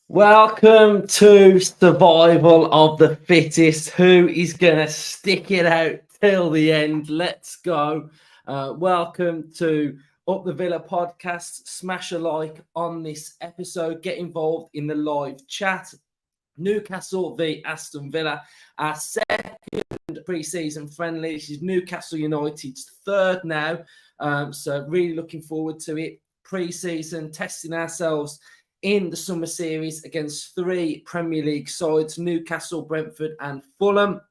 Welcome to Survival of the Fittest. Who is going to stick it out till the end? Let's go. Welcome to Up the Villa podcast. Smash a like on this episode. Get involved in the live chat. Newcastle v Aston Villa, our second pre-season friendly. This is Newcastle United's third now. So really looking forward to it. Pre-season, testing ourselves in the summer series against three Premier League sides, Newcastle, Brentford and Fulham.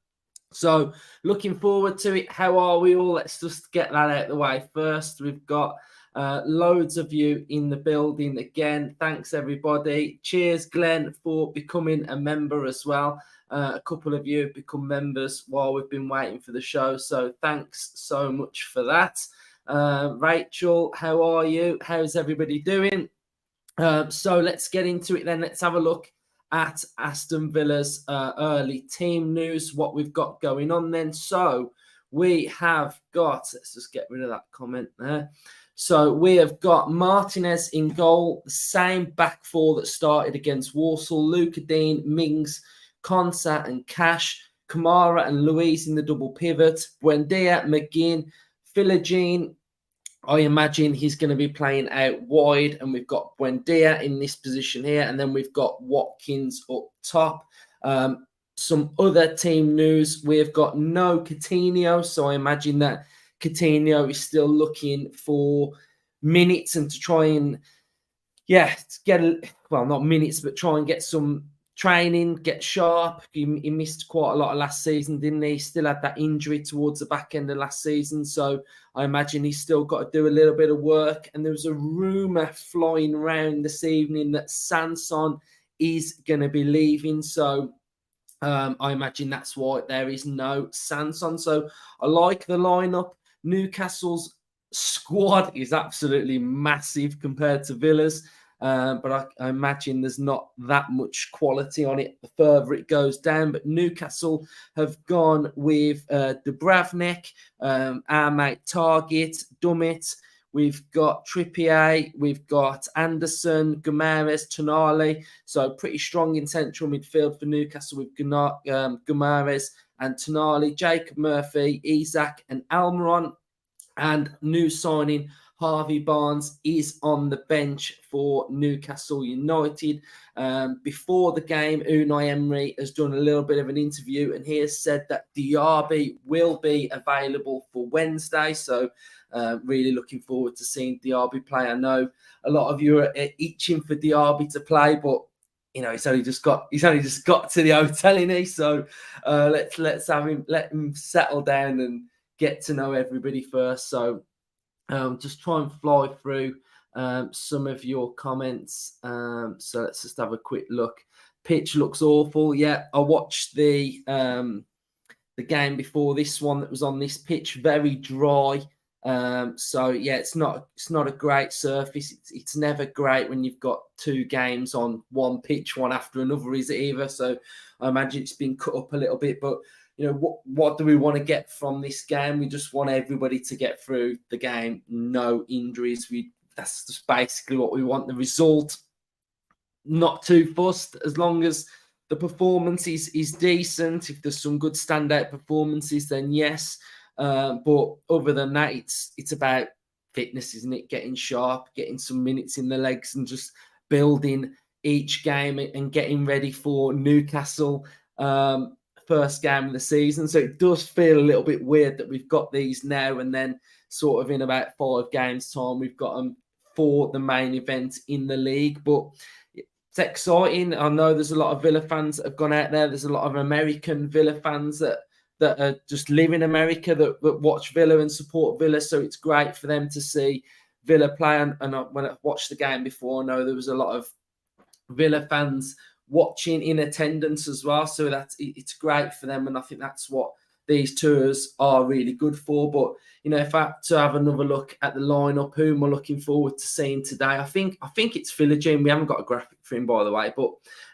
So looking forward to it. How are we all? Let's just get that out of the way first. We've got loads of you in the building again. Thanks, everybody. Cheers, Glenn, for becoming a member as well. A couple of you have become members while we've been waiting for the show. So thanks so much for that. Rachel, how are you? How's everybody doing? So let's get into it then. Let's have a look at Aston Villa's early team news, what we've got going on then. So we have got, let's just get rid of that comment there. So we have got Martinez in goal, the same back four that started against Walsall, Luca Dean, Mings, Konsa and Cash, Kamara and Louise in the double pivot, Buendia, McGinn, Philogene. I imagine he's going to be playing out wide, and we've got Buendia in this position here, and then we've got Watkins up top. Some other team news, we've got no Coutinho, so I imagine that Coutinho is still looking for minutes and to try and, not minutes, but try and get some training, get sharp. He missed quite a lot of last season, didn't he? Still had that injury towards the back end of last season. So I imagine he's still got to do a little bit of work. And there was a rumour flying around this evening that Sanson is going to be leaving. So I imagine that's why there is no Sanson. So I like the lineup. Newcastle's squad is absolutely massive compared to Villa's. But I imagine there's not that much quality on it the further it goes down. But Newcastle have gone with Dubravnik, our mate Target, Dummett. We've got Trippier, we've got Anderson, Guimaraes, Tonali. So pretty strong in central midfield for Newcastle with Guimaraes and Tonali, Jacob Murphy, Isak and Almiron. And new signing Harvey Barnes is on the bench for Newcastle United. Before the game, Unai Emery has done a little bit of an interview and he has said that Diaby will be available for Wednesday. So really looking forward to seeing Diaby play. I know a lot of you are itching for Diaby to play, but you know, he's only just got to the hotel, isn't he? So let him settle down and get to know everybody first. So just try and fly through some of your comments. So let's just have a quick look. Pitch looks awful. Yeah, I watched the game before this one that was on this pitch. Very dry. So yeah, it's not a great surface. It's never great when you've got two games on one pitch, one after another, is it either? So I imagine it's been cut up a little bit, but you know, what do we want to get from this game? We just want everybody to get through the game, no injuries. That's just basically what we want. The result, not too fussed, as long as the performance is decent. If there's some good standout performances, then yes. But other than that, it's about fitness, isn't it? Getting sharp, getting some minutes in the legs, and just building each game and getting ready for Newcastle. First game of the season. So it does feel a little bit weird that we've got these now and then sort of in about 5 games time we've got them for the main event in the league. But it's exciting. I know there's a lot of Villa fans that have gone out there. There's a lot of American Villa fans that just live in America that watch Villa and support Villa. So it's great for them to see Villa play. And when I watched the game before, I know there was a lot of Villa fans watching in attendance as well, so it's great for them, and I think that's what these tours are really good for. But you know, if I had to have another look at the lineup, who am I looking forward to seeing today? I think it's Philogene. We haven't got a graphic for him, by the way, but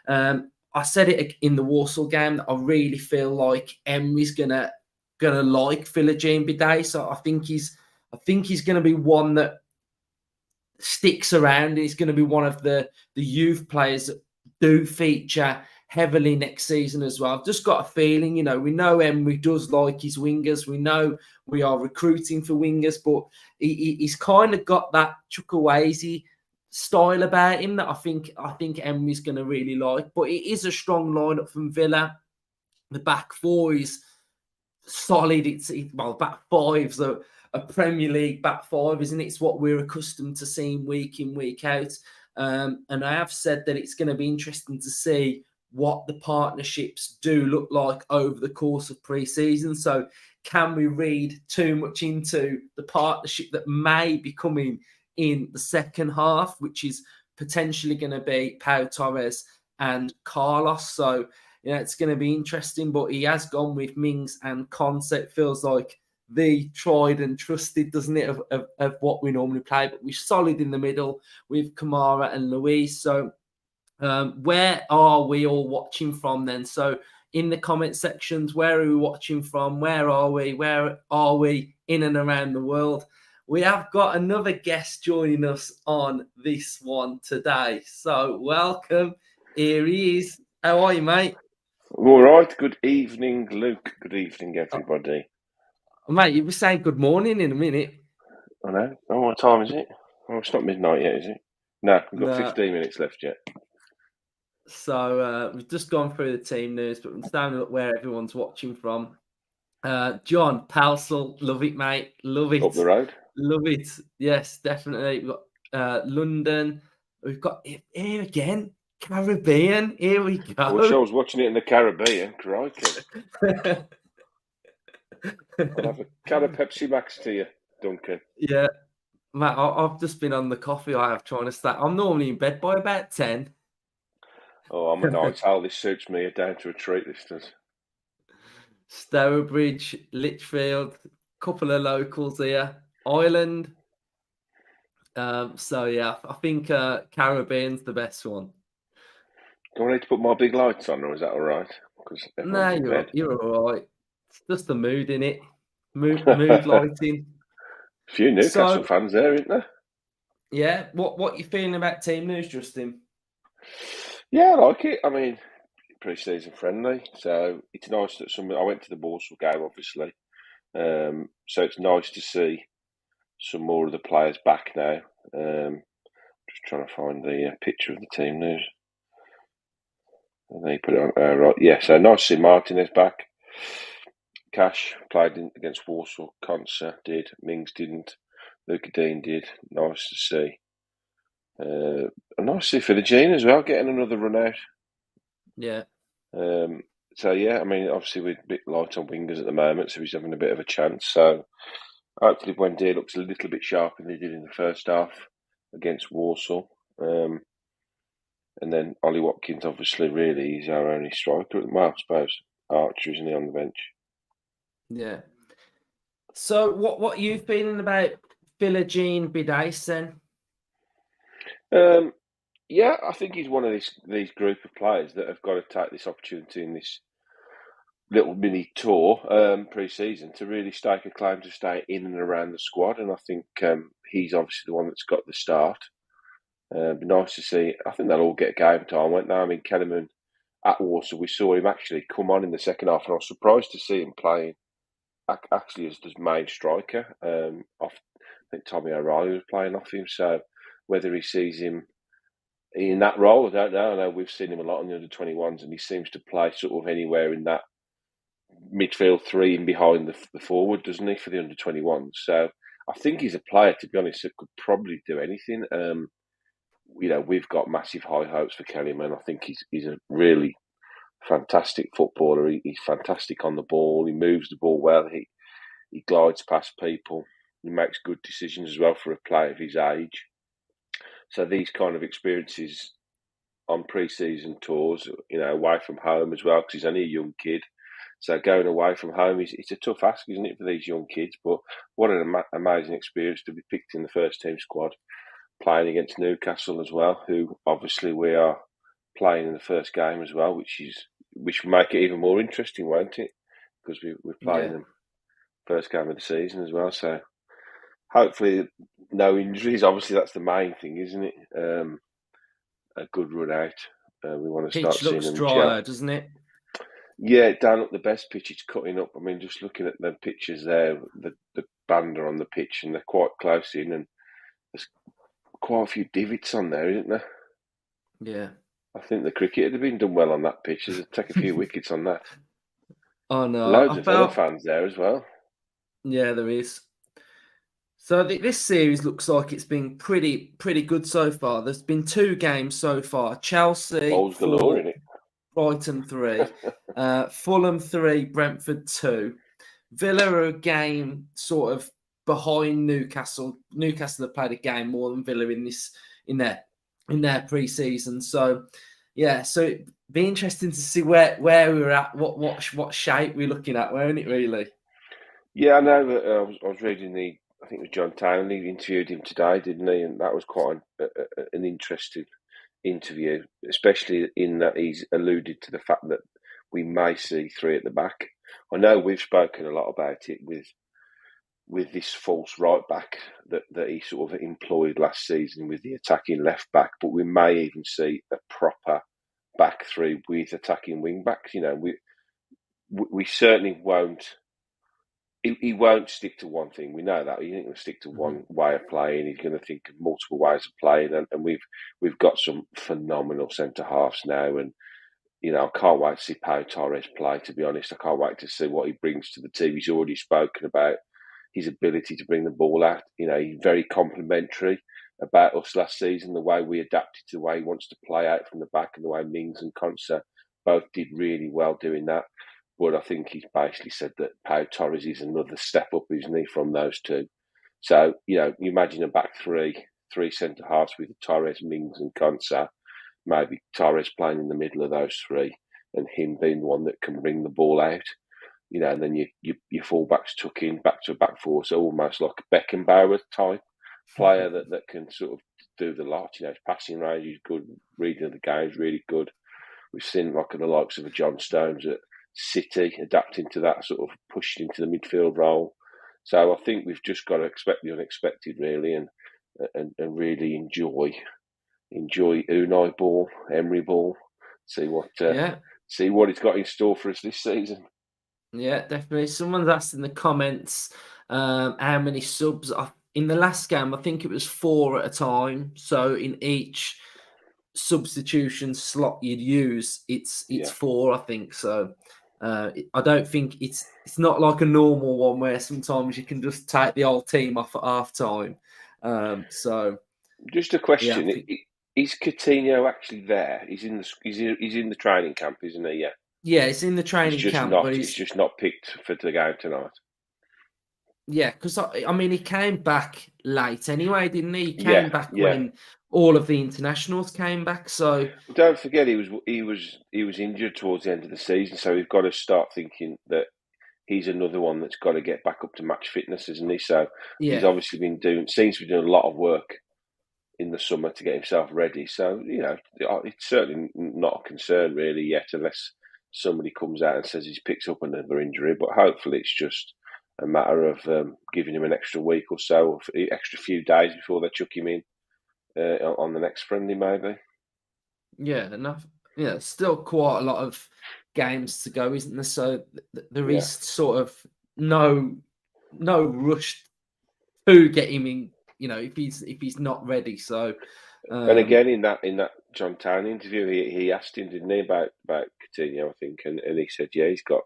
I said it in the Walsall game that I really feel like Emery's gonna going to like Philogene Bidet. So I think he's going to be one that sticks around. He's going to be one of the youth players that do feature heavily next season as well. I've just got a feeling, we know Emery does like his wingers. We know we are recruiting for wingers, but he's kind of got that Chukwueze style about him that I think Emery's going to really like. But it is a strong lineup from Villa. The back four is solid. Back five's a Premier League back five, isn't it? It's what we're accustomed to seeing week in, week out. And I have said that it's going to be interesting to see what the partnerships do look like over the course of pre-season. So can we read too much into the partnership that may be coming in the second half, which is potentially going to be Pau Torres and Carlos? So, it's going to be interesting, but he has gone with Mings and Conce. It feels like the tried and trusted, doesn't it, of what we normally play, but we're solid in the middle with Kamara and Luis. So where are we all watching from then? So in the comment sections, where are we watching from? Where are we? Where are we in and around the world? We have got another guest joining us on this one today. So welcome. Here he is. How are you, mate? All right. Good evening, Luke. Good evening, everybody. Mate, you were saying good morning in a minute. I know. Oh, what time is it? Oh, it's not midnight yet, is it? No, we've got 15 minutes left yet. So we've just gone through the team news, but let's have a look where everyone's watching from. John Palsel, love it, mate. Love it. Up the road? Love it. Yes, definitely. We've got London. We've got here again, Caribbean. Here we go. I wish I was watching it in the Caribbean. Crikey. I'll have a can of Pepsi Max to you, Duncan. Yeah. Matt, I've just been on the coffee. I have trying to start. I'm normally in bed by about 10. Oh, I'm a night owl. This suits me down to a treat, this does. Stourbridge, Lichfield, couple of locals here. Ireland. So yeah, I think Caribbean's the best one. Do I need to put my big lights on, or is that all right? No, you're all right. It's just the mood in it. Mood lighting. A few Newcastle fans there, isn't there? Yeah. What you feeling about team news, Justin? Yeah, I like it. I mean, pre-season friendly, so it's nice that I went to the Walsall game, obviously. So it's nice to see some more of the players back now. Just trying to find the picture of the team news. And they put it on. Right, yeah. So nice to see Martinez back. Cash played against Walsall. Concer did. Mings didn't. Luca Dean did. Nice to see. Nice to see Philogene as well, getting another run out. Yeah. So yeah, I mean, obviously we're a bit light on wingers at the moment, so he's having a bit of a chance. So hopefully Wendy looks a little bit sharper than he did in the first half against Walsall. And then Ollie Watkins, obviously, really, he's our only striker. Well, I suppose Archer, isn't he, on the bench? Yeah. So what are you feeling about Philogene Bidet then? Yeah, I think he's one of these group of players that have got to take this opportunity in this little mini tour pre-season to really stake a claim to stay in and around the squad. And I think he's obviously the one that's got the start. Be nice to see. I think they'll all get game time, won't they? I mean, Kellerman at Walsall, we saw him actually come on in the second half, and I was surprised to see him playing actually as the main striker. I think Tommy O'Reilly was playing off him, so whether he sees him in that role, I don't know. I know we've seen him a lot on the under-21s, and he seems to play sort of anywhere in that midfield three and behind the forward, doesn't he, for the under-21s? So I think he's a player, to be honest, that could probably do anything. We've got massive high hopes for Kellyman. I think he's a really fantastic footballer. He's fantastic on the ball. He moves the ball well. He glides past people. He makes good decisions as well for a player of his age. So these kind of experiences on pre-season tours, away from home as well, because he's only a young kid. So going away from home, it's a tough ask, isn't it, for these young kids? But what an amazing experience to be picked in the first team squad, playing against Newcastle as well, who obviously we are playing in the first game as well, which will make it even more interesting, won't it? Because we're playing them first game of the season as well. So hopefully no injuries. Obviously, that's the main thing, isn't it? A good run out. We want to start Pitch seeing looks them gel. drier, doesn't it? Yeah, down at the best pitch, it's cutting up. I mean, just looking at the pictures there, the band are on the pitch and they're quite close in, and there's quite a few divots on there, isn't there? Yeah. I think the cricket would have been done well on that pitch. They'd take a few wickets on that. Oh no, Loads I of Villa felt. fans there as well. Yeah, there is. So this series looks like it's been pretty good so far. There's been 2 games so far: Chelsea Balls galore 4, in it. Brighton 3, Fulham 3, Brentford 2. Villa are a game sort of behind Newcastle. Newcastle have played a game more than Villa in their pre-season. So yeah, so it'd be interesting to see where we're at, what shape we're looking at, won't it really? Yeah, I know that I was reading I think it was John Townley interviewed him today, didn't he? And that was quite an interesting interview, especially in that he's alluded to the fact that we may see 3 at the back. I know we've spoken a lot about it with this false right back that he sort of employed last season with the attacking left back, but we may even see a proper back 3 with attacking wing backs. You know, we certainly won't. He won't stick to one thing. We know that he ain't going to stick to one way of playing. He's going to think of multiple ways of playing, and we've got some phenomenal centre halves now. And you know, I can't wait to see Pau Torres play. To be honest, I can't wait to see what he brings to the team. He's already spoken about his ability to bring the ball out. You know, he's very complimentary about us last season. The way we adapted to the way he wants to play out from the back, and the way Mings and Konsa both did really well doing that. But I think he's basically said that Pau Torres is another step up, isn't he, from those 2? So, you know, you imagine a back 3 centre halves with Torres, Mings, and Konsa. Maybe Torres playing in the middle of those 3, and him being the one that can bring the ball out. You know, and then your fullbacks tuck in back to a back 4, so almost like a Beckenbauer type player that can sort of do the lot. You know, his passing range is good, reading of the game is really good. We've seen like the likes of a John Stones at City adapting to that, sort of pushed into the midfield role. So I think we've just got to expect the unexpected, really, and really enjoy Unai ball, Emery ball. See what he's got in store for us this season. Yeah, definitely. Someone's asked in the comments how many subs. In the last game, I think it was 4 at a time. So in each substitution slot you'd use, it's 4, I think. So I don't think it's not like a normal one where sometimes you can just take the whole team off at half time. So just a question: is Coutinho actually there? He's in the training camp, isn't he? Yeah. Yeah, it's in the training camp, but he's just not picked for the game tonight. Yeah, because I mean, he came back late anyway, didn't he? He came back when all of the internationals came back. So don't forget, he was injured towards the end of the season, so we've got to start thinking that he's another one that's got to get back up to match fitness, isn't he? So he's obviously seems to be doing a lot of work in the summer to get himself ready. So, you know, it's certainly not a concern really yet, unless somebody comes out and says he's picked up another injury. But hopefully it's just a matter of giving him an extra week or so, or extra few days before they chuck him in on the next friendly, maybe. Yeah, enough. Yeah, still quite a lot of games to go, isn't there? So there is sort of no rush to get him in. You know, if he's not ready. So, and again in that John Town interview, he asked him, didn't he, about Coutinho, I think, and he said, yeah, he's got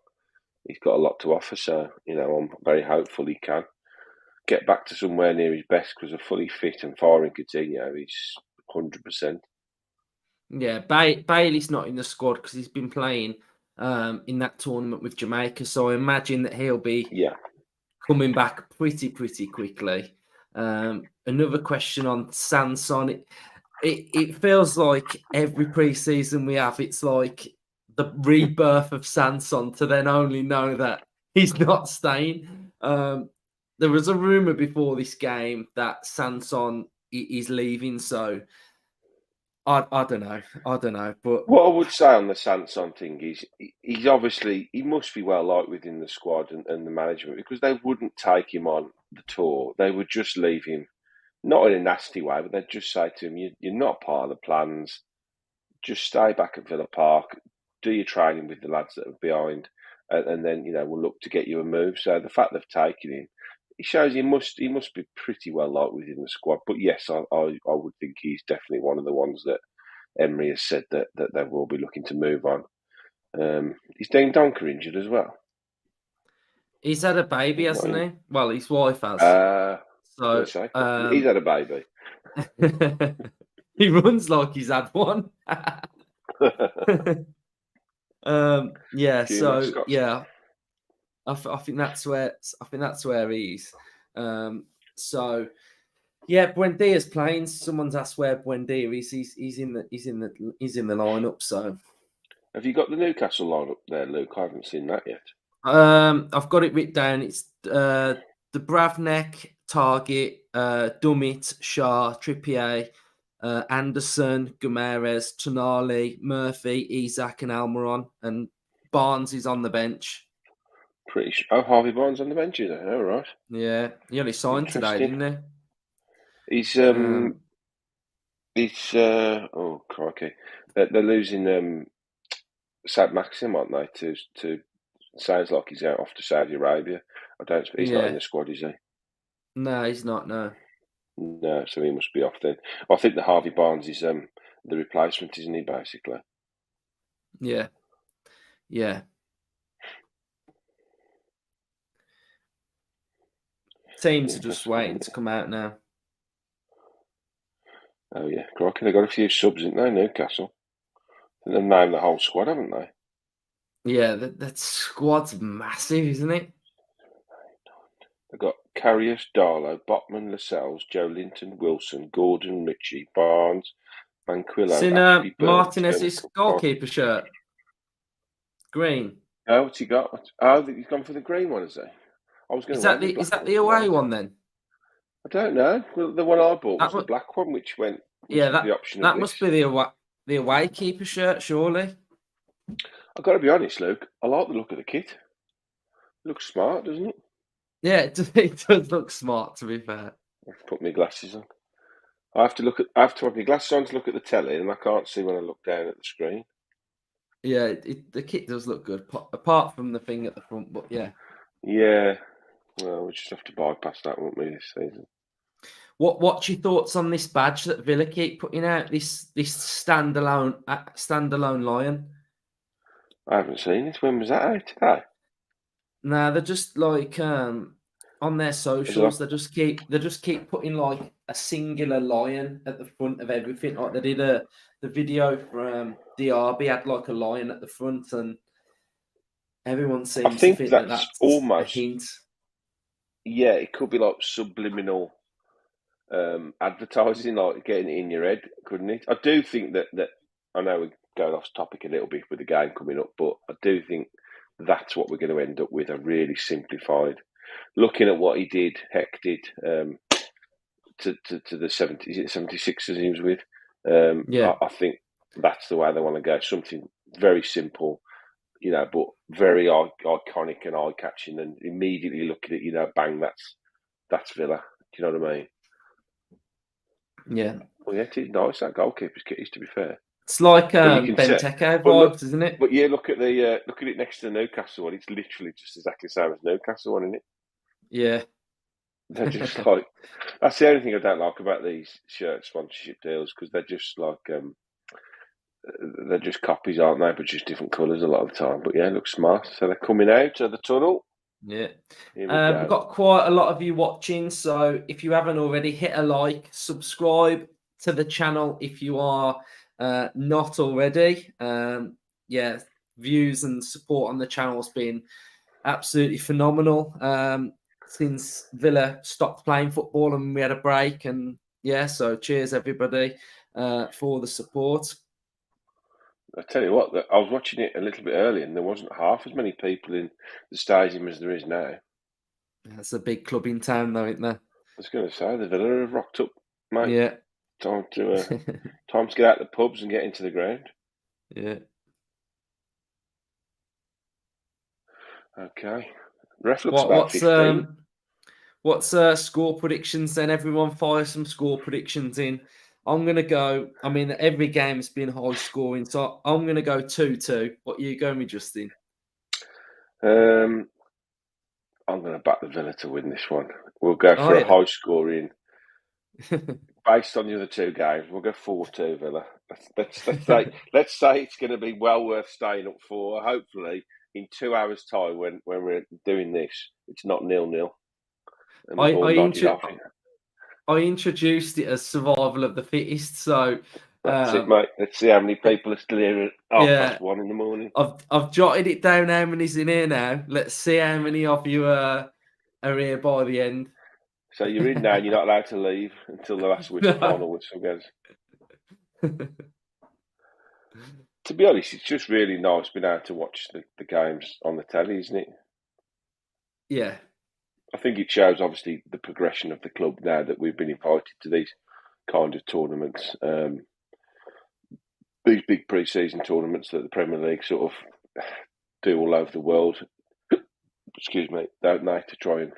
a lot to offer. So, you know, I'm very hopeful he can get back to somewhere near his best, because a fully fit and firing Coutinho is 100%. Yeah, Bailey's not in the squad because he's been playing in that tournament with Jamaica. So I imagine that he'll be coming back pretty quickly. Another question on Sanson. It feels like every pre-season we have, it's like the rebirth of Sanson to then only know that he's not staying. There was a rumour before this game that Sanson is leaving. So I don't know. I don't know. But What I would say on the Sanson thing is he's obviously he must be well liked within the squad and the management because they wouldn't take him on the tour. They would just leave him, not in a nasty way, but they'd just say to him, "You're not part of the plans. Just stay back at Villa Park, do your training with the lads that are behind, and then we'll look to get you a move." So the fact they've taken him, it shows he must be pretty well liked within the squad. But yes, I would think he's definitely one of the ones that Emery has said that they will be looking to move on. Is Dean Donker injured as well? he's had a baby, Not hasn't in. he? Well, his wife has. I was going So to say, he's had a baby. he runs like he's had one. Yeah. Few So mascots. yeah, I think that's where he is. So yeah, Buendia's playing. Someone's asked where Buendia is. He's in the lineup. So Have you got the Newcastle line up there, Luke? I haven't seen that yet. I've got it written down. It's Dubravnik, Target, Dummit, Shah, Trippier, Anderson, Guimaraes, Tonali, Murphy, Isak, and Almiron, and Barnes is on the bench. Pretty sure. Oh, Harvey Barnes on the bench, is it? All right. Yeah, he only signed today, Interesting. didn't He's he? oh crikey, they're losing Sad Maxim, aren't they? To sounds like he's out off to Saudi Arabia. I don't. He's not in Yeah. the squad, is he? No, he's not. No. No, so he must be off then. I think the Harvey Barnes is the replacement, isn't he? Basically. Yeah. Yeah. Teams are just waiting to come out now. Oh yeah, crikey, they've got a few subs, haven't they? Newcastle. They've named the whole squad, haven't they? Yeah, that squad's massive, isn't it? They've got Carrius, Darlow, Botman, Lascelles, Joe Linton, Wilson, Gordon, Ritchie, Barnes, Manquillo, Seen Ashby, Burns, Martinez's goalkeeper shirt, green. Oh, what's he got? Oh, he's gone for the green one, is he? I was going to wear the Is black that one the away tonight. one then? I don't know. Well, the one I bought was the That black one, which was yeah, the option of that must this. be the away keeper shirt, surely. I've got to be honest, Luke. I like the look of the kit. It looks smart, doesn't it? Yeah, it does look smart, to be fair. I've put my glasses on. I have to have my glasses on to look at the telly, and I can't see when I look down at the screen. Yeah, the kit does look good, apart from the thing at the front. But yeah. Yeah. Well, we just have to bypass that, won't we, this season? What's your thoughts on this badge that Villa keep putting out? This standalone lion. I haven't seen it. When was that out? Today? Nah, they're just like on their socials. They just keep putting like a singular lion at the front of everything. Like they did the video from DRB had like a lion at the front, and everyone seems to think think that that's that's a almost. hint. Yeah, it could be like subliminal advertising, like getting it in your head, couldn't it? I do think that I know we're going off topic a little bit with the game coming up, but I do think that's what we're going to end up with, a really simplified. Looking at what Heck did to the 70, is it 76ers he was with? Yeah, I think that's the way they want to go. Something very simple, but very iconic and eye-catching, and immediately look at it, bang, that's Villa. Do you know what I mean? yeah. Well, yeah, it is nice, that goalkeeper's kit is, to be fair. It's like But you can Benteke but look, vibes, isn't it? but yeah, look at it next to the Newcastle one. It's literally just exactly the same as Newcastle one, isn't it? Yeah. They're just like, that's the only thing I don't like about these shirt sponsorship deals, because they're just like they're just copies, aren't they? But just different colours a lot of the time. But yeah, it looks smart. So they're coming out of the tunnel. Yeah. Here we go. We've got quite a lot of you watching, so if you haven't already, hit a like, subscribe to the channel if you are not already. Yeah, views and support on the channel has been absolutely phenomenal since Villa stopped playing football and we had a break. And yeah, so cheers everybody for the support. I tell you what, I was watching it a little bit earlier, and there wasn't half as many people in the stadium as there is now. That's a big club in town, though, isn't there? I was going to say, the Villa have rocked up, mate. Yeah. Time to get out the pubs and get into the ground. Yeah. Okay. Ref looks What about what's 15. score predictions then? Everyone fire some score predictions in. I'm gonna go. I mean, every game's been high scoring, so I'm gonna go 2-2. What are you going with, Justin? I'm going to back the Villa to win this one. We'll go Oh for a yeah. high scoring based on the other two games. We'll go 4-2 Villa. Let's say it's going to be well worth staying up for. Hopefully, in 2 hours' time, when we're doing this, it's not 0-0, and I we've all I, nodded intro- off. I introduced it as survival of the fittest. So That's it, mate. Let's see how many people are still here at yeah, 1:30 in the morning. I've jotted it down how many's in here now. Let's see how many of you are here by the end. So you're in now, and you're not allowed to leave until the last No. final whistle goes. To be honest, it's just really nice being able to watch the games on the telly, isn't it? Yeah. I think it shows, obviously, the progression of the club now that we've been invited to these kind of tournaments, these big pre-season tournaments that the Premier League sort of do all over the world. Excuse me, don't they, to try and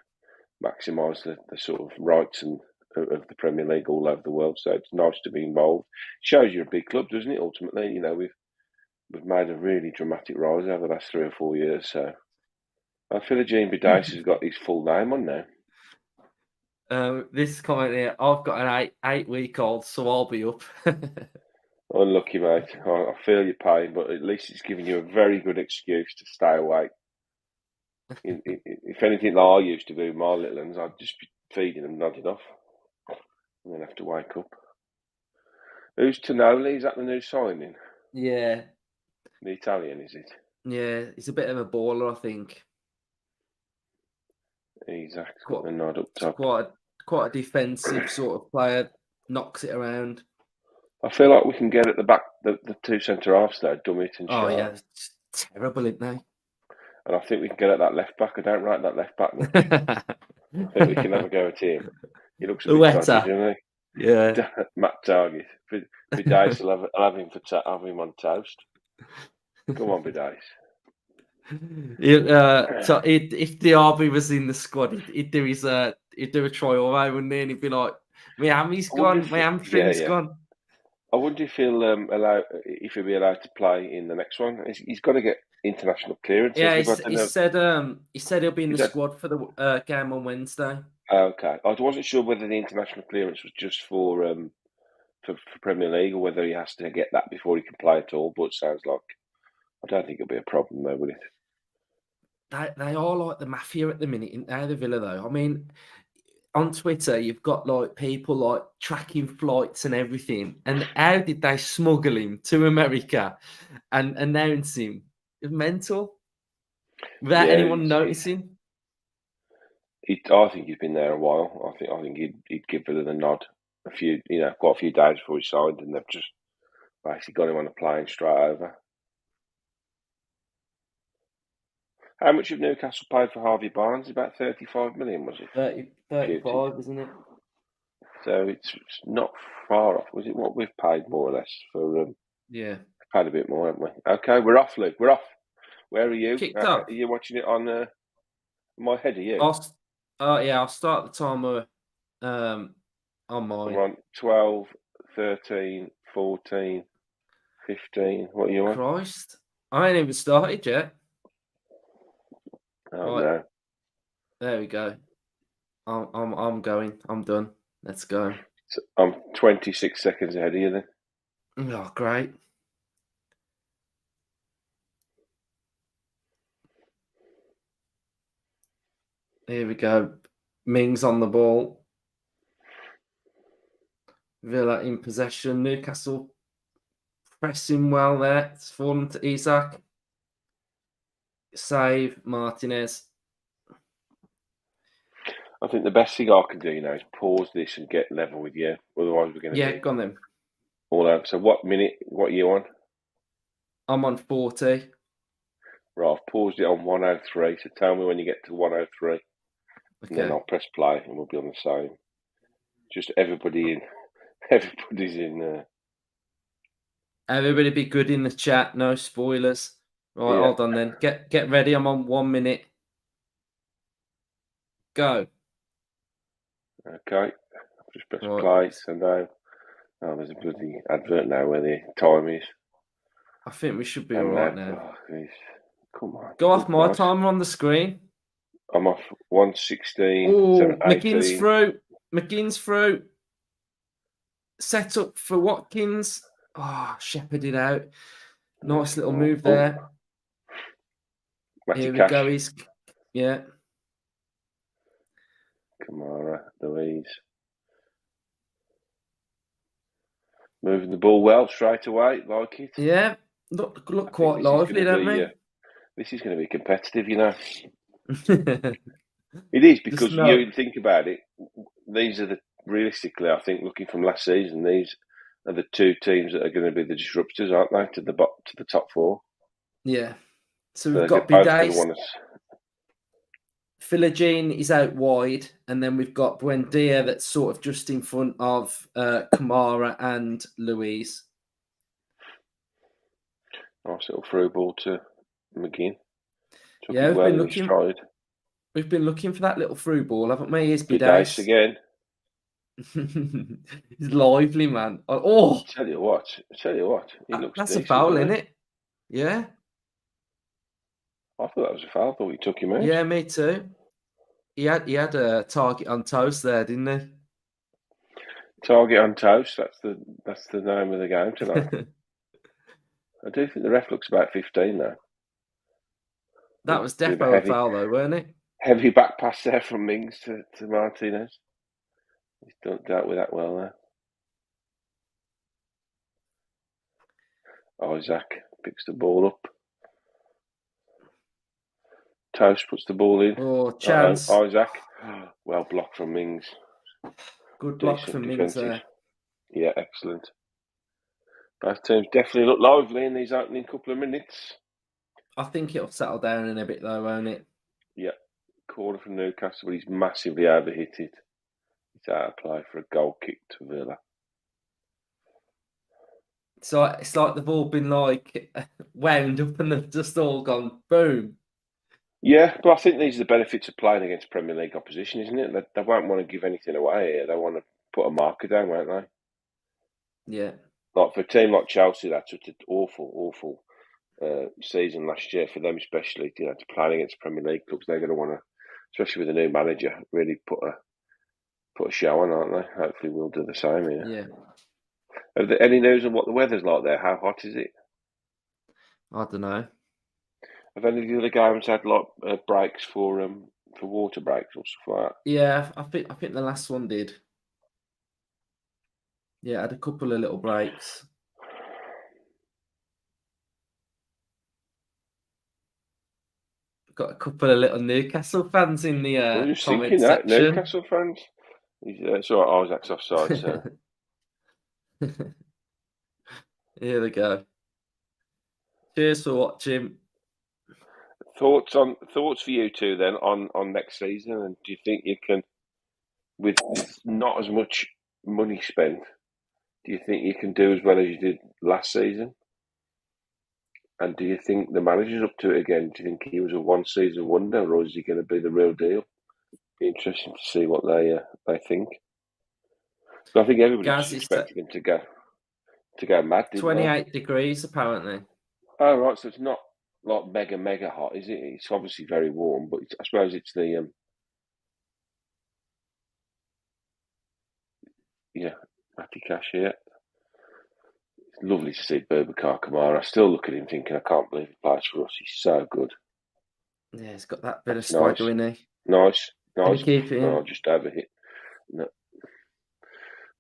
maximise the sort of rights and of the Premier League all over the world. So it's nice to be involved. Shows you're a big club, doesn't it? Ultimately, you know, we've made a really dramatic rise over the last 3 or 4 years. So I feel that Gene Bidace has got his full name on now. This comment here, I've got an 8-week-old, so I'll be up. Unlucky, mate. I feel your pain, but at least it's giving you a very good excuse to stay awake. If anything like I used to do with my little ones, I'd just be feeding them, nodding off, and then have to wake up. Who's Tonoli? Is that the new signing? Yeah, The Italian, is it? yeah, he's a bit of a baller, I think. He's got Quite, the nod up it's top. quite a defensive sort of player. Knocks it around. I feel like we can get at the back, the two centre halves there, Dummett and Oh yeah, Sharp. it's terrible, isn't And I think we can get at that left back. I don't rate that left back much. I think we can have a go at him. He looks a The bit dodgy, wetter. doesn't Yeah. he? Matt Target. Bidace, I'll have him have him on toast. Come on, Bidace. So if the RB was in the squad, he'd do he'd do a trial, wouldn't he? And he'd be like, Miami's I wonder gone, if, my yeah, hamstring's yeah. gone. I wonder if he'll be allowed to play in the next one. He's got to get international clearance, Yeah, hasn't he? But I don't know. he said he'll be in Is the that squad for the game on Wednesday. okay? I wasn't sure whether the international clearance was just for Premier League or whether he has to get that before he can play at all. But it sounds like I don't think it'll be a problem though, will it? They are like the mafia at the minute, in the Villa though. I mean, on Twitter, you've got like people like tracking flights and everything. And how did they smuggle him to America and announce him? It's mental without Yeah, anyone noticing. I think he's been there a while. I think he'd give it a nod quite a few days before he signed, and they've just basically got him on a plane straight over. How much have Newcastle paid for Harvey Barnes? About 35 million, was it? 35, isn't it? So it's not far off. Was it what we've paid more or less for? Yeah. Paid a bit more, haven't we? Okay, we're off, Luke. We're off. Where are you? Kicked Are off. you watching it on my head? Are you? I'll start the timer on We're mine. on 12, 13, 14, 15. What are you on? Christ. I ain't even started yet. Oh Right, no. there we go. I'm going. I'm done. Let's go. So I'm 26 seconds ahead of you then. Oh, great. Here we go. Mings on the ball. Villa in possession. Newcastle pressing well there. It's fallen to Isak. Save Martinez. I think the best thing I can do now is pause this and get level with you. Otherwise, we're going to Yeah, be go on then. all out. So, what minute? What are you on? I'm on 40. Right, I've paused it on 103. So, tell me when you get to 103, and then Okay. I'll press play, and we'll be on the same. Just everybody in Everybody's in. Everybody be good in the chat. No spoilers. Right, Yeah. hold on then. Get ready. I'm on 1 minute. Go. Okay. Just press Right. play. Send out. Oh, there's a bloody advert now where the time is. I think we should be all And right now. Oh, geez. Come on. Go off my Nice. timer on the screen. I'm off 1:16, Oh, 7:18. McGinn's through. McGinn's through. Set up for Watkins. Oh, shepherded out. Nice little move there. Matty Here we Cash. go. Yeah. Kamara, Louise. Moving the ball well straight away, like it. Yeah. Look quite lively, don't we? This is going to be competitive, you know. It is, because you think about it. These are realistically, I think, looking from last season, these are the two teams that are going to be the disruptors, aren't they? To the top four. Yeah. So we've got Bidace. Philogene is out wide, and then we've got Buendia that's sort of just in front of Kamara and Louise. Nice little through ball to McGinn. Yeah, we've been looking for that little through ball, haven't we? Here's Bidace again. He's lively, man. Oh, Tell you what, he looks that's decent, a foul, isn't it? Yeah. I thought that was a foul. I thought he took him out. Yeah, me too. He had a target on toast there, didn't he? Target on toast. That's the name of the game tonight. I do think the ref looks about 15 now. That was definitely a foul, though, weren't it? Heavy back pass there from Mings to Martinez. He's dealt with that well there. Isaac picks the ball up. Toast puts the ball in. Oh, chance. Isaac. Well blocked from Mings. Good block from Mings there. Yeah, excellent. Both teams definitely look lively in these opening couple of minutes. I think it'll settle down in a bit, though, won't it? Yeah. Corner from Newcastle, but he's massively overhit it. It's out of play for a goal kick to Villa. So it's like they've all been wound up and they've just all gone boom. Yeah, but I think these are the benefits of playing against Premier League opposition, isn't it? They won't want to give anything away here. They want to put a marker down, won't they? Yeah. Like for a team like Chelsea, that's such an awful season last year for them, especially. You know, to play against Premier League clubs, they're going to want to, especially with a new manager, really put a show on, aren't they? Hopefully, we'll do the same here. Yeah. Have there any news on what the weather's like there? How hot is it? I don't know. Have any of the other games had breaks for water breaks or stuff like that? Yeah, I think the last one did. Yeah, had a couple of little breaks. Got a couple of little Newcastle fans in the comment section. Newcastle fans. It's all right, Isaac's offside, so. Here we go. Cheers for watching. Thoughts for you two then on next season, and do you think you can, with not as much money spent, do you think you can do as well as you did last season? And do you think the manager's up to it again? Do you think he was a one-season wonder, or is he going to be the real deal? Be interesting to see what they think. So I think everybody's expecting him to go mad. 28 degrees apparently. Oh right, so it's not like mega hot, is it? It's obviously very warm, but I suppose it's the Matty Cash here. It's lovely to see Boubacar Kamara. I still look at him thinking, I can't believe he plays for us. He's so good. Yeah, he's got that bit of swagger, isn't he? Nice. Keep it in. Just overhit. No.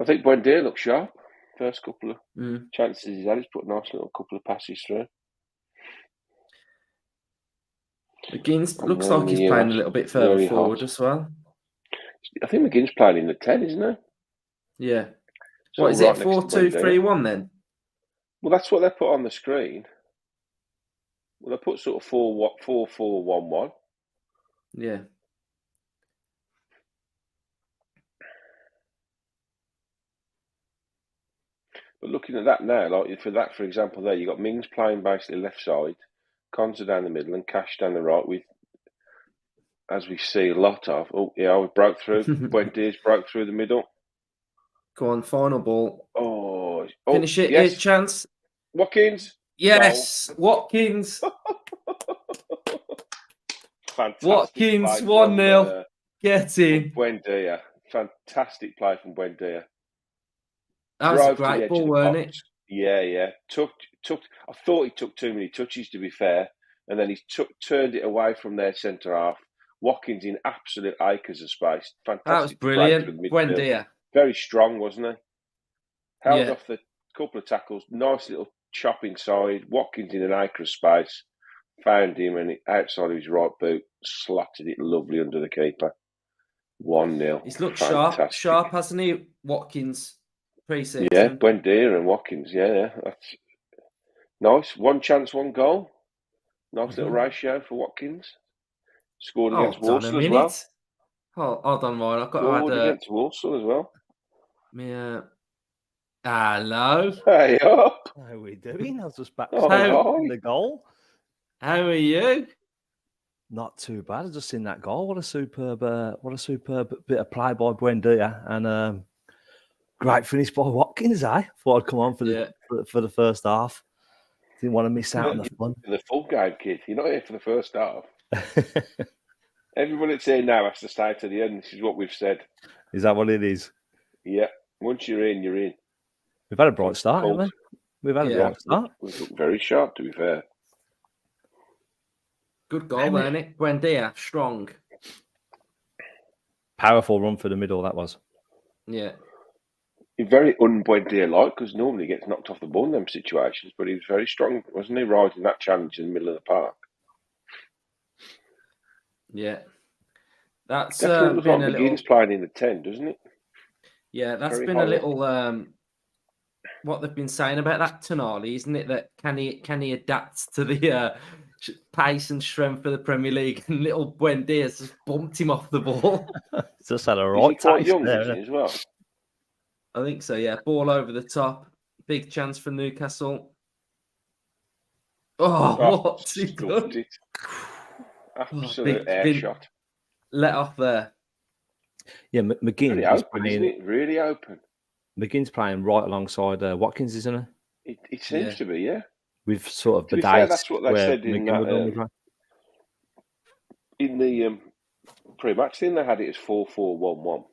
I think Buendia looks sharp. First couple of chances he's had, he's put a nice little couple of passes through. McGinn looks like he's playing a little bit further forward as well. I think McGinn's playing in the 10, isn't he? Yeah. What is it, 4-2-3-1 then? Well, that's what they put on the screen. Well, they put sort of 4-4-1-1. Yeah. But looking at that now, like for example, there you got Mings playing basically left side, Konza down the middle, and Cash down the right. With, as we see a lot of, we broke through. Buendia's broke through the middle. Go on, final ball. Oh, Finish it. Yes. Here's chance. Watkins. Yes, Watkins. Fantastic. Watkins, 1-0. Get in. Buendia. Fantastic play from Buendia. That was a great ball, weren't it? Yeah. Took. I thought he took too many touches, to be fair, and then he turned it away from their centre half. Watkins in absolute acres of space. Fantastic. That was brilliant. Buendia. Very strong, wasn't he? Held Yeah. off the couple of tackles. Nice little chop inside. Watkins in an acre of space. Found him, and outside of his right boot, slotted it lovely under the keeper. 1-0. He's looked Fantastic. sharp, hasn't he, Watkins, pre-season? Yeah, Buendia and Watkins, yeah. That's nice. One chance, one goal. Nice little ratio for Watkins. Scored against Walsall as well. Hold on, Ryan. I've got Scored to add against Walsall as well. Yeah. Hello. Hey up. How are we doing? I was just back Oh, the goal. How are you? Not too bad. I just seen that goal. What a superb bit of play by Buendia, and great finish by Watkins. Thought I'd come on for the first half. Didn't want to miss out on the fun. The full game, kid. You're not here for the first half. Everyone that's here now has to stay to the end. This is what we've said. Is that what it is? Yeah. Once you're in, you're in. We've had a bright start, haven't we? We've had a bright start. We've looked very sharp, to be fair. Good goal, wasn't it? Buendia, strong. Powerful run for the middle, that was. Yeah. He's very un-Buendia-like, because normally he gets knocked off the ball in them situations, but he was very strong, wasn't he, riding that challenge in the middle of the park? Yeah. That's definitely been like a McGinn's little... playing in the 10, doesn't it? Yeah, that's Very been hollow. a little... what they've been saying about that Tonali, isn't it? That can he adapt to the pace and strength of the Premier League? And little Buendia just bumped him off the ball. Just had a right quite taste young, there, isn't he, as well? I think so, yeah. Ball over the top. Big chance for Newcastle. Oh, what's he done? It. Absolute air shot. Let off there. Yeah, McGinn really is open, playing. Isn't it? Really open. McGinn's playing right alongside Watkins, isn't he? It seems to be, yeah. We've sort of to be fair, that's what they said in the pre-match thing. They had it as 4-4-1-1.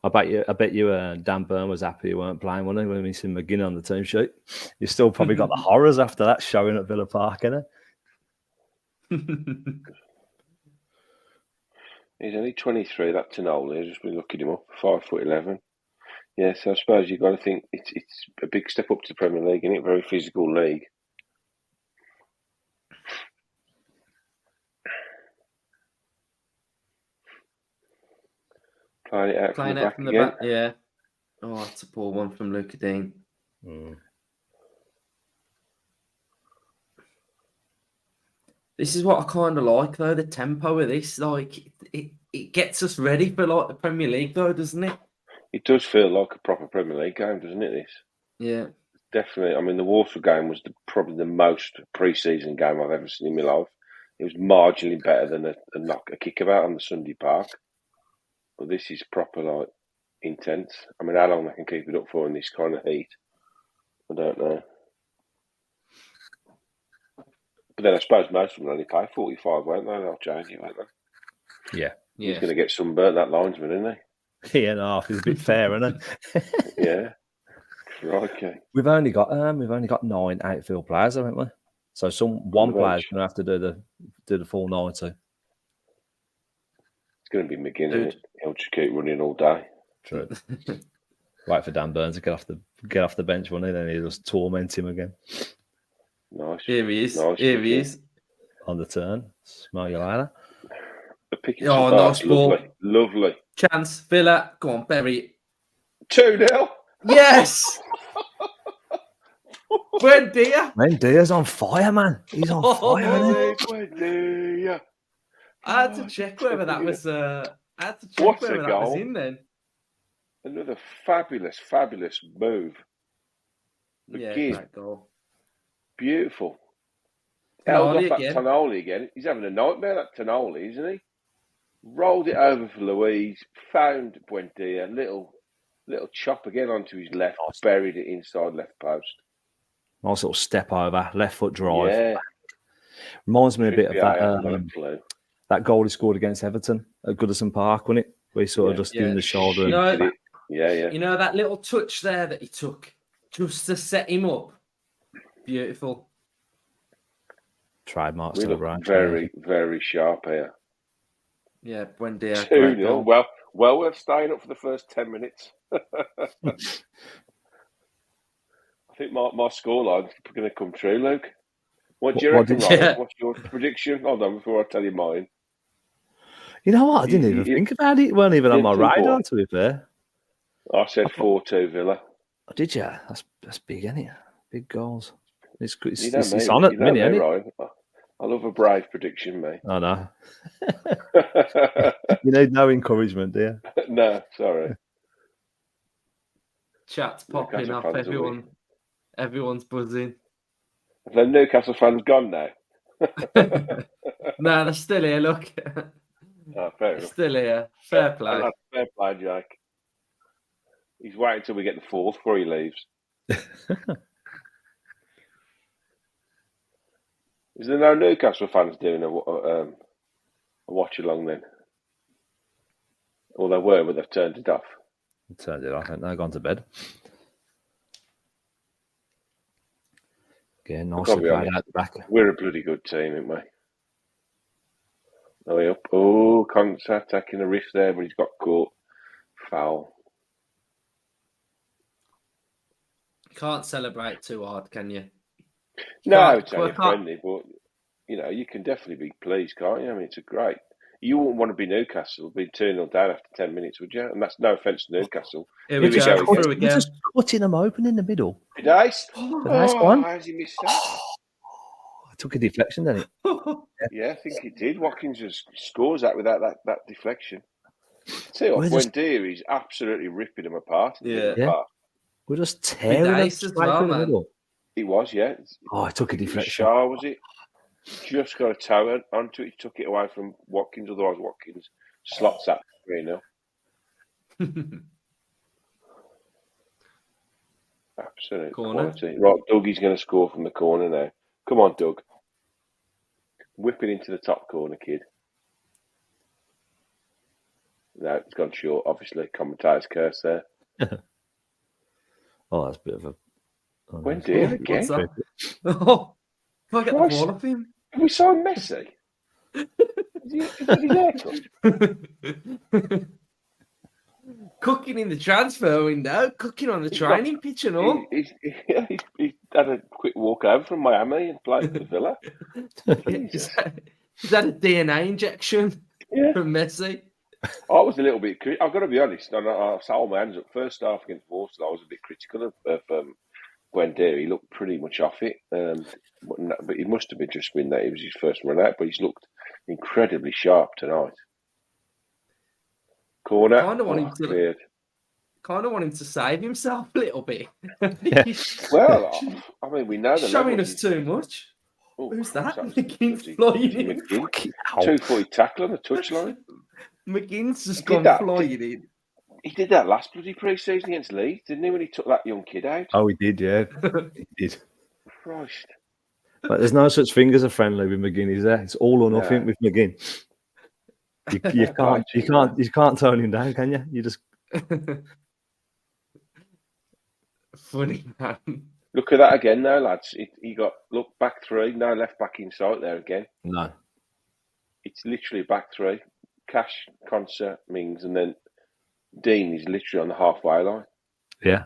I bet you Dan Burn was happy you weren't playing, wasn't he, when we seen McGinn on the team sheet? You still probably got the horrors after that showing at Villa Park, innit? He's only 23, that Tonali. I've just been looking him up, 5'11". Yeah, so I suppose you've got to think it's a big step up to the Premier League, isn't it? Very physical league. Playing it out from the back. Yeah. Oh, it's a poor one from Luca Dean. This is what I kind of like, though, the tempo of this. Like, it gets us ready for like the Premier League, though, doesn't it? It does feel like a proper Premier League game, doesn't it, this? Yeah. Definitely. I mean, the Walsall game was probably the most pre-season game I've ever seen in my life. It was marginally better than a kickabout on the Sunday Park. But this is proper, like, intense. I mean, how long they can keep it up for in this kind of heat, I don't know. But then I suppose most of them only play 45, won't they? They'll change it, won't they? Yeah. He's going to get sunburnt, that linesman, isn't he? Yeah, no, he's a bit fair, isn't he? Yeah. Okay. We've only got 9 outfield players, haven't we? So one player's going to have to do the full 90. It's going to be McGinn, isn't it? He'll just keep running all day. True. Wait for Dan Burns to get off the bench, won't he? Then he'll just torment him again. Nice. Here he is. Nice. Here he is. On the turn. Smell you later. Oh, nice ball. Lovely. Chance. Villa. Go on, Berry. 2-0. Yes. Buendia's on fire, man. He's on fire, isn't he? Buendia. I had to check whether that was. I had to check whether that was in then. Another fabulous, fabulous move. McGinn, great goal. beautiful. Held off Tonali that again. Tonali again. He's having a nightmare, that Tonali, isn't he? Rolled it over for Louise, found Buendia, little chop again onto his left, buried it inside left post. Nice little step over, left foot drive. Yeah. Reminds me a bit of that goal he scored against Everton at Goodison Park, wasn't it? Where he sort of just giving the shoulder. You know that little touch there that he took just to set him up? Beautiful. Trademark we look very, very sharp here. Yeah, Buendia. 2-0. Well worth staying up for the first 10 minutes. I think my scoreline's going to come true, Luke. What do you reckon, Ryan? What's your prediction? Hold on, before I tell you mine. You know what? I didn't even think about it. It weren't even on my radar, to be fair. I said 4-2 Villa. Oh, did you? That's big, isn't it? Big goals. It's it's on at the minute, isn't it? Ryan. I love a brave prediction, mate. I know. You need no encouragement, do you? No, sorry. Chat's popping up. Everyone's buzzing. Have the Newcastle fans gone now? No, they're still here, look. Fair enough. Still here. Fair play. Fair play, Jake. He's waiting until we get the fourth before he leaves. Is there no Newcastle fans doing a watch along then? Or they were, but they've turned it off. Turned it off. They've gone to bed. Again, nicely played out the back. We're a bloody good team, aren't we? Oh, Consa taking a risk there, but he's got caught. Foul. You can't celebrate too hard, can you? No, it's only friendly, but you can definitely be pleased, can't you? I mean, it's a great. You wouldn't want to be Newcastle, be 2-0 down after 10 minutes, would you? And that's no offence to Newcastle. Here we go. We're just cutting them open in the middle. Nice. Nice one. How's he missed that? I took a deflection, didn't it? Yeah, I think he did. Watkins just scores that without that deflection. See, Buendia, he's absolutely ripping them apart. Yeah. We're just tearing them straight through the middle. He was, yeah. I took a deflection. Shaw, was it? Just got a toe onto it. He took it away from Watkins. Otherwise, Watkins slots that 3-0. Absolute quality. Right, Dougie's going to score from the corner now. Come on, Doug. Whipping into the top corner, kid. No, it's gone short. Obviously, commentator's curse there. Oh, that's a bit of a... Buendia again. Oh, if I get the ball off him. Have we signed Messi? Is he there? Cooking in the transfer window, cooking on the training pitch and all. He had a quick walk over from Miami and played for Villa. Is that a DNA injection from Messi? I was a little bit critical. I've got to be honest. I sold my hands up. First half against Walsall, I was a bit critical of Buendia. He looked pretty much off it. But he must have just been that it was his first run out. But he's looked incredibly sharp tonight. Corner. Kind of want him to save himself a little bit. Well, I mean, we know that showing us too much. Who's that? McGinn's flying in. 2-footed tackle on the touchline. McGinn's just gone flying in. He did that last bloody pre-season against Leeds, didn't he, when he took that young kid out? Oh, he did, yeah. He did. Christ. But there's no such thing as a friendly with McGinn, is there? It's all or nothing with McGinn. You can't tone him down, can you? You just funny, man. Look at that again now, lads. He got back three, no left back in sight there again. No. It's literally back three. Cash, Concert, Mings, and then Dean is literally on the halfway line. Yeah.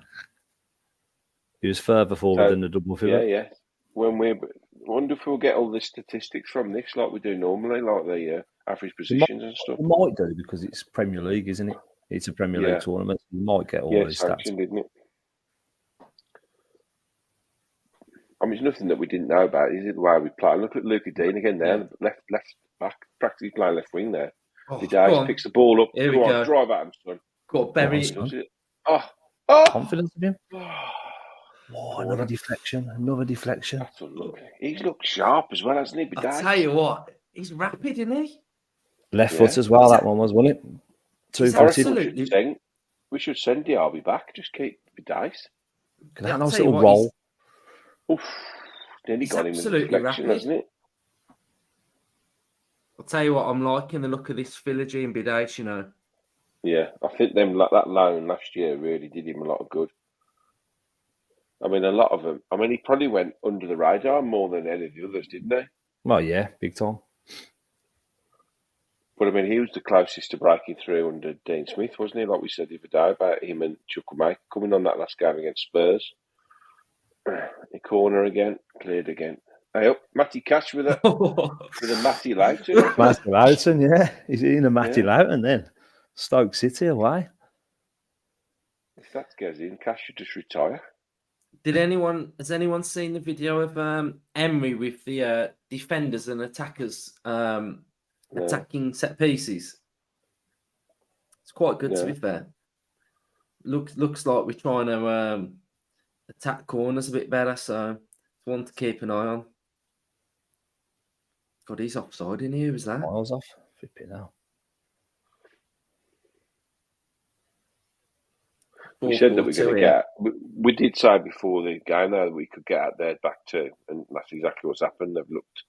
He was further forward than the double filler. Yeah. I wonder if we'll get all the statistics from this like we do normally, like the average positions and stuff. We might do because it's Premier League, isn't it? It's a Premier League tournament. You might get all these stats. Didn't it? I mean, it's nothing that we didn't know about. Is it the way we play? Look at Luke Dean again there, left back, practically playing left wing there. He picks the ball up. Here we go. Drive at him, son. Got buried. Confidence of him. Oh, another deflection. That's unlucky. He's looked sharp as well, hasn't he? I'll tell you what, he's rapid, isn't he? Left foot as well, that one was, wasn't it? Absolutely. We should send Diaby back. Just keep the dice. Can that nice little roll? Oof. Then he got him with a deflection, hasn't it? I'll tell you what, I'm liking the look of this Philogene and Bidace, you know. Yeah, I think that loan last year really did him a lot of good. I mean, a lot of them. I mean, he probably went under the radar more than any of the others, didn't he? Well, yeah, big time. But I mean, he was the closest to breaking through under Dean Smith, wasn't he? Like we said the other day about him and Chukwuemeka coming on that last game against Spurs. The corner again, cleared again. Hey up, Matty Cash with a Matty Loughton. Matty Loughton, yeah. He's in a Matty Loughton then. Stoke City away. If that goes in, Cash should just retire. Has anyone seen the video of Emery with the defenders and attackers attacking set pieces? It's quite good to be fair. Looks like we're trying to attack corners a bit better, so it's one to keep an eye on. God, he's offside in here, is that? Miles off. Flipping out. We said that we're going to get. We did say before the game though that we could get out there back too, and that's exactly what's happened. They've looked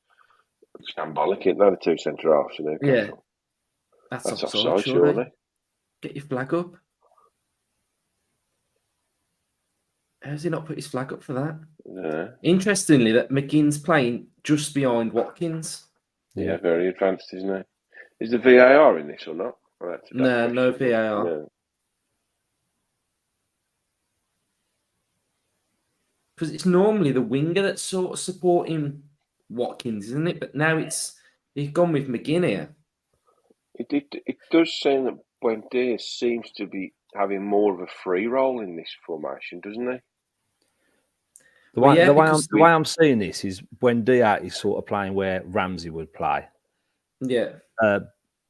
shambolic, ain't they? The two centre halves in Newcastle. Yeah, that's offside, surely. Get your flag up. How's he not put his flag up for that? Yeah. Interestingly, that McGinn's playing just behind Watkins. Yeah, very advanced, isn't he? Is the VAR in this or not? Oh, no VAR. No. Because it's normally the winger that's sort of supporting Watkins, isn't it? But now he's gone with McGinn here. It does seem that Buendia seems to be having more of a free role in this formation, doesn't he? The way I'm seeing this is Buendia is sort of playing where Ramsey would play. Yeah.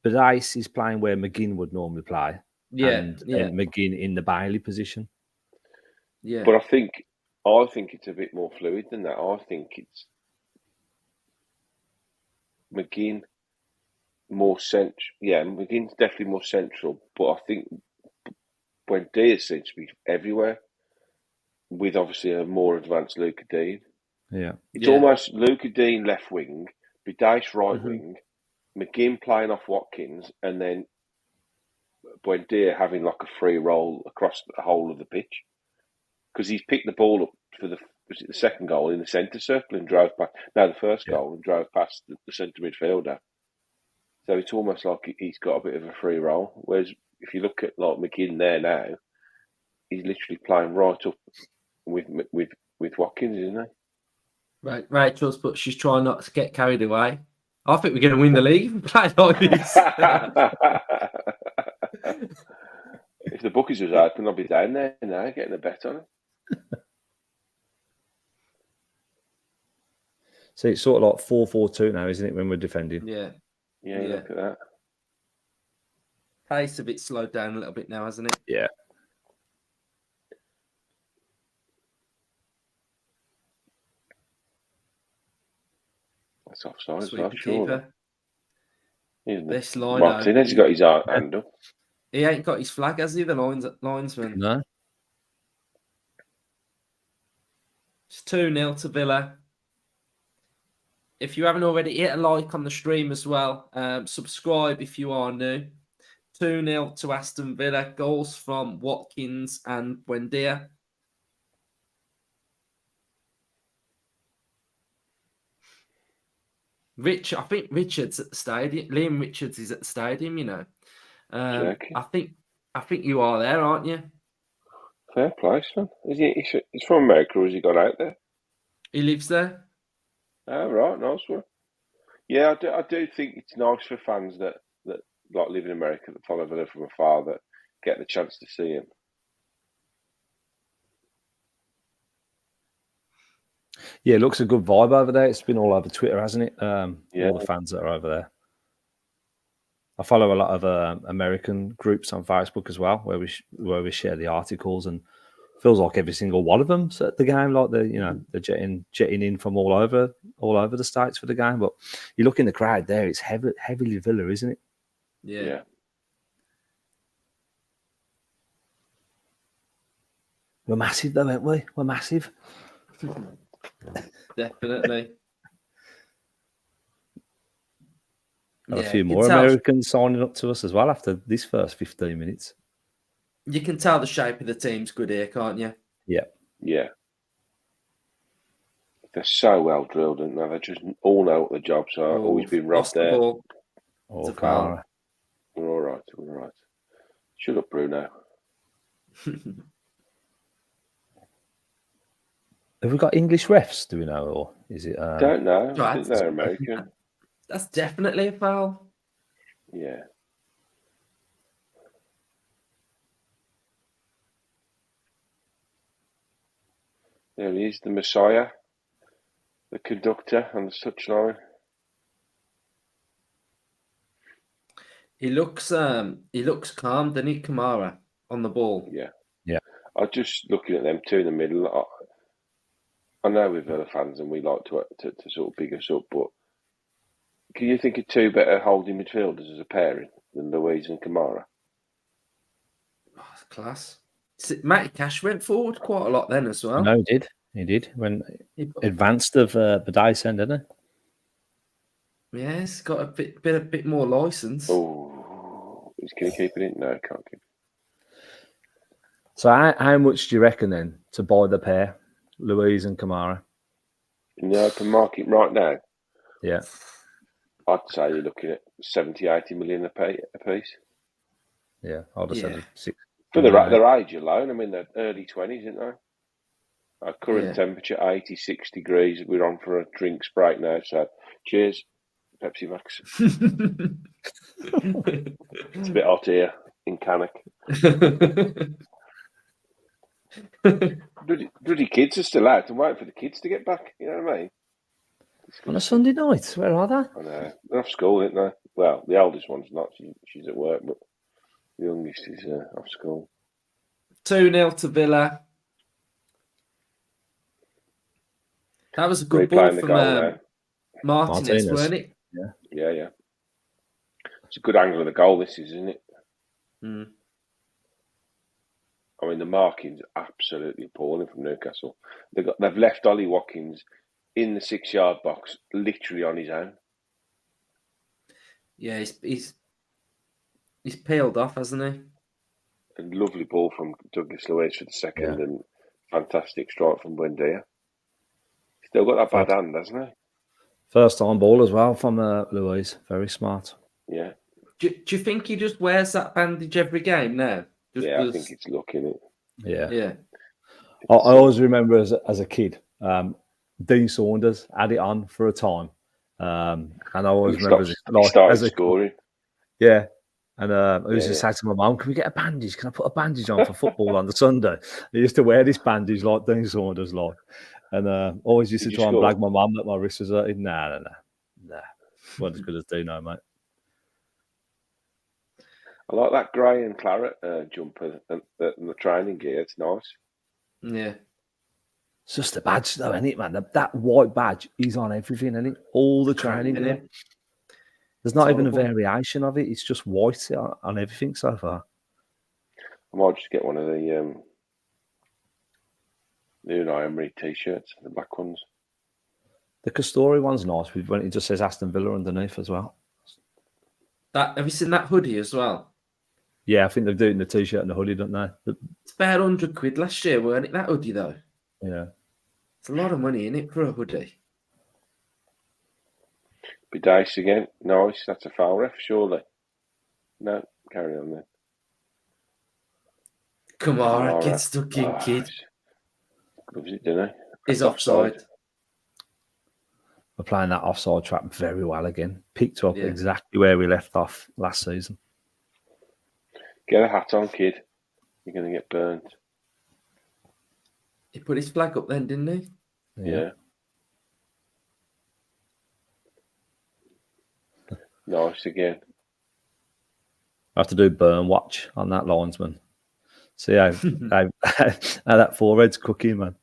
Bidace is playing where McGinn would normally play. Yeah. And McGinn in the Bailey position. Yeah. But I think it's a bit more fluid than that. I think it's McGinn more central. Yeah, McGinn's definitely more central, but I think Buendia seems to be everywhere with obviously a more advanced Luca Dean. Yeah. It's almost Luca Dean left wing, Bidace right wing, McGinn playing off Watkins, and then Buendia having like a free roll across the whole of the pitch. Because he's picked the ball up for the second goal in the centre circle and drove past. No, the first goal and drove past the centre midfielder. So it's almost like he's got a bit of a free roll. Whereas if you look at like McGinn there now, he's literally playing right up with Watkins, isn't he? Right, Rachel's, but she's trying not to get carried away. I think we're going to win the league if we play like this. If the bookies was open, I'll be down there now getting a bet on it. So it's sort of like 4-4-2 now, isn't it, when we're defending? Yeah. Look at that. Pace a bit slowed down a little bit now, hasn't it? Yeah. That's offside as Sweep well, the surely. keeper. This line Martinez got his hand up. He ain't got his flag, has he, the linesman? No. It's 2-0 to Villa. If you haven't already, hit a like on the stream as well. Subscribe if you are new. 2-0 to Aston Villa. Goals from Watkins and Buendia. I think Richards at the stadium. Liam Richards is at the stadium, you know. I think you are there, aren't you? Fair place, man. He's from America, or has he got out there? He lives there. Oh, right, nice one. Yeah, I do think it's nice for fans that like live in America that follow Villa from afar that get the chance to see him. Yeah, it looks a good vibe over there. It's been all over Twitter, hasn't it? Yeah. All the fans that are over there. I follow a lot of American groups on Facebook as well, where we share the articles, and feels like every single one of them's at the game. Like they're jetting in from all over the States for the game. But you look in the crowd there; it's heavily Villa, isn't it? Yeah. We're massive, though, aren't we? We're massive. Definitely. And a few more Americans signing up to us as well after this first 15 minutes. You can tell the shape of the team's good here, can't you? Yeah. Yeah. They're so well drilled, and they just all know what the jobs are. Always been robbed there. Ball. Oh, foul. We're all right. We're all right. Shut up, Bruno. Have we got English refs, do we know, or is it... Don't know. I think they're American. That's definitely a foul. Yeah. There he is, the Messiah, the conductor on the touchline. He looks calm, doesn't he, Kamara, on the ball? Yeah. Yeah. I was just looking at them two in the middle. I know we're Villa fans and we like to sort of big us up, but can you think of two better holding midfielders as a pairing than Louise and Kamara? Oh, class. Matty Cash went forward quite a lot then as well. No, he did. When he advanced of Badaisen, didn't he? Yeah, he's got a bit more license. Oh, can he keep it in? No, he can't keep it. So how much do you reckon then to buy the pair, Louise and Kamara? In the open market right now? Yeah. I'd say you're looking at 70, 80 million a piece. Yeah, I'd have said 6. For their age alone, I mean, they're early 20s, isn't they? Our current temperature, 86 degrees. We're on for a drinks break now, so cheers, Pepsi Max. It's a bit hot here in Cannock. Bloody kids are still out and waiting for the kids to get back, you know what I mean? On a Sunday night, where are they? I know. They're off school, aren't they? Well, the oldest one's not, she's at work, but the youngest is off school. 2-0 to Villa. That was a good ball from Martinez, weren't it? Yeah. It's a good angle of the goal, this is, isn't it? Mm. I mean, the marking's absolutely appalling from Newcastle. They've left Ollie Watkins in the 6-yard box, literally on his own. Yeah, he's peeled off, hasn't he? A lovely ball from Douglas Luiz for the second, and fantastic strike from Buendia. Still got that bad hand, hasn't he? First time ball as well from Luiz. Very smart. Yeah. Do you think he just wears that bandage every game now? I think it's luck, innit? Yeah. I always remember as a kid, Dean Saunders had it on for a time, and I always remember as a scoring. Yeah, and I used to say to my mum, "Can we get a bandage? Can I put a bandage on for football on the Sunday?" I used to wear this bandage like Dean Saunders, and always used to try and blag my mum that my wrist was hurting. Nah, wasn't as good as Dino, mate. I like that grey and claret jumper and the training gear. It's nice. Yeah. It's just a badge, though, isn't it, man? That white badge is on everything, isn't it? All the training gear. There's not even a variation of it. It's just white on everything so far. I might just get one of the Unai Emery t-shirts, the black ones. The Castori one's nice. When it just says Aston Villa underneath as well. Have you seen that hoodie as well? Yeah, I think they're doing the t-shirt and the hoodie, don't they? It's about £100 last year, weren't it? That hoodie, though. Yeah. It's a lot of money, isn't it, for a hoodie? Be dice again. Nice. That's a foul, ref, surely. No, carry on then. Kamara gets stuck in, kid. Loves it, doesn't he? He's offside. We're playing that offside trap very well again. Picked up exactly where we left off last season. Get a hat on, kid. You're going to get burnt. He put his flag up then, didn't he? Yeah. Nice again. I have to do burn watch on that linesman. See how that forehead's cooking, man.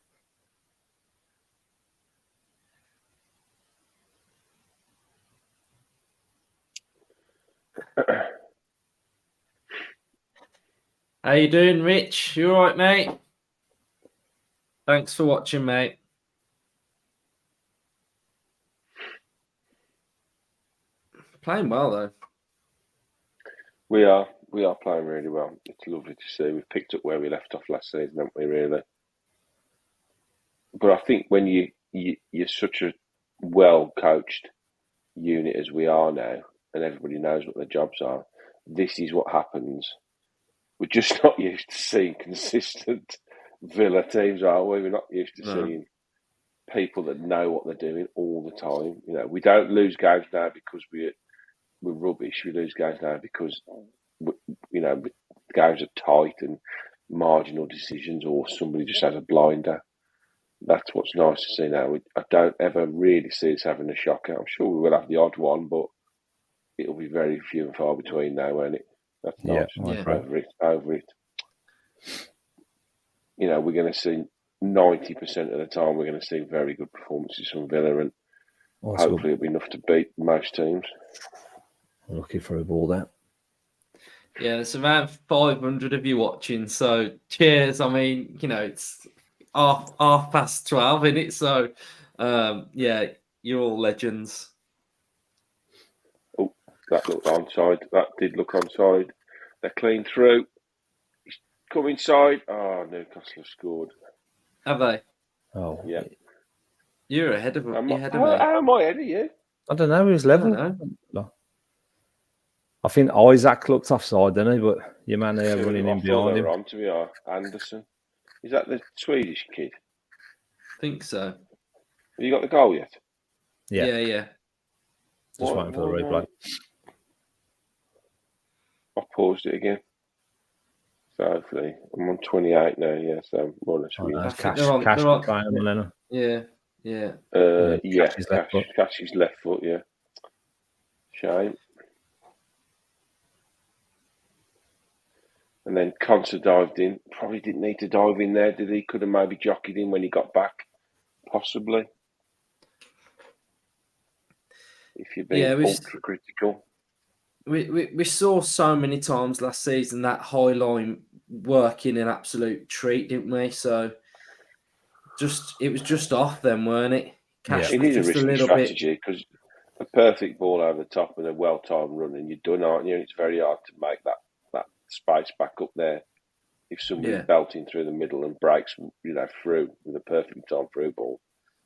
How you doing, Rich? You all right, mate? Thanks for watching, mate. Playing well, though. We are playing really well. It's lovely to see. We've picked up where we left off last season, haven't we, really? But I think when you're such a well-coached unit as we are now, and everybody knows what their jobs are, this is what happens. We're just not used to seeing consistent Villa teams, are we? We're not used to seeing people that know what they're doing all the time. You know, we don't lose games now because we're rubbish. We lose games now because the games are tight and marginal decisions, or somebody just has a blinder. That's what's nice to see now. I don't ever really see us having a shocker. I'm sure we will have the odd one, but it'll be very few and far between now, won't it? That's nice. Over it. You know, we're going to see 90% of the time we're going to see very good performances from Villa, and hopefully it'll be enough to beat most teams. I'm looking for a ball there. Yeah, there's around 500 of you watching, so cheers. I mean, it's half past 12, isn't it? So, yeah, you're all legends. Oh, that looked onside. That did look onside. They're clean through. He's come inside. Oh, Newcastle have scored. Have they? Oh, yeah. You're ahead of me. How am I ahead of you? I don't know. He was level. I think Isaac looked offside, didn't he? But your man there running in behind him. On to me, Anderson. Is that the Swedish kid? I think so. Have you got the goal yet? Yeah. Just waiting for the replay. I paused it again. So hopefully I'm on 28 now. Yeah, so more or less. Cash playing on Yeah. Cash's left foot. Yeah. Shame. And then Conser dived in. Probably didn't need to dive in there, did he? Could have maybe jockeyed in when he got back. Possibly. If you're being ultra critical. We saw so many times last season that high line working an absolute treat, didn't we? So it was just off then, weren't it? Cash it is just a risky strategy because a perfect ball over the top and a well-timed run, and you're done, aren't you? And it's very hard to make that space back up there. If somebody's belting through the middle and breaks, through with a perfectly timed through ball,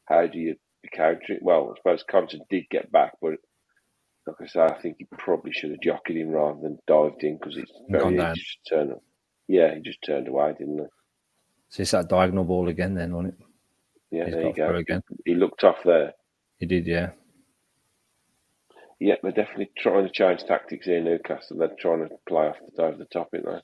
how do you counter it? Well, I suppose Conser did get back, but like I say, I think he probably should have jockeyed in rather than dived in because it's very easy to turn up. Yeah, he just turned away, didn't he? So it's that diagonal ball again then, wasn't it? Yeah, there you go. Again. He looked off there. He did, yeah. Yeah, they're definitely trying to change tactics here in Newcastle. They're trying to play over the top, aren't they?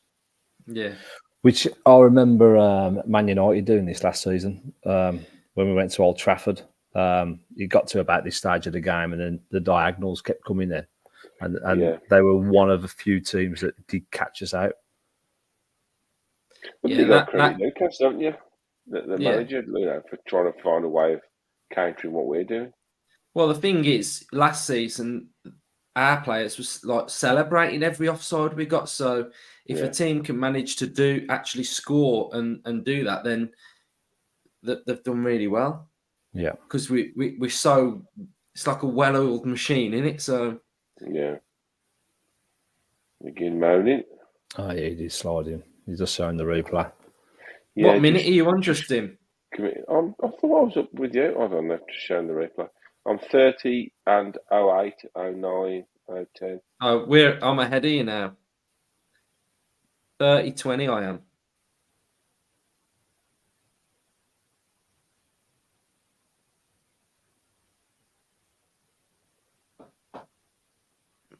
Yeah. Which I remember Man United doing this last season when we went to Old Trafford. You got to about this stage of the game and then the diagonals kept coming in. And they were one of a few teams that did catch us out. But you got credit Newcastle, don't you? The manager, for trying to find a way of countering what we're doing. Well, the thing is, last season, our players was like celebrating every offside we got. So if a team can manage to actually score and do that, then they've done really well. Yeah, because we're so it's like a well-oiled machine, isn't it? So yeah, again moaning. Oh yeah, he did slide in. He's just showing the replay. Yeah, what minute are you on, Justin? I thought I was up with you. I don't know, just showing the replay. I'm 30 and 08, 09, 010. Oh, I'm ahead of you now. 30-20 I am.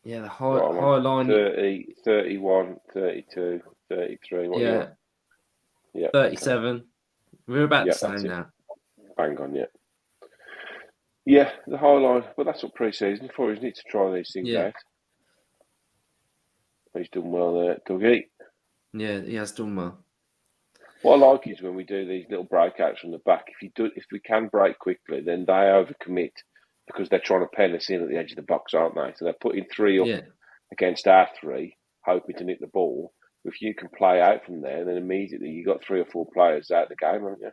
Yeah, the high line. 30, 31, 32, 33. What yeah. Yeah. 37. Okay. We're about the same now. Bang on, yeah. Yeah, the high line. But that's what pre-season for, isn't it? To try these things out. He's done well there, Dougie. Yeah, he has done well. What I like is when we do these little breakouts from the back. If we can break quickly, then they overcommit because they're trying to pen us in at the edge of the box, aren't they? So they're putting 3 up against our 3, hoping to nick the ball. If you can play out from there, then immediately you got 3 or 4 players out of the game, haven't you?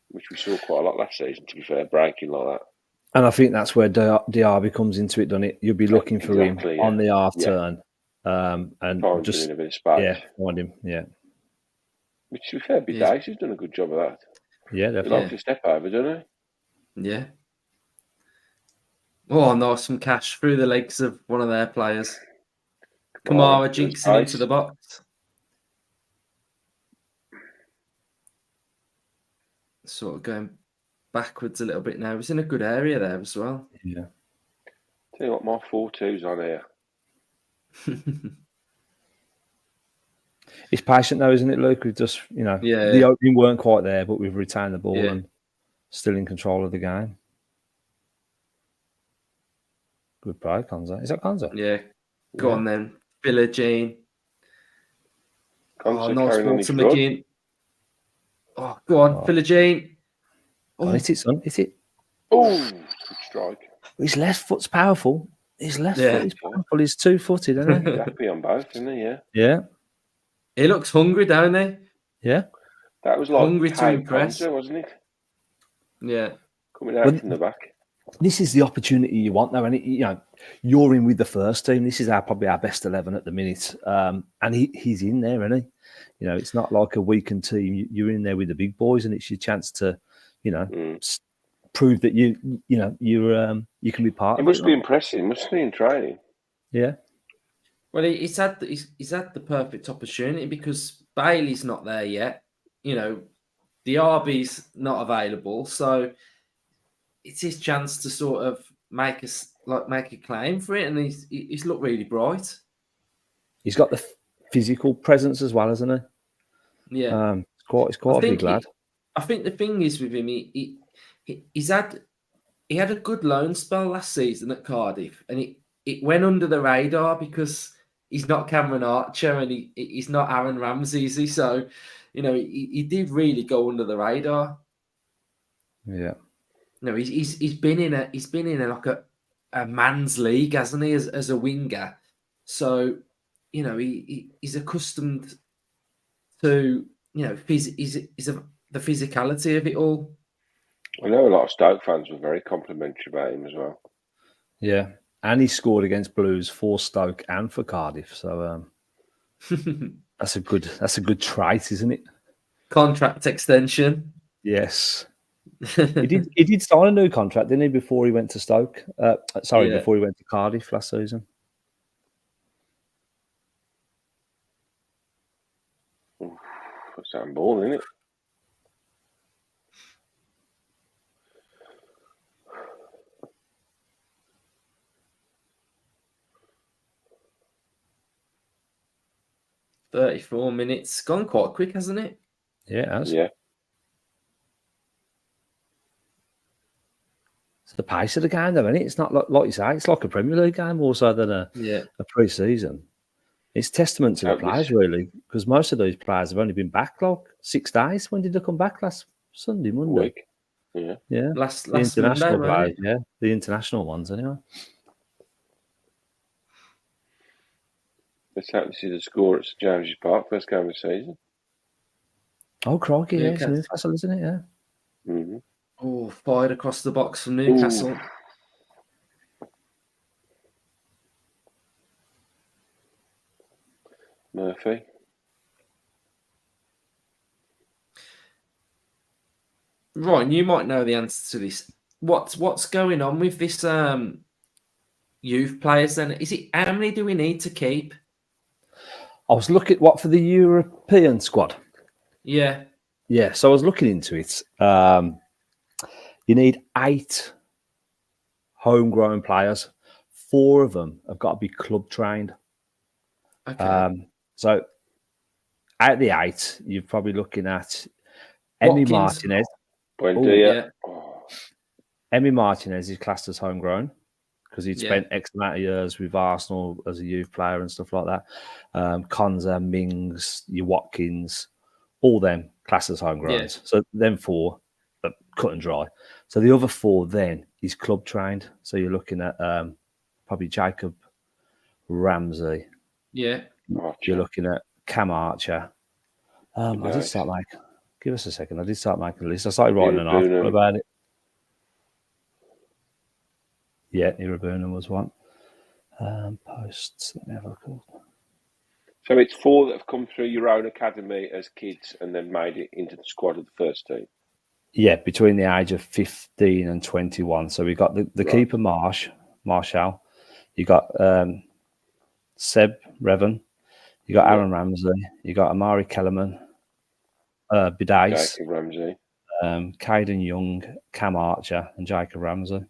Which we saw quite a lot last season, to be fair, breaking like that. And I think that's where Diaby comes into it, doesn't it? You'll be looking for him on the half turn. And find just him in a bit of space. Yeah, find him, Which, to be fair, Bidace has done a good job of that. Yeah, He definitely. likes to step over, doesn't he? Yeah. Oh, nice, some cash through the legs of one of their players. Kamara jinxing into the box. Sort of going backwards a little bit now. He's in a good area there as well. Yeah. Tell you what, my 4-2's on here. It's patient though, isn't it, Luke? We've just, the opening weren't quite there, but we've retained the ball and still in control of the game. Good play, Konza. Is that Konza? Yeah. Go on then. Villa Jean. Konza nice carrying on ball his to run. McGinn. Oh, go on, Villa Jean. Oh, hit it, son. Hit it. Oh, good strike. His left foot's powerful. His left foot is powerful. He's 2-footed, isn't he? He's happy on both, isn't he? Yeah. Yeah. He looks hungry, don't he? Yeah. That was like hungry to impress, Konza, wasn't it? Yeah. Coming out from the back. This is the opportunity you want, though, and you're in with the first team. This is probably our best 11 at the minute, and he's in there, isn't he? It's not like a weakened team. You're in there with the big boys, and it's your chance to, prove that you can be part of it. It must be impressive. It must be in training. Yeah. Well, he's had the perfect opportunity because Bailey's not there yet. The RB's not available, so it's his chance to sort of make a claim for it, and he's looked really bright. He's got the physical presence as well, hasn't he? Yeah, he's quite a big lad. I think the thing is with him, he had a good loan spell last season at Cardiff, and it went under the radar because he's not Cameron Archer and he's not Aaron Ramsey, is he? So, he did really go under the radar. Yeah. No, he's been in like a man's league, hasn't he, as a winger? So, he's accustomed to the physicality of it all. I know a lot of Stoke fans were very complimentary about him as well. Yeah, and he scored against Blues for Stoke and for Cardiff, so that's a good trait, isn't it? Contract extension. Yes. He did sign a new contract, didn't he, before he went to Stoke? Before he went to Cardiff last season. That's that ball, isn't it? "34 minutes. Gone quite quick, hasn't it?" Yeah, it has. Yeah. It's the pace of the game, though, isn't it? It's not like you say, it's like a Premier League game more so than a pre-season. It's testament to the players, really, because most of those players have only been back like 6 days. When did they come back? Last Sunday, Monday? Week. Yeah. Yeah. Last the international Monday, players, yeah. The international ones, anyway. Let's hope to see the score at St James's Park, first game of the season. Oh, crikey, yeah. It's Newcastle, isn't it? Yeah. Mm-hmm. Oh, fired across the box from Newcastle. Ooh. Murphy. Ryan, you might know the answer to this. What's going on with this youth players then? How many do we need to keep? I was looking for the European squad. Yeah. Yeah, so I was looking into it. You need 8 homegrown players. 4 of them have got to be club trained. Okay. So out of the 8, you're probably looking at Emi Martinez. Buendia. Emi Martinez is classed as homegrown because he'd spent X amount of years with Arsenal as a youth player and stuff like that. Konza, Mings, your Watkins, all them class as homegrowns. Yeah. So them 4, cut and dry. So the other 4 then is club trained. So you're looking at probably Jacob Ramsey. Yeah. You're looking at Cam Archer. I did start making. Give us a second. I did start making a list. I started writing an article about it. Yeah, Irabuna was one. Posts. Let me have a look. So it's 4 that have come through your own academy as kids and then made it into the squad of the first team. Yeah, between the age of 15 and 21. So we got the keeper Marshall. You got Seb Revan. You got Aaron Ramsey. You got Amari Kellerman. Bidace. Jacob Ramsey. Caden Young, Cam Archer, and Jacob Ramsey.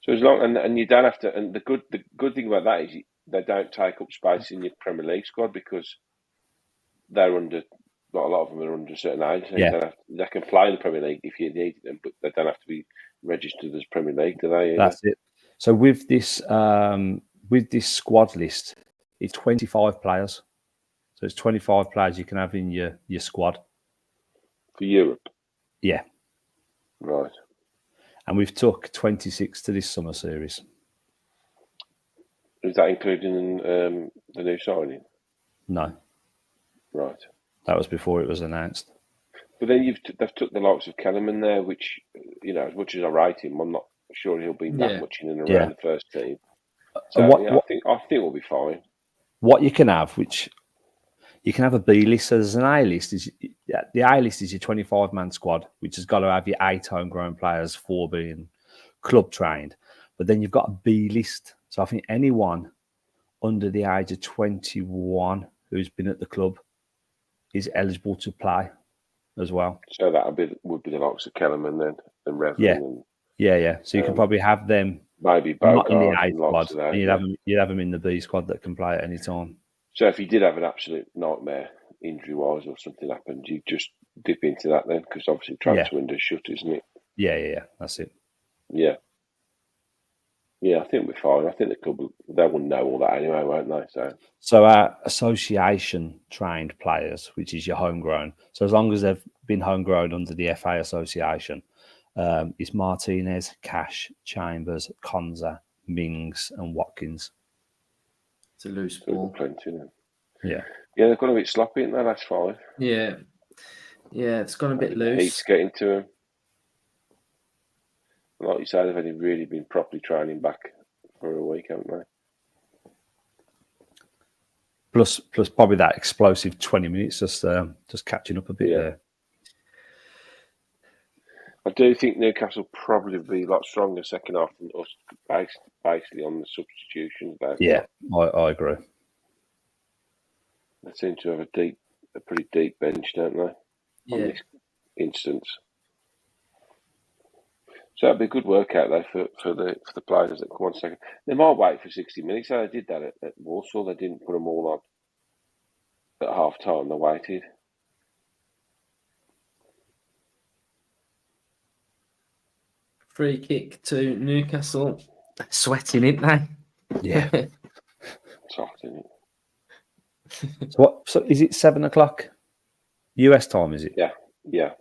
So as long and you don't have to. And the good thing about that is they don't take up space in your Premier League squad because they're under. Not a lot of them are under a certain age. So they can play in the Premier League if you need them, but they don't have to be registered as Premier League, do they? That's it. So with this squad list, it's 25 players. So it's 25 players you can have in your squad for Europe. Yeah, right. And we've took 26 to this summer series. Is that including the new signing? No. Right. That was before it was announced. But then they've took the likes of Kellerman there, which, as much as I rate him, I'm not sure he'll be that much in and around the first team. So I think we'll be fine. What you can have, which you can have a B list. So there's an A list. The A list is your 25-man squad, which has got to have your 8 homegrown players, 4 being club trained. But then you've got a B list. So I think anyone under the age of 21 who's been at the club is eligible to play as well. So that would be the likes of Kellerman then, and Revan. Yeah. So you can probably have them maybe not in the A squad, squad, and you'd have them in the B squad that can play at any time. So if you did have an absolute nightmare injury-wise or something happened, you just dip into that then, because obviously transfer window's shut, isn't it? Yeah. That's it. Yeah, I think we're fine. I think the club they will know all that anyway, won't they? So our association trained players, which is your homegrown. So as long as they've been homegrown under the FA association, is Martinez, Cash, Chambers, Konza, Mings, and Watkins. It's a loose ball. Plenty, then. Yeah, they've got a bit sloppy in the last 5. Yeah, it's gone a bit loose. Heat's getting to them. Like you say, they've only really been properly training back for a week, haven't they? Plus probably that explosive 20 minutes just catching up a bit there. I do think Newcastle probably be a lot stronger second half than us, basically on the substitutions. I agree. They seem to have a pretty deep bench, don't they? On this instance. So it'd be a good workout though for the players that come on second. They might wait for 60 minutes. So they did that at Walsall. They didn't put them all on at half time. They waited. Free kick to Newcastle. Sweating, isn't they? Yeah. It's hot, isn't it? So is it 7 o'clock US time? Is it? Yeah.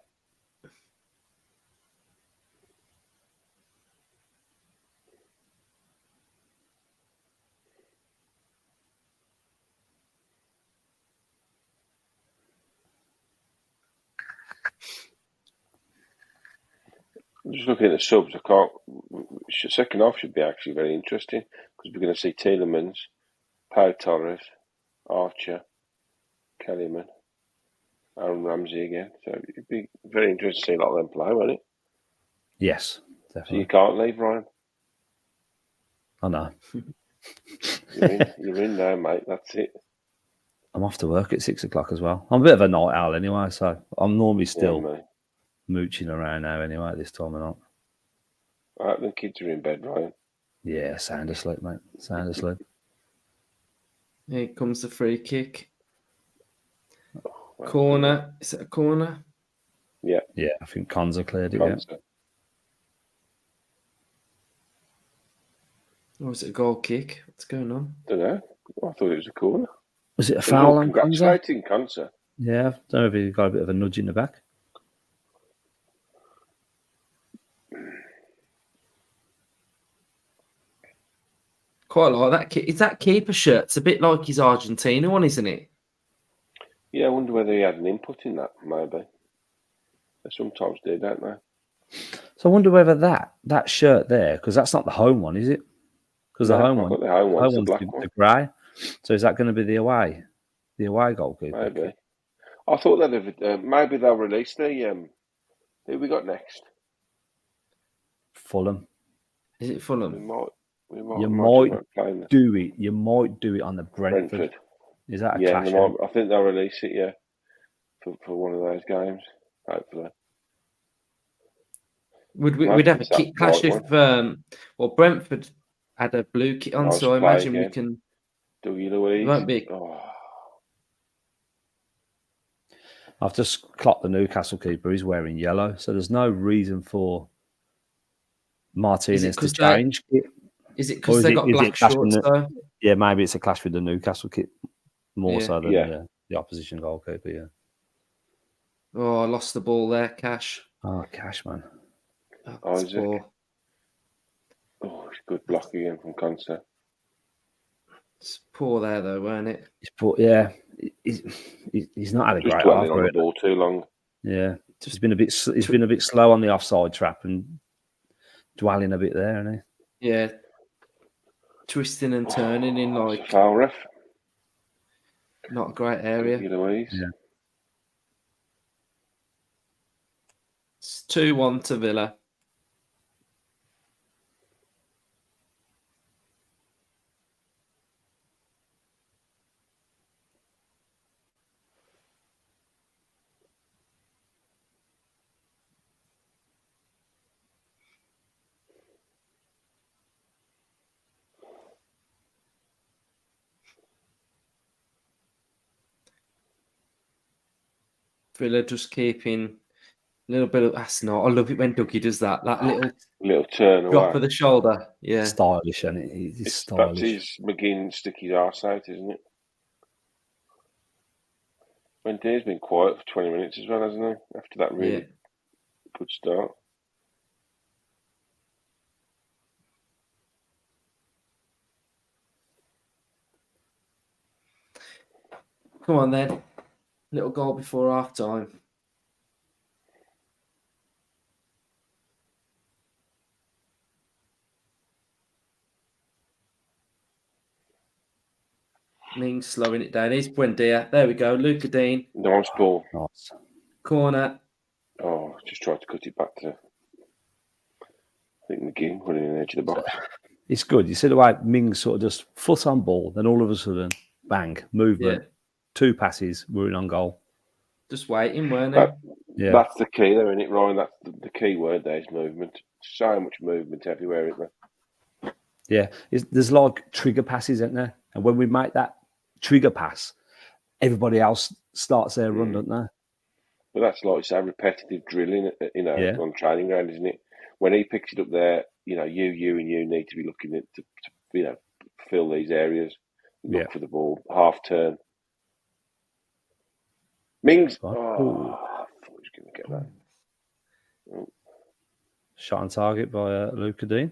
Just looking at the subs, second half should be actually very interesting because we're going to see Tielemans, Pau Torres, Archer, Kellyman, Aaron Ramsey again. So it'd be very interesting to see a lot of them play, won't it? Yes, definitely. So you can't leave, Ryan. I know. You're in now, mate. That's it. I'm off to work at 6 o'clock as well. I'm a bit of a night owl anyway, so I'm normally still mooching around now anyway at this time of night. All right, the kids are in bed, Ryan. Yeah, sound asleep, mate. Sound asleep. Here comes the free kick. Corner. Is it a corner? Yeah. Yeah, I think Konza cleared it. Yeah. Or was it a goal kick? What's going on? Don't know. I thought it was a corner. Was it a Look, foul on Konza? congratulating Konza. Yeah, I don't know if he got a bit of a nudge in the back. Quite like that. It's that keeper shirt. It's a bit like his Argentina one, isn't it? Yeah, I wonder whether he had an input in that, maybe. They sometimes do, don't they? So I wonder whether that shirt there, because that's not the home one, is it? Because No, the home I've one, got the home one, it's the one's black one. the grey. So is that going to be the away goalkeeper? Maybe. I thought that maybe they'll release the who we got next. Fulham. Is it Fulham? You might do it. You might do it on the Brentford. Is that a clash? I think they'll release it. Yeah, for one of those games, hopefully. We'd have a kit clash if Brentford had a blue kit on, so I imagine we can. Dougie Louise. It won't be. I've just clocked the Newcastle keeper. He's wearing yellow, so there's no reason for Martinez to change. Is it because they got black shorts though? Yeah, maybe it's a clash with the Newcastle kit more so than the opposition goalkeeper. Yeah. Oh, I lost the ball there, Cash. Oh, Cash, man. Isaac. It's good block again from Konza. It's poor there though, weren't it? He's poor. Yeah, he's not had a great dwelling on the ball too long. Yeah, he's been a bit slow on the offside trap and dwelling a bit there, hasn't he? Yeah, twisting and turning in like foul ref. Not a great area. Yeah. It's 2-1 to Villa. Villa just keeping a little bit of that's not. I love it when Dougie does that little turn drop away of the shoulder. Yeah, stylish, and it's stylish. That's his McGinn stick his arse out, isn't it? Wendy's been quiet for 20 minutes as well, hasn't he? After that really good start. Come on then. Little goal before half time. Mings slowing it down. Here's Buendia. There we go. Luca Dean. Nice ball. Nice. Corner. Oh, just tried to cut it back to, I think, McGinn put it in the edge of the box. It's good. You see the way Mings sort of just foot on ball, then all of a sudden, bang, movement. Yeah. 2 passes, we're in on goal. Just waiting, weren't it? That's the key there, isn't it, Ryan? That's the key word there is movement. So much movement everywhere, isn't there? Yeah. There's like trigger passes, isn't there? And when we make that trigger pass, everybody else starts their run, don't they? But that's like say repetitive drilling, on training ground, isn't it? When he picks it up there, you need to be looking at to fill these areas, look for the ball, half turn. Mings. I thought he was going to get that. Oh. Shot on target by Luca Dean.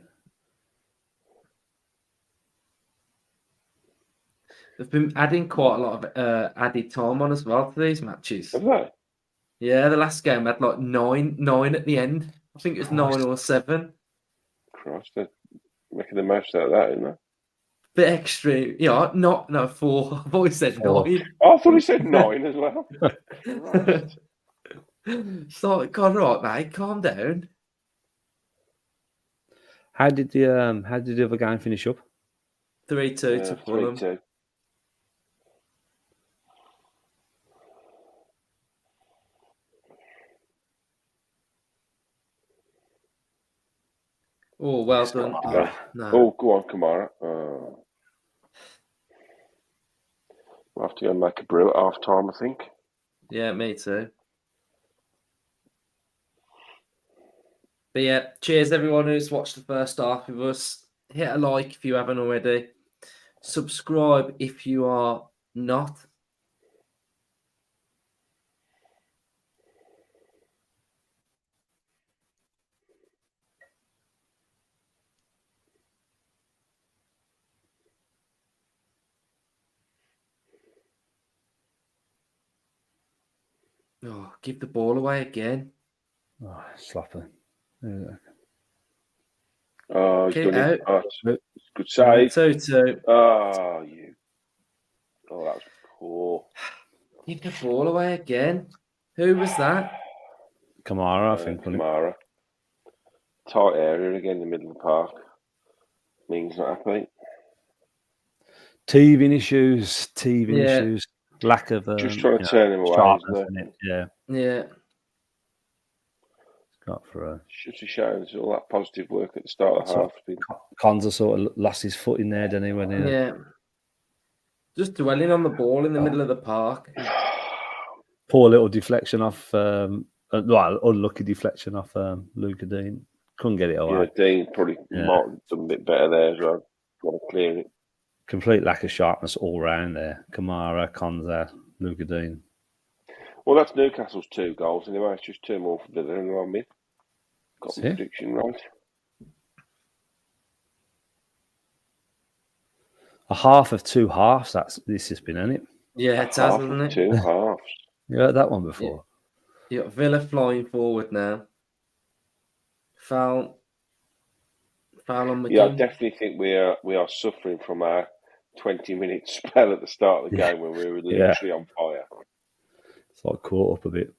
They've been adding quite a lot of added time on as well to these matches. Have they? Yeah, the last game had like nine at the end. I think it was 9 or 7. Christ, they're making the most out of that, isn't they? Bit extreme. Yeah, no, 4. I've always said 9. Oh, I thought he said 9 as well. Right. So, God, right, mate, calm down. How did the other game finish up? 3-2 to Fulham. 3-2. Oh, well done. No. Oh, go on, Kamara. We'll have to go and make a brew at half time, I think. Yeah, me too. But yeah, cheers everyone who's watched the first half with us. Hit a like if you haven't already. Subscribe if you are not. Oh, give the ball away again. Oh, sloppy. Oh, he's Get done it. out. Oh, good save. 2-2. Oh, you. Oh, that was poor. Give the ball away again. Who was that? Kamara, I think. Kamara. Tight area again in the middle of the park. Ming's not happy. Teething issues. Lack of just trying to turn him away, sharpness isn't in it. Yeah. Got for a should have shown all that positive work at the start of the half. Konza sort of lost his foot in there, didn't he? When Yeah. Just dwelling on the ball in the middle of the park. Poor little deflection off. Unlucky deflection off Luca Dean. Couldn't get it away. Yeah, Dean probably might have done a bit better there as well. Got to clear it. Complete lack of sharpness all round there. Kamara, Konza, Luca Dean. Well, that's Newcastle's 2 goals anyway. It's just 2 more for Villa and one mid. Got the prediction right. A half of 2 halves. This has been, hasn't it? Yeah, it has, hasn't it? 2 halves. You heard that one before? You got Villa flying forward now. Foul on McGinn. Yeah, I definitely think we are suffering from our 20-minute spell at the start of the game when we were literally on fire. It's like caught up a bit.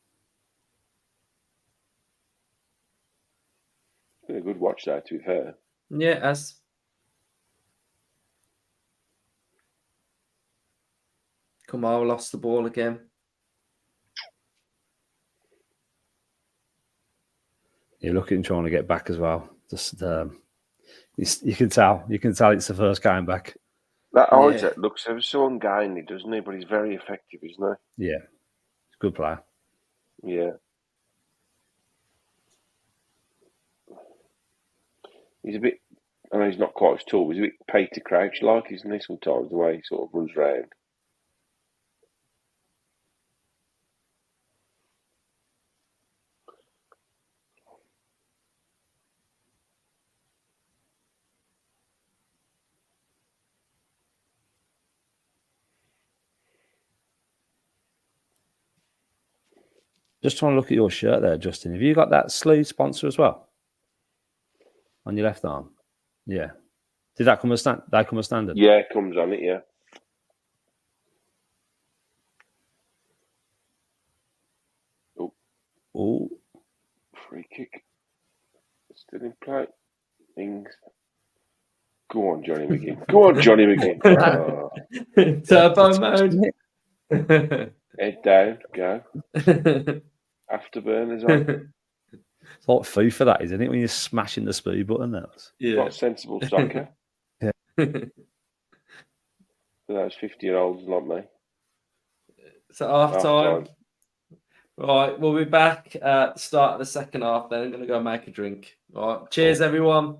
It's been a good watch there, to be fair. Yeah, it has. Kamara lost the ball again. You're looking trying to get back as well. Just you can tell it's the first game back. That Isaac looks so ungainly, doesn't he? But he's very effective, isn't he? Yeah, he's a good player. Yeah. He's a bit, I know he's not quite as tall, but he's a bit Peter Crouch-like, isn't he, sometimes, the way he sort of runs round. Just trying to look at your shirt there, Justin. Have you got that sleeve sponsor as well? On your left arm? Yeah. Did that come as standard? Yeah, it comes on it, yeah. Oh. Free kick. Still in play. Ings. Go on, Johnny McGinn. Go on, Johnny McGinn. Oh. Turbo mode. Head down, go. Afterburners on. It's like FIFA, that, isn't it? When you're smashing the speed button. What sensible soccer. Yeah. For those 50-year-olds like me. So half time. Right, we'll be back at the start of the second half. Then I'm going to go make a drink. All right, cheers, everyone.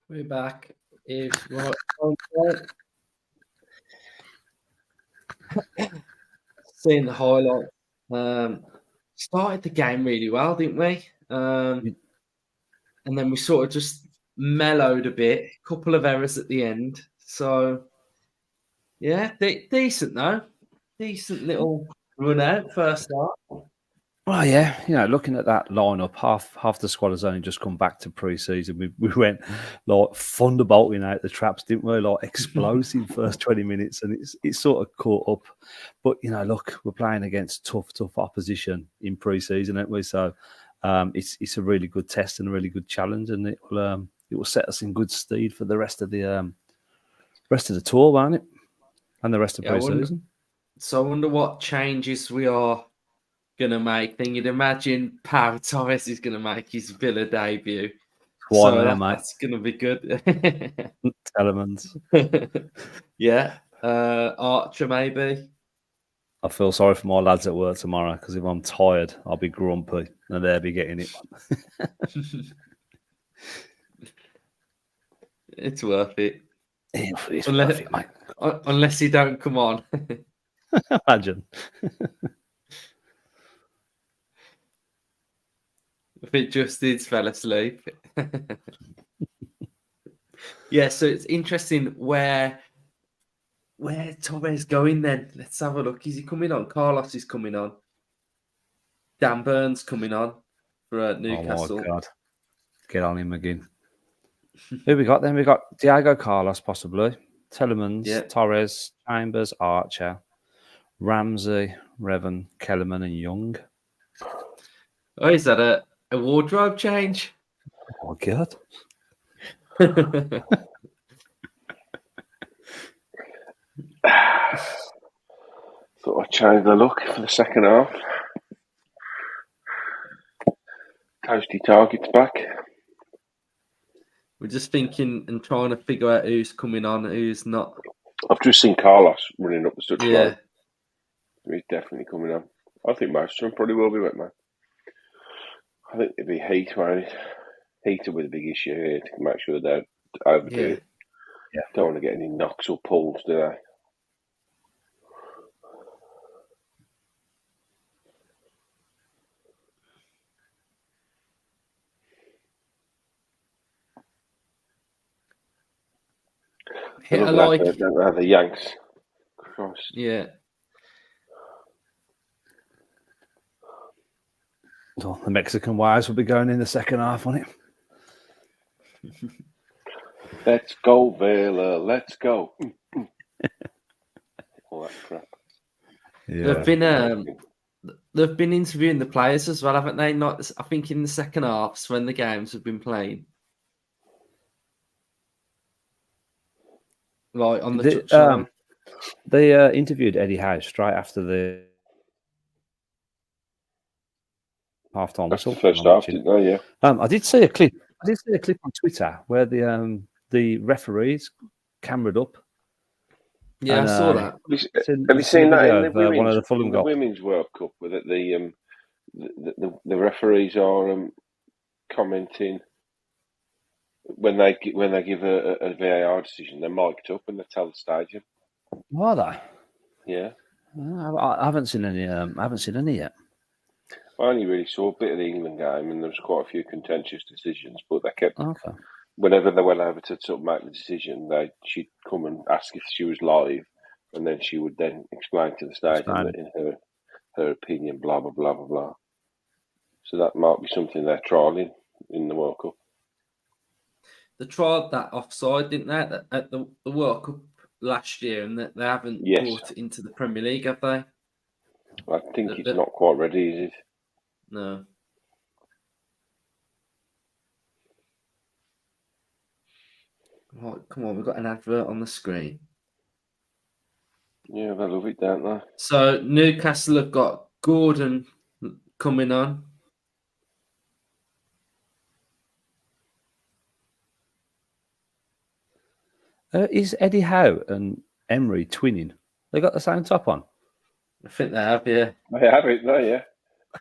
We're back. If right, seeing the highlight. Started the game really well, didn't we? And then we sort of just mellowed a bit. A couple of errors at the end. So yeah, decent though. Decent little run out first half. Well, yeah, looking at that lineup, half the squad has only just come back to pre-season. We went like thunderbolting out the traps, didn't we? Like explosive first 20 minutes, and it's sort of caught up. But look, we're playing against tough opposition in pre-season, aren't we? So it's a really good test and a really good challenge, and it will set us in good stead for the rest of the tour, won't it? And the rest of pre-season. I wonder what changes we are gonna make. Then you'd imagine Pau Torres is gonna make his Villa debut. That's gonna be good. Elements. Yeah. Archer maybe. I feel sorry for my lads at work tomorrow because if I'm tired, I'll be grumpy and they'll be getting it. It's worth it. It's worth it, mate. Unless you don't come on. Imagine. If it just fell asleep. Yeah, so it's interesting where Torres going then. Let's have a look. Is he coming on? Carlos is coming on. Dan Burns coming on for Newcastle. Oh my God. Get on him again. Who we got then? We got Diego Carlos, possibly. Telemans, Torres, Chambers, Archer, Ramsey, Revan, Kellerman, and Young. Oh, is that a wardrobe change? Oh, God. Thought I'd change the look for the second half. Toasty Target's back. We're just thinking and trying to figure out who's coming on, who's not. I've just seen Carlos running up the touchline. Yeah. He's definitely coming on. I think most of them probably will be wet, man. I think it'd be Heat, man. Heat will be the big issue here to make sure they don't overdo it. Yeah. Don't want to get any knocks or pulls, do they? The Yanks. Christ. Yeah. Well, the Mexican wives will be going in the second half, won't it? Let's go, Vela. Let's go. All that crap. Yeah. They've been interviewing the players as well, haven't they? Not, I think, in the second halves when the games have been playing. Like on the touchline. They interviewed Eddie Howe straight after the half-time whistle. First half, didn't they? Yeah. I did see a clip. On Twitter where the referees camered up. Yeah, I saw that. Have you seen that in the one of the Fulham goals? Women's World Cup? Where the referees are commenting when they give a VAR decision. They're mic'd up and they tell the stadium. Are they? Yeah. I haven't seen any. I haven't seen any yet. I only really saw a bit of the England game, and there was quite a few contentious decisions. But they kept, whenever they went over to sort of make the decision, she'd come and ask if she was live, and then she would then explain to the stadium that in her opinion, blah blah blah blah blah. So that might be something they're trialling in the World Cup. They tried that offside, didn't they, at the World Cup last year, and they haven't brought it into the Premier League, have they? I think it's not quite ready, is it? No. Right, come on, we've got an advert on the screen. Yeah, they love it, don't they? So Newcastle have got Gordon coming on. Is Eddie Howe and Emery twinning? They got the same top on? I think they have, yeah. They have it, no, yeah.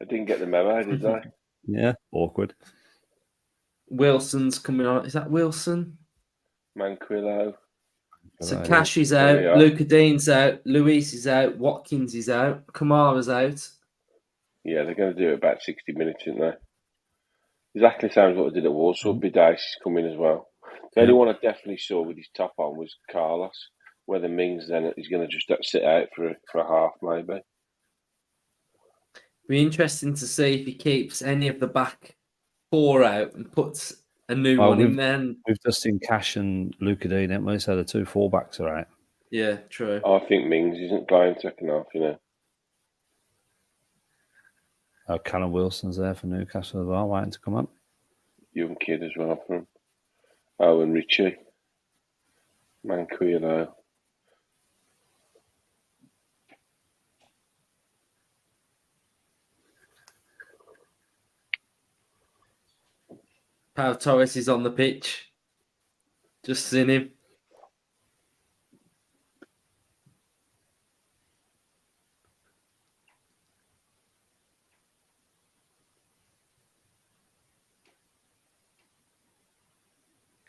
I didn't get the memo, did they? Yeah, awkward. Wilson's coming on. Is that Wilson? Manquillo. So Cash is out, Luca Dean's out, Luis is out, Watkins is out, Kamara's out. Yeah, they're going to do it about 60 minutes, aren't they? Exactly the same as what they did at Walsall. Bidace is coming as well. The only one I definitely saw with his top on was Carlos. Whether Mings then is going to just sit out for a half, maybe. Be interesting to see if he keeps any of the back four out and puts a new one in there. We've just seen Cash and Luca Dean, haven't we? So the two fullbacks are out. Yeah, true. I think Mings isn't playing second half, you know. Callum Wilson's there for Newcastle as well, waiting to come up. Young kid as well for him. Oh, and Richie. Manquillo. Pau Torres is on the pitch. Just seen him.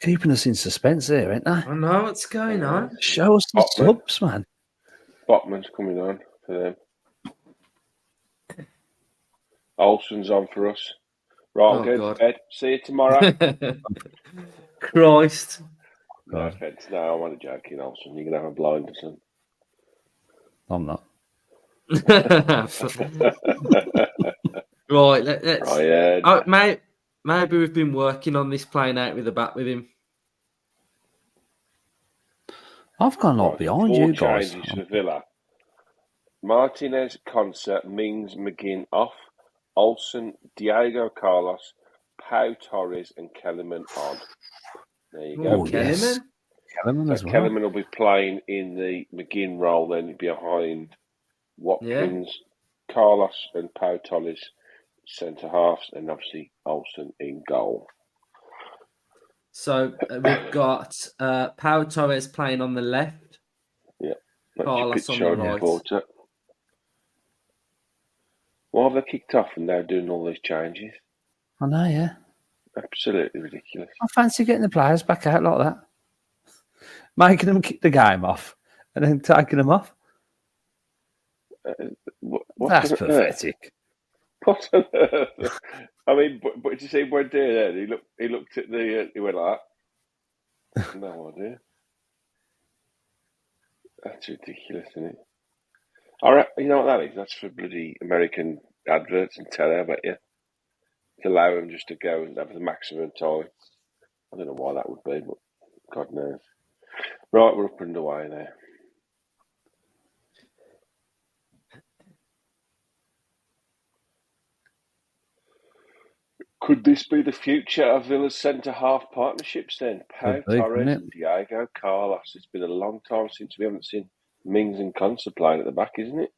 Keeping us in suspense here, ain't they? I know what's going on. Show us the subs, man. Botman's coming on for them. Olsen's on for us. Right, I'm going to bed. See you tomorrow. Christ. No offence. No, I'm only joking, Olsen. You're going to have a blind or something. I'm not. Right, let's. Ryan. Maybe we've been working on this playing out with the back with him. I've gone a lot behind you guys. 4 changes for Villa. Martinez, Concert, Mings, McGinn off. Olsen, Diego Carlos, Pau Torres, and Kellerman on. There you go. Yes. Kellerman as well. Kellerman will be playing in the McGinn role then behind Watkins, Carlos, and Pau Torres centre halves, and obviously Olsen in goal. So we've got Pau Torres playing on the left. Yeah. Carlos on the right. Why have they kicked off and now doing all these changes? I know, yeah. Absolutely ridiculous. I fancy getting the players back out like that. Making them kick the game off and then taking them off. That's pathetic. What on earth? I mean, but did you see Buendia there? He looked at he went like that. No idea. That's ridiculous, isn't it? You know what that is? That's for bloody American adverts and telly, I bet you. To allow them just to go and have the maximum time. I don't know why that would be, but God knows. Right, we're up and away there. Could this be the future of Villa's centre-half partnerships then? Pau Torres and Diego Carlos. It's been a long time since we haven't seen Mings and Consa playing at the back, isn't it?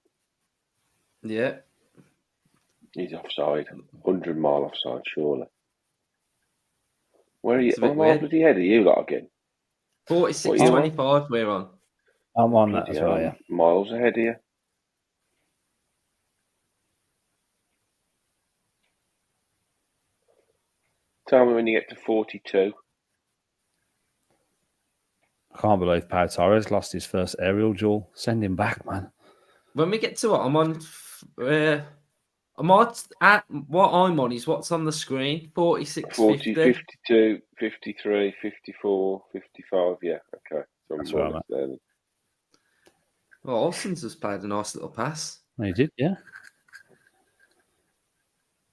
Yeah. He's offside. 100-mile offside, surely. Where are you? What bloody head are you lot again? 46.25 we're on. I'm on that as well, yeah. Miles ahead of you. Tell me when you get to 42. I can't believe Pau Torres lost his first aerial duel. Send him back, man. When we get to what I'm on, what I'm on is what's on the screen. 46, 40, 52, 53, 54, 55. Yeah, okay. So that's right, there. Well, Olsen's has played a nice little pass. He did, yeah.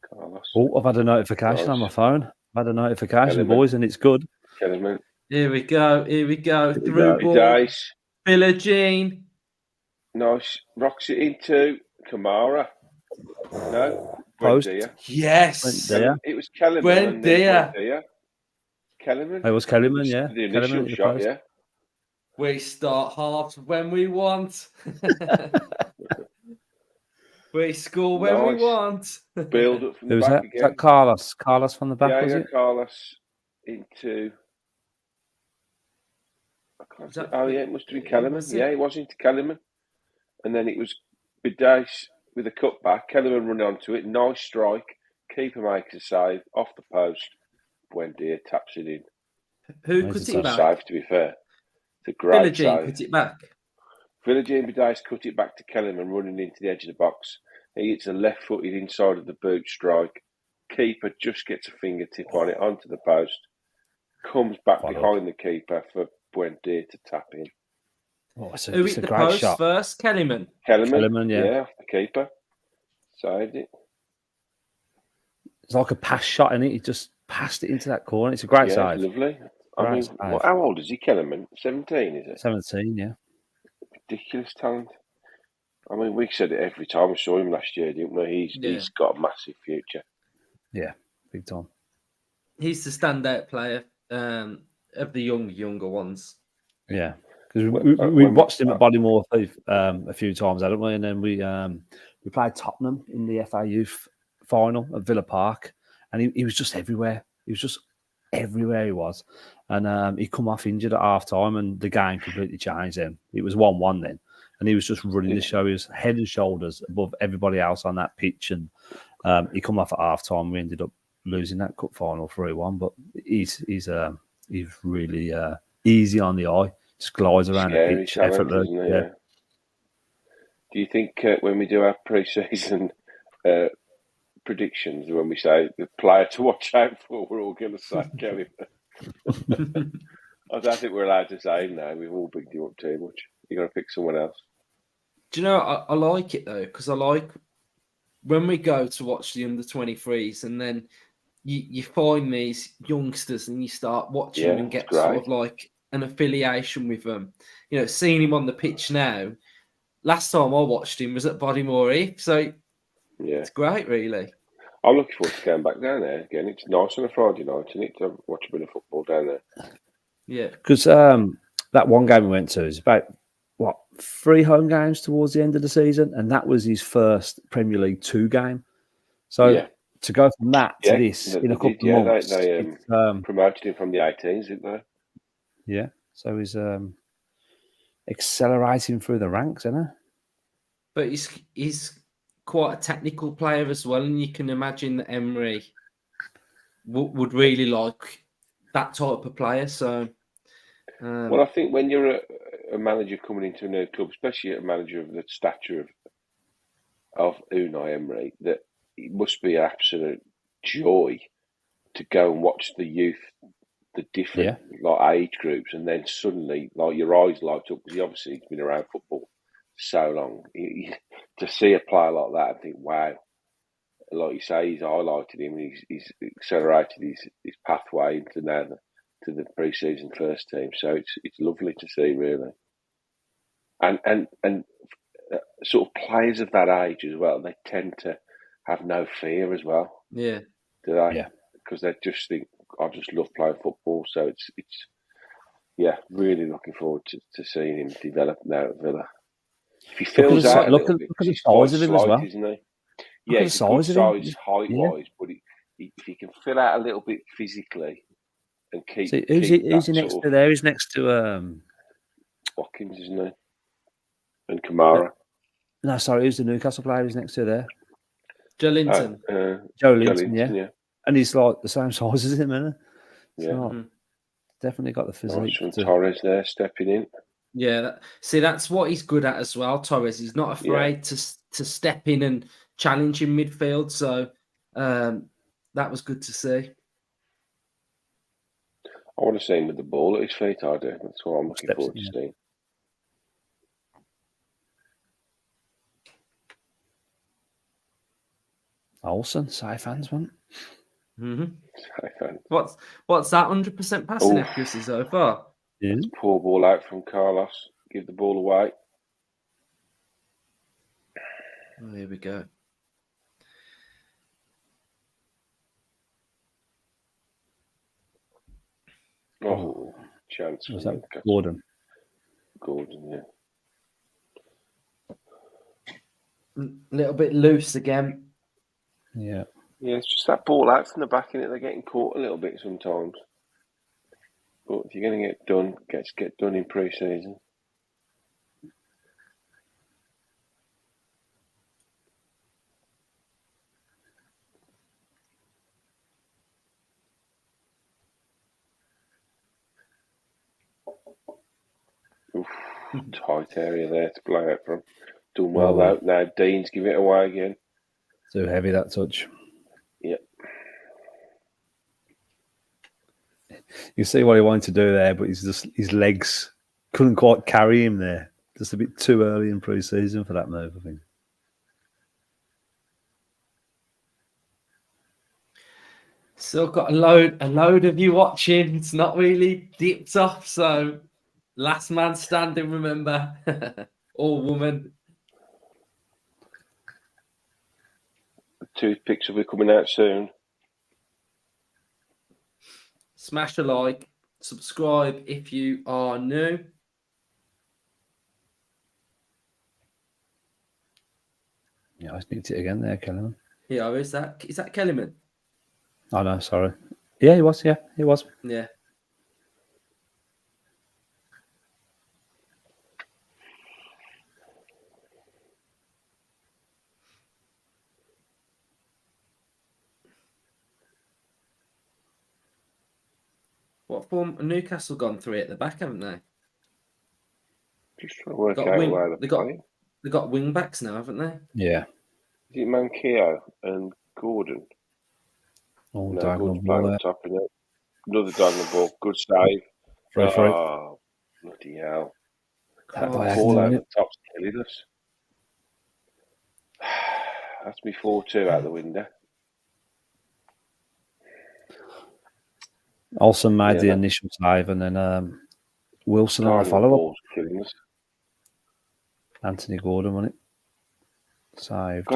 Carlos. Oh, I've had a notification on my phone. I've had a notification, boys, and it's good. Kellerman. Here we go. Through ball. Dice. Philogene. Nice. Rocks it into Kamara. No. Post. Yes. It was Kellerman. Kellerman. It was Kellerman, yeah. The initial shot, yeah. We start halves when we want. We score when we want. Build up from the back again. Was that Carlos? Carlos from the back, was it? Carlos into... it must have been Kellerman. Yeah, it was into Kellerman. And then it was Bidace with a cutback. Kellerman running onto it. Nice strike. Keeper makes a save. Off the post. Buendia taps it in. Who Amazing cut stuff. it Good back? save, to be fair. It's a great Philogene save. cut it back. Philogene Bidice cut it back to Kellerman, running into the edge of the box. He hits a left-footed inside of the boot strike. Keeper just gets a fingertip on it onto the post. Comes back behind the keeper for Buendia to tap in. Oh, Who it's hit a the great post shot. first? Kellyman. Kellerman, yeah. off the keeper. Saved it. It's like a pass shot, and he just passed it into that corner. It's a great save. Lovely. I Great mean, save. how old is he, Kellerman? 17, is it? 17, yeah. Ridiculous talent. I mean, we said it every time we saw him last year, didn't we? He's got a massive future. Yeah, big time. He's the standout player of the younger ones. Yeah, because we watched him at Bodymore a few times, hadn't we? And then we played Tottenham in the FA Youth final at Villa Park, and he was just everywhere. He was just everywhere he was. And he come off injured at half time, and the game completely changed then. It was 1-1 then, and he was just running the show. He was head and shoulders above everybody else on that pitch. And he come off at half time. We ended up losing that cup final 3-1, but he's really easy on the eye. Just glides around the pitch effortlessly. Yeah. Do you think when we do our pre-season predictions, when we say the player to watch out for, we're all going to say Kelly? I don't think we're allowed to say now. We've all bigged you up too much. You've got to pick someone else. Do you know, I like it though, because I like when we go to watch the under-23s and then you find these youngsters and you start watching them and get sort of like an affiliation with them. You know, seeing him on the pitch now. Last time I watched him was at Bodymore Heath, so it's great, really. I'm looking forward to going back down there again. It's nice on a Friday night, isn't it, to watch a bit of football down there? Yeah. Because that one game we went to is about, 3 home games towards the end of the season, and that was his first Premier League 2 game. So to go from that to this in a couple of months. They promoted him from the 18s, didn't they? Yeah. So he's accelerating through the ranks, isn't he? But he's quite a technical player as well, and you can imagine that Emery would really like that type of player. So, well, I think when you're a manager coming into a new club, especially a manager of the stature of Unai Emery, that it must be an absolute joy to go and watch the youth, the different age groups, and then suddenly your eyes light up because obviously he's been around football so long. To see a player like that and think, wow, like you say, he's highlighted him, he's accelerated his pathway into now to the pre-season first team. So it's lovely to see, really, and sort of players of that age as well. They tend to have no fear as well. Yeah, do they? Yeah, because they just think, I just love playing football. So it's really looking forward to seeing him develop now at Villa. If he fills out a little bit, look at the size of him as well, isn't he? Yeah, he's a good size height-wise, but if he can fill out a little bit physically and keep. So who's he next to there? He's next to Watkins, isn't he? And Kamara. No, sorry, who's the Newcastle player he's next to there? Joe Linton. Joe Linton, yeah. And he's like the same size as him, isn't he? So definitely got the physique. Nice Torres there stepping in. Yeah, that's what he's good at as well, Torres. He's not afraid to step in and challenge in midfield. So that was good to see. I want to see him with the ball at his feet, I do. That's what I'm looking forward to seeing. Olsen, safe hands, man. Safe hands. What's that 100% passing accuracy so far? Yeah. Poor ball out from Carlos. Give the ball away. Oh, here we go. Oh, chance. Was that Gordon? Gordon, yeah. A little bit loose again. Yeah. Yeah, it's just that ball out from the back in it. They're getting caught a little bit sometimes. But if you're going to get done, get done in pre-season. Tight area there to play out from. Done well though. Now Dean's giving it away again. Too heavy, that touch. Yep. You see what he wanted to do there, but his legs couldn't quite carry him there. Just a bit too early in pre-season for that move, I think. Still got a load of you watching. It's not really dipped off, so last man standing, remember. Or woman. The toothpicks will be coming out soon. Smash a like, subscribe if you are new. Yeah, I sneaked it again there, Kellerman. Yeah, is that Kellerman? Oh no, sorry. Yeah, he was. Yeah, he was. Yeah. What form? Newcastle gone 3 at the back, haven't they? Just trying to work out where they're playing. They got wing backs now, haven't they? Yeah. Is it Mankio and Gordon? Oh, no, diagonal Gordon's ball playing there. on top of it. Another diagonal ball. Good save. Free. Oh, bloody hell. That Ball over diagonal, the top's killing us. That's me 4-2 out the window. Olsen made the initial save, and then Wilson on the follow-up. Killing us. Anthony Gordon won it. Saved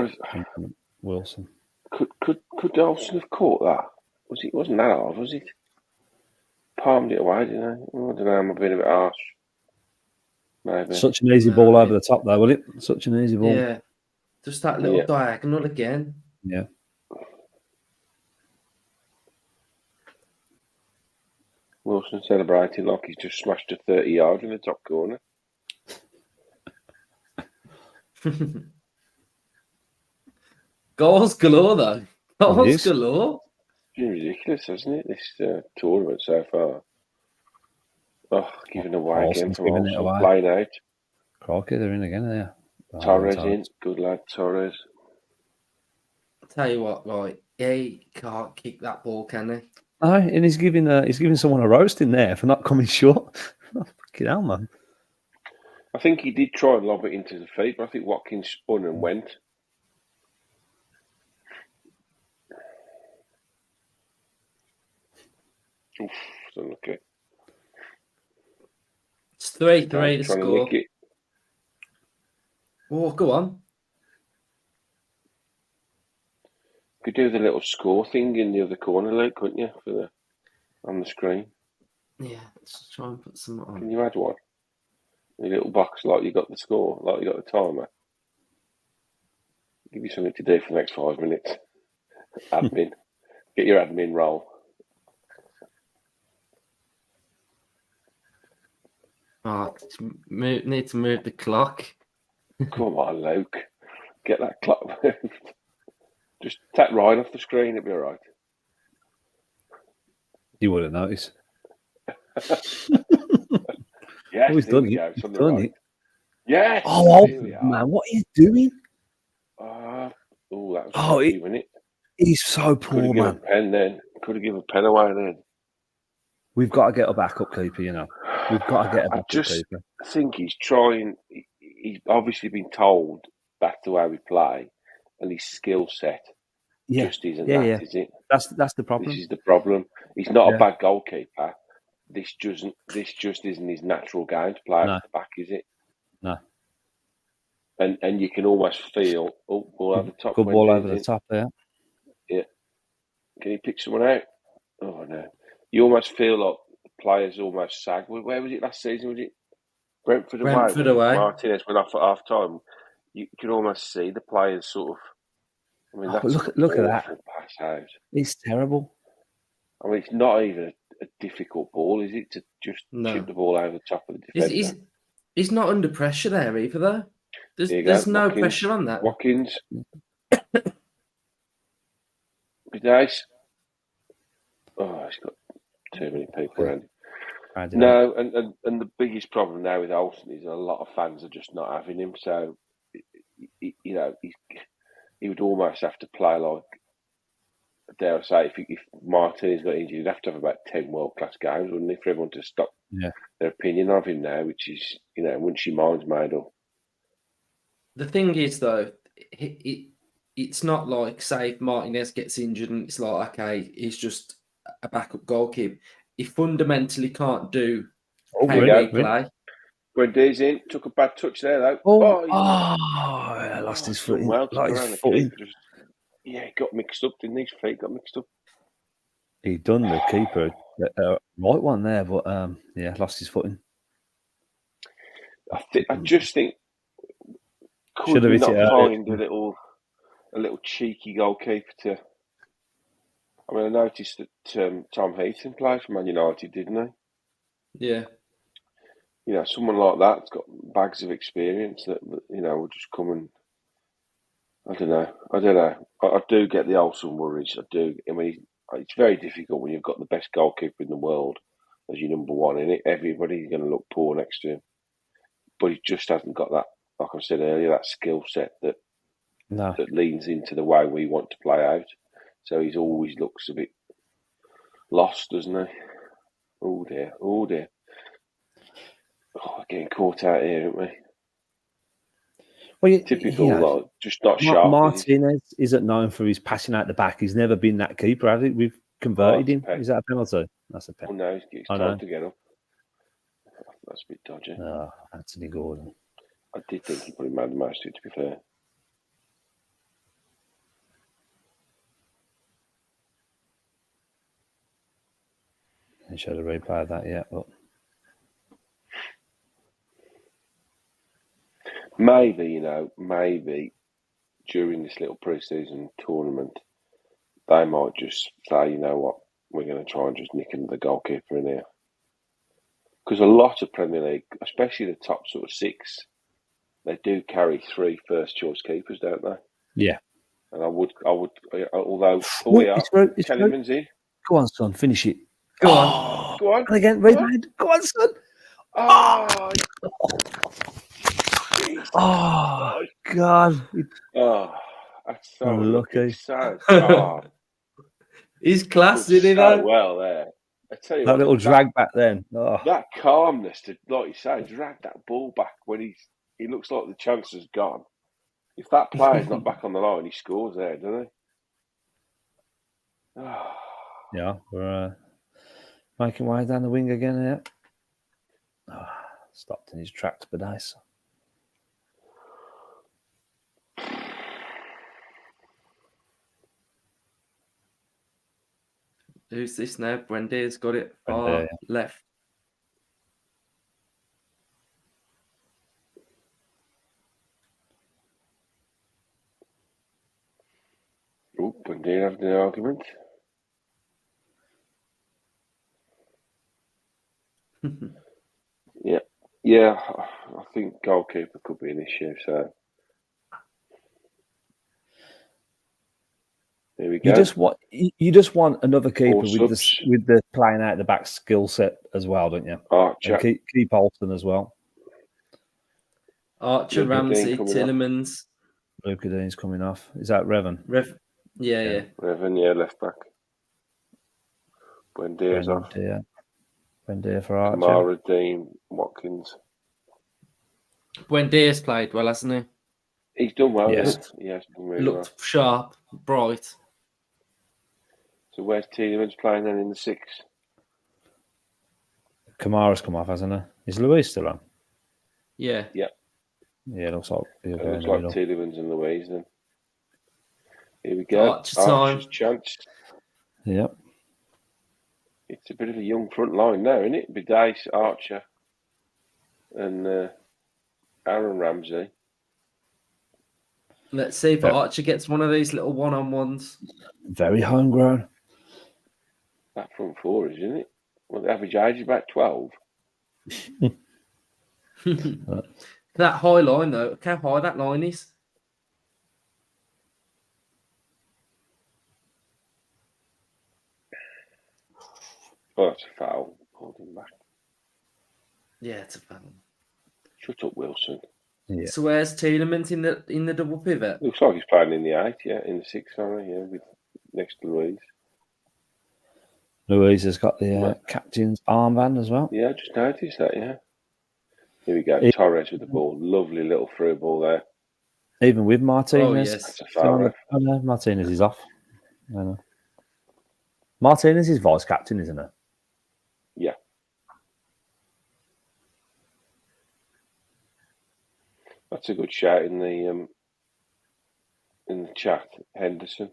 Wilson. Could Olsen have caught that? Wasn't that hard, was it? Palmed it away, didn't I? I don't know, I'm being a bit harsh. Maybe. Such an easy ball over the top, though, wasn't it? Such an easy ball. Yeah. Just that little diagonal again. Yeah. Wilson celebrating like he's just smashed a 30 yards in the top corner. Goals galore, though. Goals galore. It's been ridiculous, hasn't it? This tournament so far. Oh, giving away again from Olsen. Playing out. Crockett, they're in again there. Torres in. Good lad, Torres. I'll tell you what, right? He can't kick that ball, can he? No, and he's giving someone a roast in there for not coming short. Fucking hell, man. I think he did try and lob it into the feet, but I think Watkins spun and went. Oof, so unlucky. It's 3-3 to score. Oh, go on. Could do the little score thing in the other corner, like, couldn't you? On the screen. Yeah, let's try and put some on. Can you add one? A little box like you got the score, like you got the timer. Give you something to do for the next 5 minutes. Admin. Get your admin role. Oh, need to move the clock. Come on, Luke. Get that clock moved. Just take Ryan off the screen, it'll be all right. You would have noticed. Yes, he's done it. He's done it. Yes. Oh, man, what are you doing? That was lucky, wasn't it? He's so poor, man. Could have given a pen away then. We've got to get a backup keeper, you know. We've got to get a backup keeper. I think he's trying. He's obviously been told that's the way we play, and his skill set just isn't is it? That's the problem. This is the problem. He's not a bad goalkeeper. This just isn't his natural game to play at the back, is it? No. And you can almost feel ball over the top. Good ball over the top there. Yeah. Can he pick someone out? Oh no. You almost feel like the players almost sag. Where was it last season? Was it Brentford away? Martinez went off at half time. You can almost see the players sort of. I mean, that's look at that. Pass out. It's terrible. I mean, it's not even a difficult ball, is it? To just chip the ball over the top of the defender. He's not under pressure there either, though. There's no pressure on that. Watkins. Be nice. Oh, he's got too many people around him. No, and the biggest problem now with Olsen is a lot of fans are just not having him. So, you know, he would almost have to play like, dare I say, if Martinez got injured, he'd have to have about 10 world-class games, wouldn't he, for everyone to stop their opinion of him now, which is, you know, once your mind's made up. The thing is, though, it's not like, say, if Martinez gets injured and it's like, okay, he's just a backup goalkeeper. He fundamentally can't do how we play. Buendia's in, took a bad touch there, though. I lost his foot. Well, he got mixed up, didn't he? His feet got mixed up. He done the keeper right one there, but lost his footing. I just think could we not find a little cheeky goalkeeper to? I mean, I noticed that Tom Heaton played for Man United, didn't he? Yeah. You know, someone like that's got bags of experience that, you know, will just come and I don't know. I do get the Olsen worries. I do. I mean, it's very difficult when you've got the best goalkeeper in the world as your number one in it. Everybody's going to look poor next to him, but he just hasn't got that. Like I said earlier, that skill set that leans into the way we want to play out. So he's always looks a bit lost, doesn't he? Oh dear. Oh, getting caught out here, aren't we? Well, typical, just not sharp. Martinez isn't known for his passing out the back. He's never been that keeper, has he? We've converted him. Is that a penalty? That's a penalty. Oh, no, he's told to get up. That's a bit dodgy. Oh, Anthony Gordon. I did think he probably made the most of it, to be fair. I should have replayed that yet, but maybe during this little pre-season tournament, they might just say, you know what, we're going to try and just nick another goalkeeper in here. Because a lot of Premier League, especially the top sort of six, they do carry 3 first-choice keepers, don't they? Yeah. And I would, although Kellyman's in. Go on, son, finish it. Go on. And again, replay. Go on, son. Oh, God. That's so unlucky. He's class, isn't he? So well there. I tell you that little drag back then. That calmness to, like you say, drag that ball back when he looks like the chance has gone. If that player's not back on the line, he scores there, doesn't he? Yeah, we're making way down the wing again here. Stopped in his tracks, but nice. Who's this now? Buendia's got it left. Oh, Buendia having an argument. Yeah. I think goalkeeper could be an issue. So there we go. You just want another keeper with the playing out the back skill set as well, don't you? Archer, and keep Olsen as well. Archer, Ramsey, Tillemans. Luca Dean's coming off. Is that Revan? Yeah. Revan, left back. Buendia's off. Buendia for Archer. Kamara, Dean, Watkins. Buendia's played well, hasn't he? He's done well. Yes. He has done really looked sharp, bright. So where's Tielemans playing then in the 6? Kamara's come off, hasn't he? Is Louise still on? Yeah. Yeah, looks like Tielemans and Louise then. Here we go. Archer's chance. Yep. It's a bit of a young front line now, isn't it? Bidace, Archer, and Aaron Ramsey. Let's see if Archer gets one of these little one-on-ones. Very homegrown. That front 4 is, isn't it? Well, the average age is about 12. That high line, though. Look how high that line is. Oh, that's a foul. Pulled him back. Yeah, it's a fun one. Shut up, Wilson. Yeah. So where's Tielemans in the double pivot? Looks like he's playing in the 8, in the 6, with next to Louise. Louise has got the captain's armband as well. Yeah, I just noticed that, Here we go. Torres with the ball. Lovely little through ball there. Even with Martinez. Oh, yes. That's a foul, ref. Oh, no, Martinez is off. I know. Martinez is vice captain, isn't it? Yeah. That's a good shout in the chat. Henderson.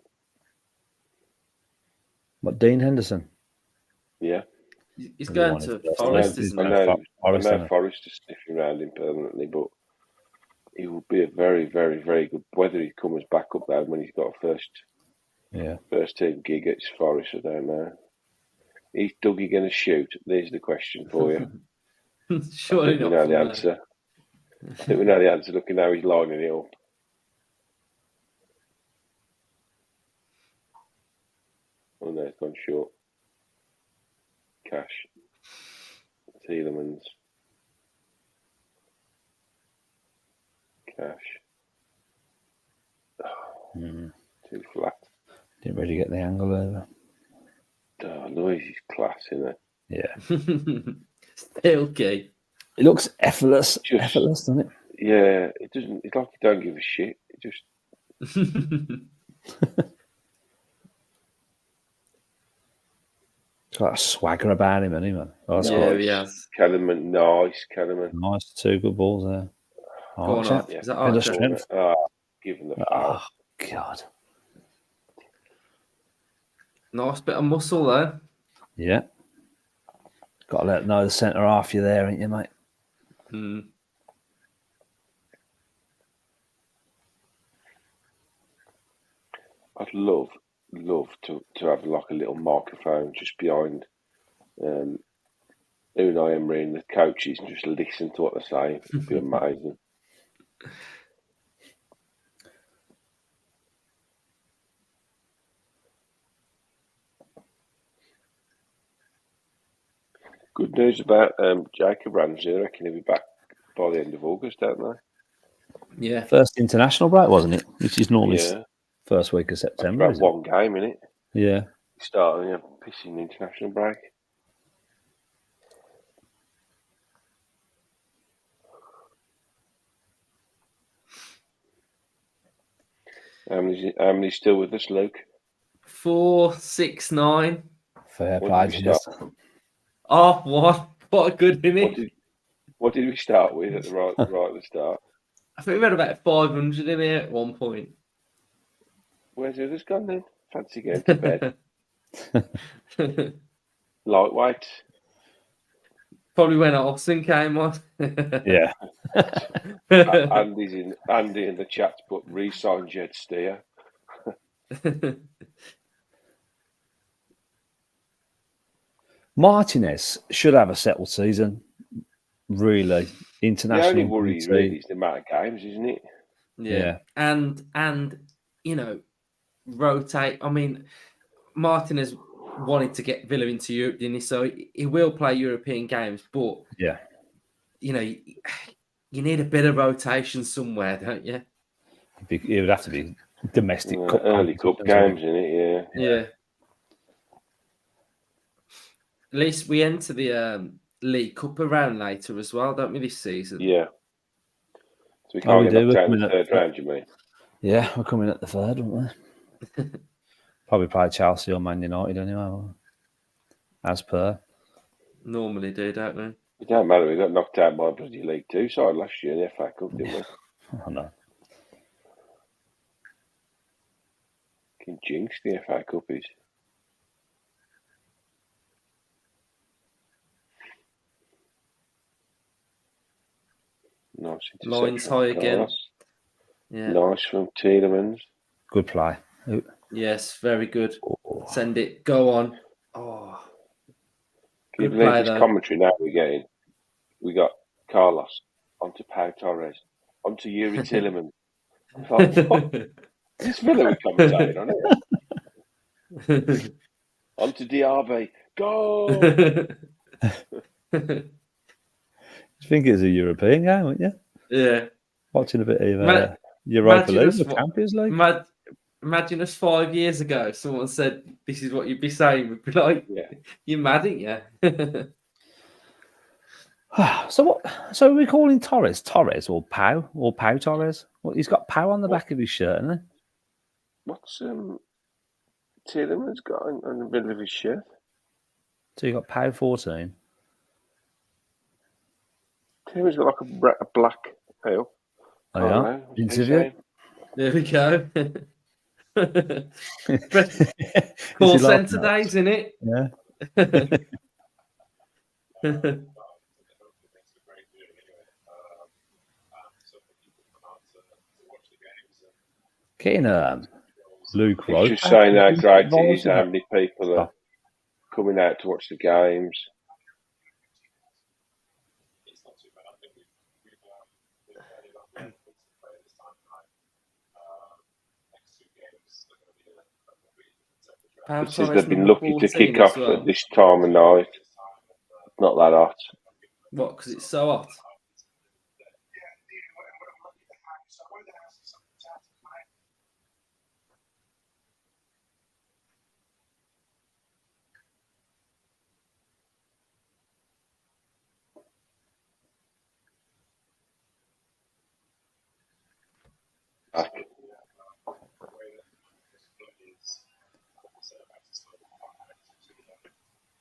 What, Dean Henderson? Yeah. He's going to Forest, isn't he? I know Forest is sniffing around him permanently, but he will be a very, very, very good. Whether he comes back up there when he's got a first team gig at Forest, I don't know. Is Dougie going to shoot? There's the question for you. Surely not. We know the answer. I think we know the answer. Looking how he's lining it up. Oh no, it's gone short. Cash. Tielemans. Cash. Too flat. Didn't really get the angle over. Oh, Louise is class, isn't it? Yeah. Still key. It looks effortless, doesn't it? Yeah, it doesn't. It's like you don't give a shit. It just. Got a swagger about him, anyway. He has. Kellerman, nice, Kellerman. Nice, 2 good balls there. Go on, Archer. is that Archer? Strength. Give him the foul. Oh, God. Nice bit of muscle there. Yeah. Got to let know the centre half you there, ain't you, mate? I'd love to have like a little microphone just behind Unai Emery and the coaches and just listen to what they're saying. It'd be amazing. Good news about Jacob Ramsey. I reckon he'll be back by the end of August, don't they? Yeah. First international break, wasn't it? Which is normally first week of September. About one game, innit? Yeah. Starting a pissing international break. How many still with us, Luke? 4, 6, 9. Fair play. Oh, what a good minute. What did we start with at the right at the start? I think we had about 500 in here at one point. Where's the others gone then? Fancy going to bed. Lightweight. Probably when Aston came on. Yeah. Andy in the chat put re-sign Jed Steer. Martinez should have a settled season. Really, international. The only worry really is the amount of games, isn't it? Yeah. And rotate. I mean, Martinez wanted to get Villa into Europe, didn't he? So he will play European games, but you need a bit of rotation somewhere, don't you? It would have to be domestic cup, early cup games, isn't it? Yeah. At least we enter the League Cup around later as well, don't we, this season? Yeah. So we can't get knocked out in the third round, you mean? Yeah, we're coming at the third, aren't we? Probably play Chelsea or Man United anyway, as per. Normally do, don't we? It don't matter. We got knocked out by bloody League Two side last year in the FA Cup, didn't we? I know. Can jinx the FA Cup is. Nice. Lines high again. Yeah. Nice from Tielemans. Good play. Yes, very good. Send it. Go on. Oh. Can you believe this commentary now we're getting? We got Carlos onto Pau Torres, onto Yuri Tielemans. This Villa we commentating on it. Onto Diaby. Go! I think it was a European game, weren't you? Yeah. Watching a bit of Ma- Europa imagine League us or what- Champions League. Imagine us 5 years ago. Someone said this is what you'd be saying. We'd be like, Yeah. "You're mad, ain't you?" So what? So are we calling Torres or Pau Torres? Well, he's got Pau on the back of his shirt, hasn't he? What's Tielemans got on the middle of his shirt? So you got Pau 14. Tielemans got like a black tail. Oh yeah, interview. There we go. Call centre days, isn't it? Yeah. Getting Luke Rowe. Just saying how great it is, how many people are coming out to watch the games. It says they've been lucky to kick off at this time of night. Not that hot. What? Because it's so hot. Back.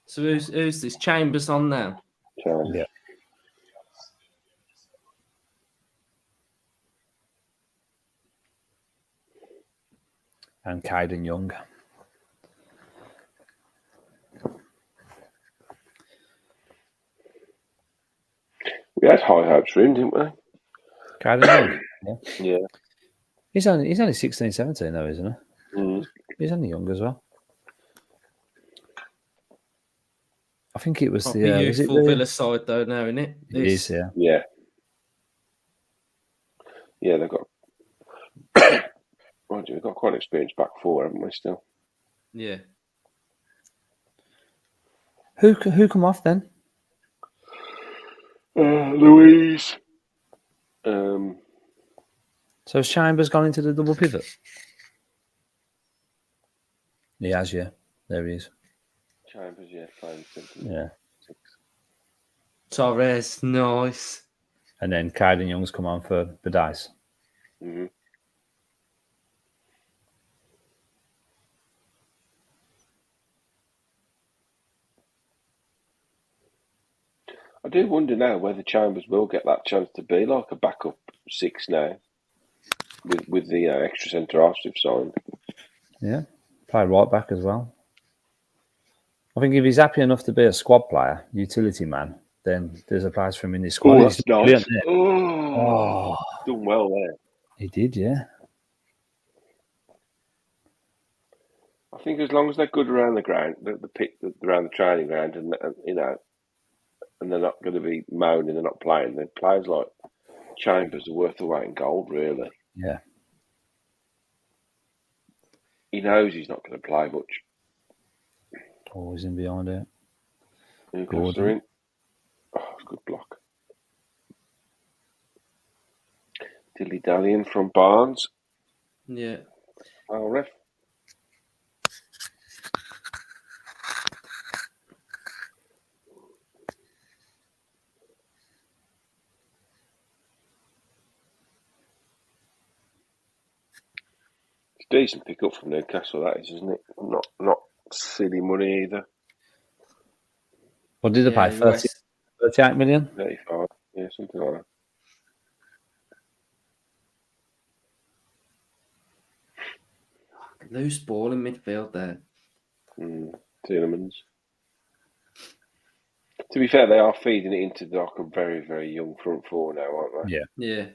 So who's this? Chambers on now? Yeah. And Caden Young. We had high hopes for him, didn't we? Caden Young. Yeah. He's only 16, 17 though, isn't he? Mm. He's only young as well. I think it was the youthful Villa side though now, isn't it? It is, yeah. Yeah. Yeah, they've got we've got quite an experienced back four, haven't we, still? Yeah. Who come off then? Louise. So has Chambers gone into the double pivot? He has, yeah. There he is. Chambers, yeah, playing simple. Yeah. Torres, nice. And then Caden Young's come on for the dice. Mm-hmm. I do wonder now whether Chambers will get that chance to be like a backup six now, with the extra centre halves they've signed. Yeah, play right back as well. I think if he's happy enough to be a squad player, utility man, then there's a place for him in this squad. Oh, that's nice. Oh, done well there. He did, yeah. I think as long as they're good around the ground, around the training ground, and and they're not going to be moaning, they're not playing. Then players like Chambers are worth the weight in gold, really. Yeah. He knows he's not going to play much. Always in behind it. Newcastle in. Oh, good block. Dilly-dallying from Barnes. Yeah. Oh, ref. It's a decent pick up from Newcastle, that is, isn't it? Not silly money either. What did they pay? 38 million? 35, yeah, something like that. Loose ball in midfield there. Tielemans. To be fair, they are feeding it into like a very, very young front four now, aren't they? Yeah. Yeah.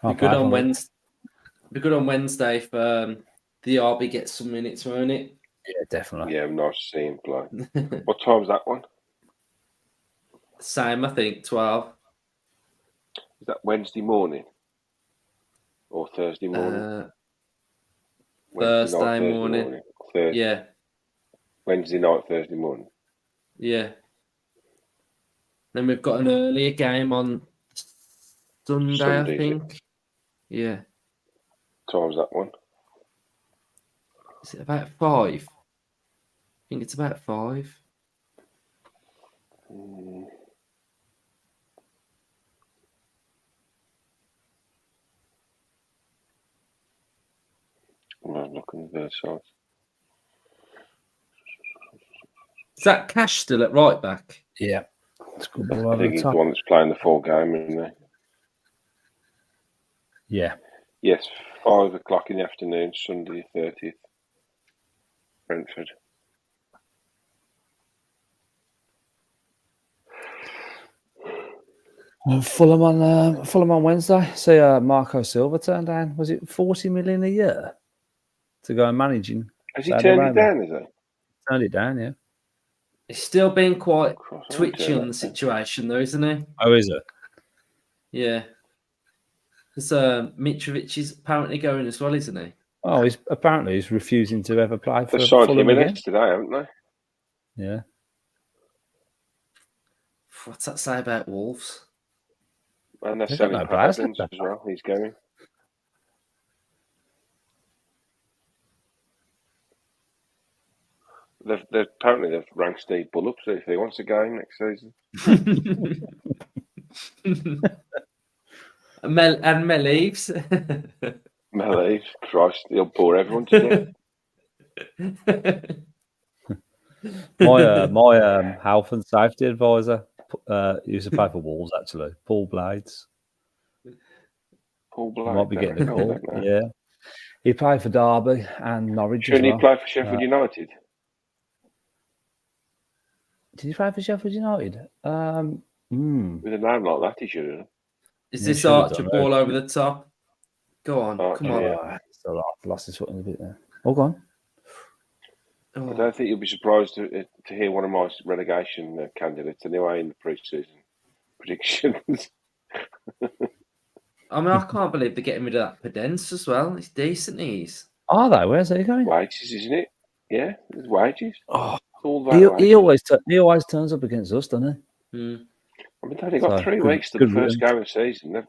Be good on Wednesday. Be good on Wednesday if the RB gets some minutes, won't it? Yeah, definitely. Yeah, nice to see him play. What time's that one? Same, I think, 12. Is that Wednesday morning or Thursday morning? Thursday morning. Yeah. Wednesday night, Thursday morning. Yeah. Then we've got an earlier game on Sunday, I think. Yeah. Time's that one? Is it about 5? I think it's about 5. I'm looking at their side. Is that Cash still at right back? Yeah. It's good ball I over think the he's top. the one that's playing the full game, isn't he? Yeah. Yes, 5 o'clock in the afternoon, Sunday the 30th. Brentford. Fulham on Wednesday. See, Marco Silva turned down. Was it 40 million a year to go and managing? Has he turned it down? Is he? Turned it down, yeah. He's still being quite twitchy on the situation, though, isn't he? Oh, is it? Yeah. Because Mitrovic is apparently going as well, isn't he? Oh, he's refusing to ever play for They've signed Fulham again today, haven't they? Yeah. What's that say about Wolves? And they're selling Pat Evans as well. He's going. Apparently they've ranked Steve Buildup if he wants a game next season. And Mel leaves. Mel leaves. Christ, he'll bore everyone to death. My health and safety advisor used to play for Wolves, actually. Paul Blades. Paul Blades. Might be getting a call. Yeah. He played for Derby and Norwich as well. Shouldn't he play for Sheffield United? Did he play for Sheffield United? With a name like that, he should have. Is this Archer ball over the top? Go on, come on. Yeah. Still lost his foot in a bit there. Oh, go on. I don't think you'll be surprised to hear one of my relegation candidates anyway in the pre-season predictions. I mean, I can't believe they're getting rid of that Pedence as well. It's decent, he's. Are they? Where's he going? Wages, isn't it? Yeah, there's wages. Oh, he always turns up against us, doesn't he? Mm. I mean, they've only got 3 weeks to the first game of the season. They've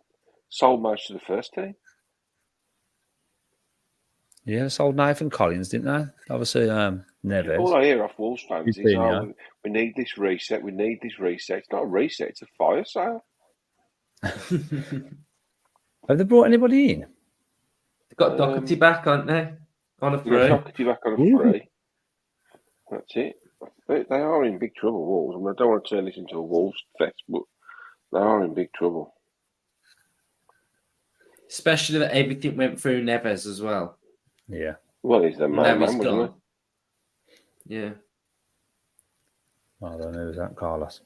sold most of the first team. Yeah, sold Nathan Collins, didn't they? Obviously, Neves. All I hear off Wolves fans is, we need this reset, we need this reset. It's not a reset, it's a fire sale. Have they brought anybody in? They've got Doherty back, aren't they? On a free. Doherty back on a free. That's it. They are in big trouble, Wolves. I mean, I don't want to turn this into a Wolves fest, but they are in big trouble. Especially that everything went through Neves as well. Yeah. Well, he's the man, wasn't he? Yeah. I don't know who's that, Carlos.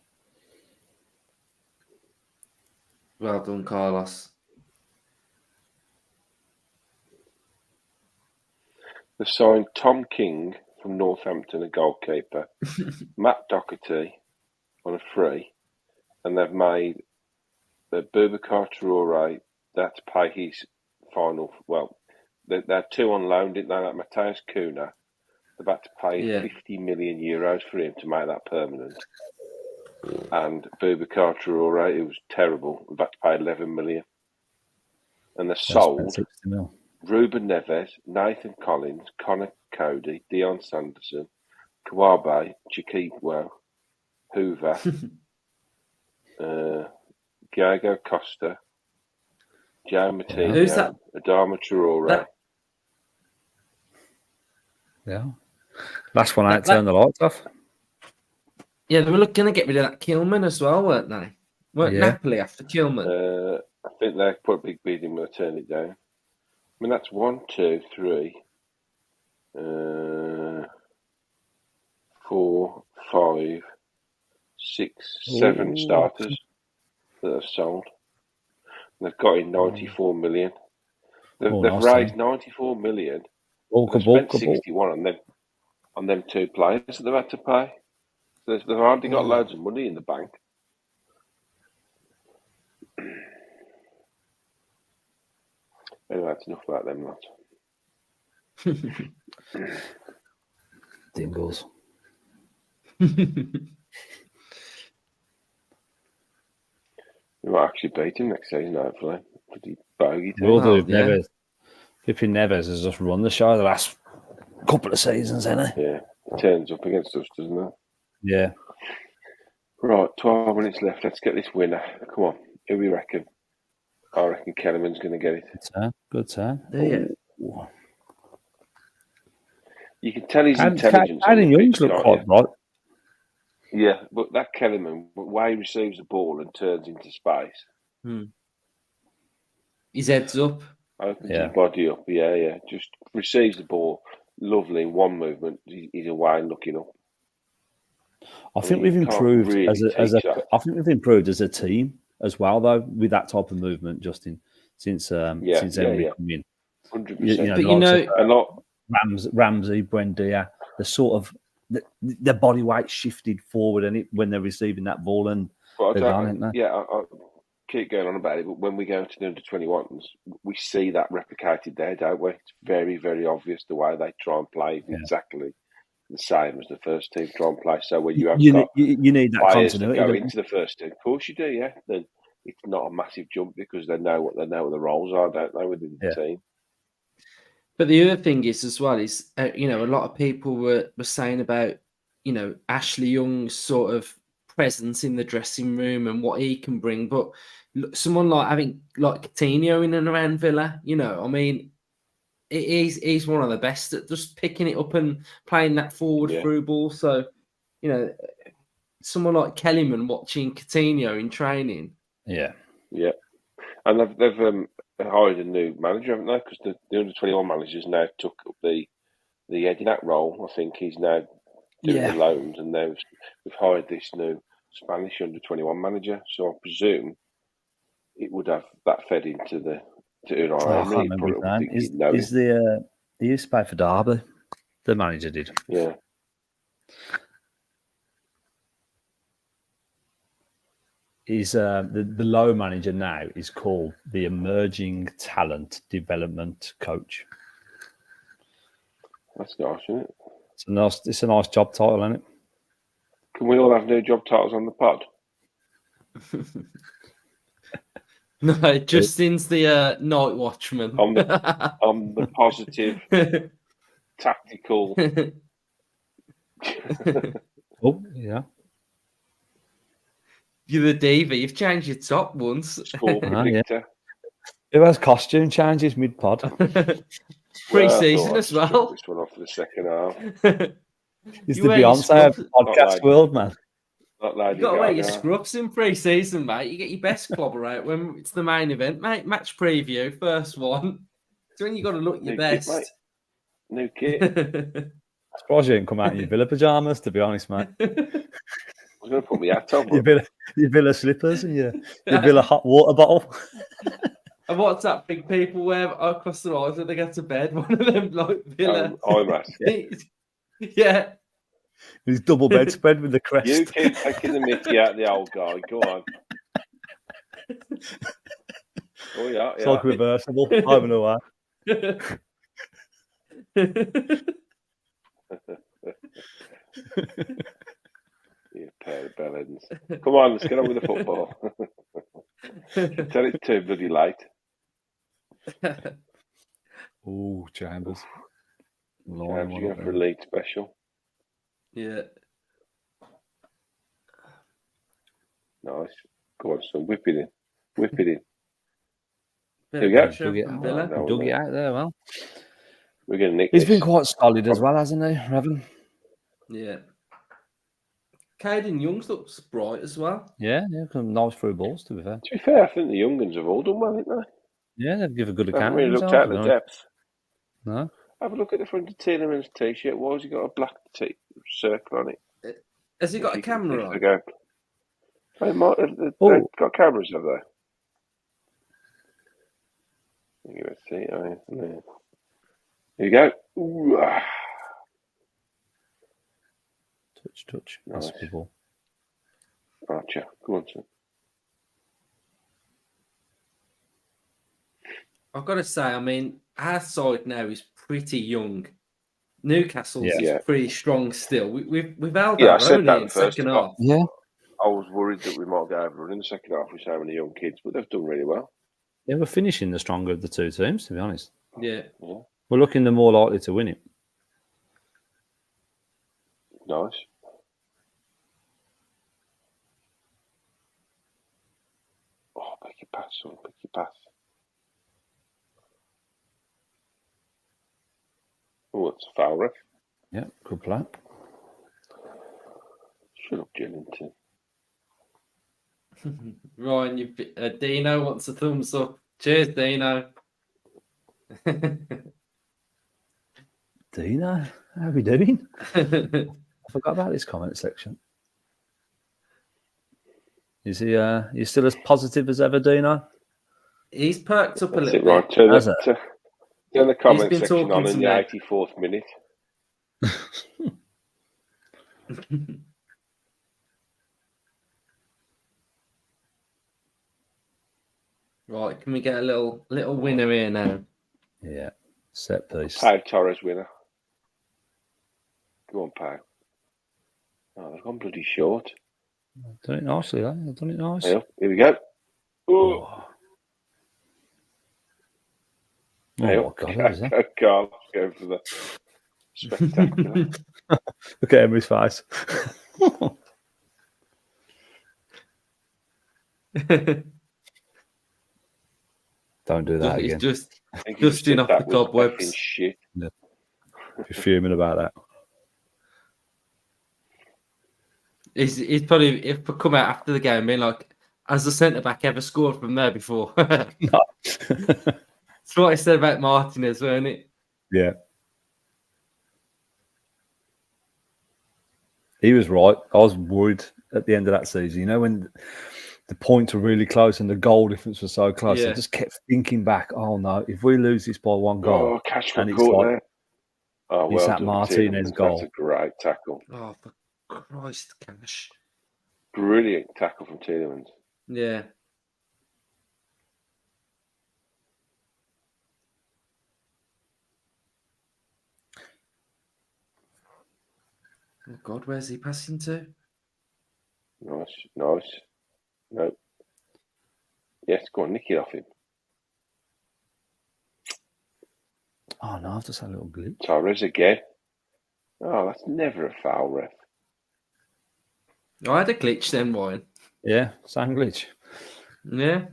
Well done, Carlos. They've signed Tom King from Northampton, a goalkeeper, Matt Doherty on a free, and they've made Boubacar Traoré that to pay his final. Well, they had 2 on loan, didn't they? Like Mateus Cunha, they've had to pay 50 million euros for him to make that permanent. And Boubacar Traoré, it was terrible. They've had to pay 11 million. And they sold Ruben Neves, Nathan Collins, Connor Cody, Dion Sanderson, Kawabe, Chiquitwo, Hoover, Diego Costa, Joe Matinho, Adama Traoré. Yeah. Last one I turned the lights off. Yeah, they were looking to get rid of that Kilman as well, weren't they? Napoli after Kilman? I think they put a big bid in when they turned it down. I mean, that's 1, 2, 3, 4, 5, 6, 7 starters that have sold. And they've got in 94 million. They've raised 94 million. They've spent 61 on them 2 players that they've had to pay. So they've hardly got loads of money in the bank. Anyway, that's enough about them, lads. Dingles. We might actually beat him next season, hopefully. Pretty bogey team. We'll do. yeah. Neves. Pippin Neves has just run the show the last couple of seasons, hasn't he? Yeah, it turns up against us, doesn't it? Yeah. Right, 12 minutes left. Let's get this winner. Come on, who we reckon? I reckon Kellerman's going to get it. Good turn. Yeah. Ooh. You can tell his intelligence. Aiden Young's look quite bright. Yeah, but that Kellerman, the way he receives the ball and turns into space. His head's up. Opens his body up. Yeah. Just receives the ball. Lovely. In one movement, he's away and looking up. I think we've improved really I think we've improved as a team as well, though, with that type of movement, Justin, since Emery come in. 100%. A lot. Ramsey, Buendia, the sort of the body weight shifted forward when they're receiving that ball, and they're gone, aren't they? Yeah, I keep going on about it, but when we go to the under-21s, we see that replicated there, don't we? It's very, very obvious the way they try and play exactly the same as the first team try and play. So when you have got you need that continuity that go into the first team, of course you do, yeah. Then it's not a massive jump because they know what the roles are, don't they, within the team. But the other thing is as well is, a lot of people were saying about, Ashley Young's sort of presence in the dressing room and what he can bring. But someone like Coutinho in and around Villa, I mean, he's one of the best at just picking it up and playing that forward through ball. So, someone like Kellyman watching Coutinho in training. Yeah. And they've hired a new manager, haven't they? Because the under-21 managers now took up the head in that role. I think he's now doing the loans, and we've hired this new Spanish under-21 manager. So I presume it would have that fed into the Unai Emery. He used to play for Derby. The manager did. Yeah. He's the low manager now is called the Emerging Talent Development Coach. That's nice, isn't it? It's a nice job title, isn't it? Can we all have new job titles on the pod? No, Justin's the night watchman. I'm the positive, tactical. Oh, yeah. You're the diva. You've changed your top once. Score predictor. Who has costume changes mid-pod? Pre-season as well. This one off for the second half. It's the Beyonce of the podcast world, man. You've got to wear your scrubs in pre-season, mate. You get your best clobber out when it's the main event, mate. Match preview, first one. It's when you got to look your best. Kit, new kit. I suppose you didn't come out in your Villa pajamas, to be honest, mate. I was going to put my hat on. Your Villa slippers and your Villa hot water bottle. And what's that big people wear across the eyes when they get to bed? One of them, like Villa. Eye mask. Yeah. His double bedspread with the crest. You keep taking the mickey out of the old guy. Go on. Oh, yeah. It's like reversible. I don't know why. You pair of bellends. Come on, let's get on with the football. Tell it's too bloody late. Oh, Chambers. Chambers, you're going for a league special. Yeah. Nice. Go on, son. Whip it in. Whip it in. There we go. Dug it out there, well. We're going to nick He's been quite solid as well, hasn't he, Revan? Yeah. Caden Youngs looks bright as well. Yeah, nice through balls, to be fair. To be fair, I think the young ones have all done well, haven't they? Yeah, they've given a good account. I haven't really looked at the depth. No. Have a look at the front of Tielemans' t-shirt. Why has he got a black circle on it? Has he got a camera on? They've got cameras, have they? Let's see. Here you go. Ooh, Touch. Nice. That's the ball. Archer, go on, son. I've got to say, I mean, our side now is pretty young. Newcastle's Yeah. pretty strong still. We've held Yeah, I our said own that in the first second half. half. Yeah. I was worried that we might go over in the second half with so many young kids, but they've done really well. Yeah, we're finishing the stronger of the two teams, to be honest. Yeah. We're looking the more likely to win it. Nice. Oh, pick your pass, son. Pick your pass. Oh, it's a foul, ref. Yeah, good play. Shut up, Gillington. Ryan, Dino wants a thumbs up. Cheers, Dino. Dino, how are we doing? I forgot about this comment section. Is he? You still as positive as ever, Dino? He's perked up a That's little it, bit. right. Has it? Turn the comment been section talking on to in me. the 84th minute. Right, can we get a little winner here now? Yeah, set piece. Pau Torres winner. Go on, Pau. Oh, they've gone bloody short. Done it nicely, eh? I've done it nice. Here we go. Ooh. Oh, God, what is that? Carl, go for the spectacular. Look at Emery's face. Don't do that He's again. just I think dusting off the that was cobwebs. effing shit. You're fuming about that. He's probably if come out after the game being like, has the centre back ever scored from there before? No. That's what I said about Martinez, weren't it? Yeah. He was right. I was worried at the end of that season. You know, when the points were really close and the goal difference was so close, I just kept thinking back, oh no, if we lose this by one goal, Oh, catch and my it's court like, there. Oh, it's well that done, Martinez Tielemans. goal. That's a great tackle. Oh, for Christ, Cash. Brilliant tackle from Tielemans. Yeah. Oh God, where's he passing to? Nice. No. Yes, go on, nick it off him. Oh no, I've just had a little glitch. Torres again. Oh, that's never a foul, ref. I had a glitch then, Ryan. Yeah, same glitch. Yeah.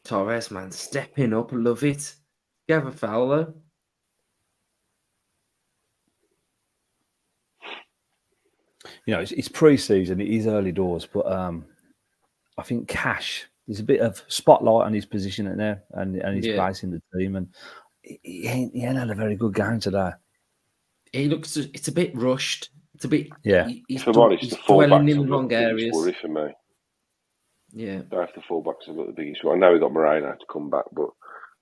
Torres, man, stepping up. Love it. You have a foul, though. You know, it's pre-season, it is early doors, but I think Cash, there's a bit of spotlight on his position in there and his place in the team, and he ain't had a very good game today. He looks, it's a bit rushed. It's a bit, If I'm honest, he's the dwelling fullbacks in have the got wrong the biggest areas. worry for me. Yeah. Both the fullbacks have got the biggest worry. I know we got Moreno to come back, but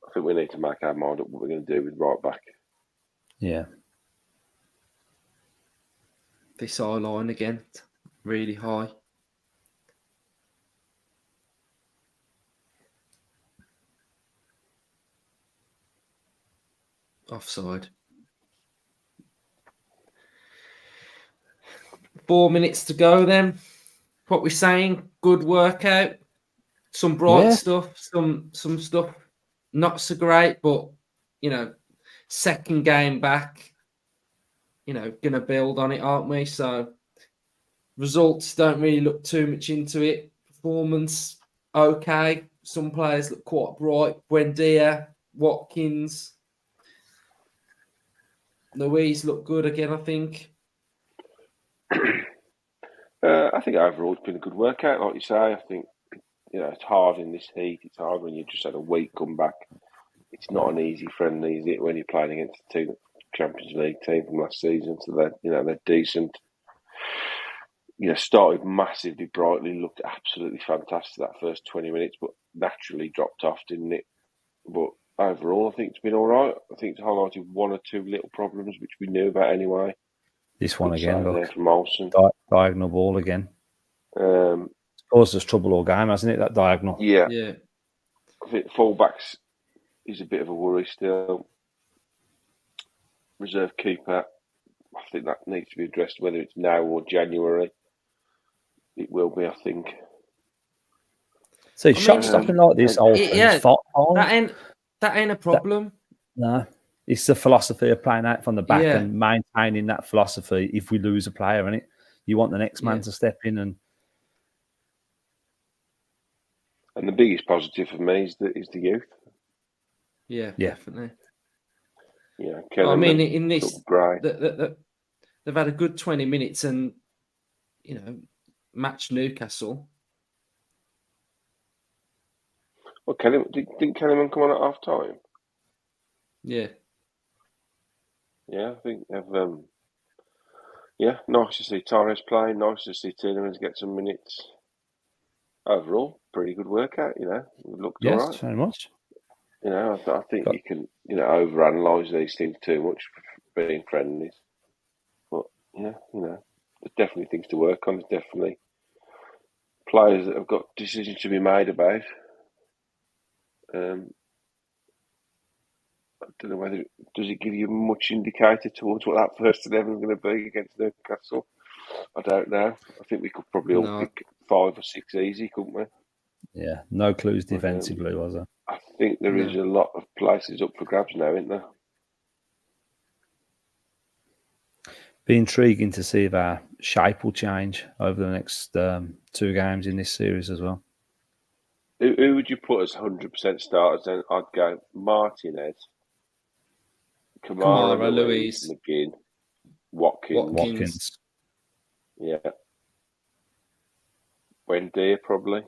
I think we need to make our mind up what we're going to do with right back. Yeah. This eye line again, really high. Offside. 4 minutes to go then. What we're saying, good workout. Some bright stuff, some stuff not so great, but you know, second game back, you know, gonna build on it, aren't we? So results don't really look too much into it. Performance, okay. Some players look quite bright. Buendia, Watkins, Louise look good again, I think. I think overall it's been a good workout, like you say. I think, you know, it's hard in this heat. It's hard when you've just had a week come back. It's not an easy friendly, is it, when you're playing against the two Champions League team from last season? So they're decent. You know, started massively brightly, looked absolutely fantastic that first 20 minutes, but naturally dropped off, didn't it? But overall, I think it's been all right. I think it's highlighted one or two little problems which we knew about anyway. This one again, look. From Olsen. Diagonal ball again. It's caused us trouble all game, hasn't it, that diagonal? Yeah. I think fullbacks is a bit of a worry still. Reserve keeper, I think that needs to be addressed, whether it's now or January. It will be, I think. So shot stopping like this old that ain't a problem. No. It's the philosophy of playing out from the back and maintaining that philosophy. If we lose a player, and you want the next man to step in and the biggest positive for me is the youth. Yeah, definitely. Yeah, I mean, in this, they've had a good 20 minutes and matched Newcastle. Well, didn't Kellyman come on at half time? Yeah. Yeah, I think they've. Nice to see Torres play. Nice to see Tielemans get some minutes. Overall, pretty good workout. We looked all right. Yes, very much. I think you can overanalyze these things too much for being friendlies. But there's definitely things to work on. There's definitely players that have got decisions to be made about. I don't know whether does it give you much indicator towards what that first 11 is going to be against Newcastle. I don't know. I think we could probably all pick 5 or 6 easy, couldn't we? Yeah, no clues defensively, was there? I think there is a lot of places up for grabs now, isn't there? Be intriguing to see if our shape will change over the next 2 games in this series as well. Who would you put as 100% starters then? I'd go Martinez, Kamara, Louise, McGinn, Watkins. Yeah. Wendy, probably.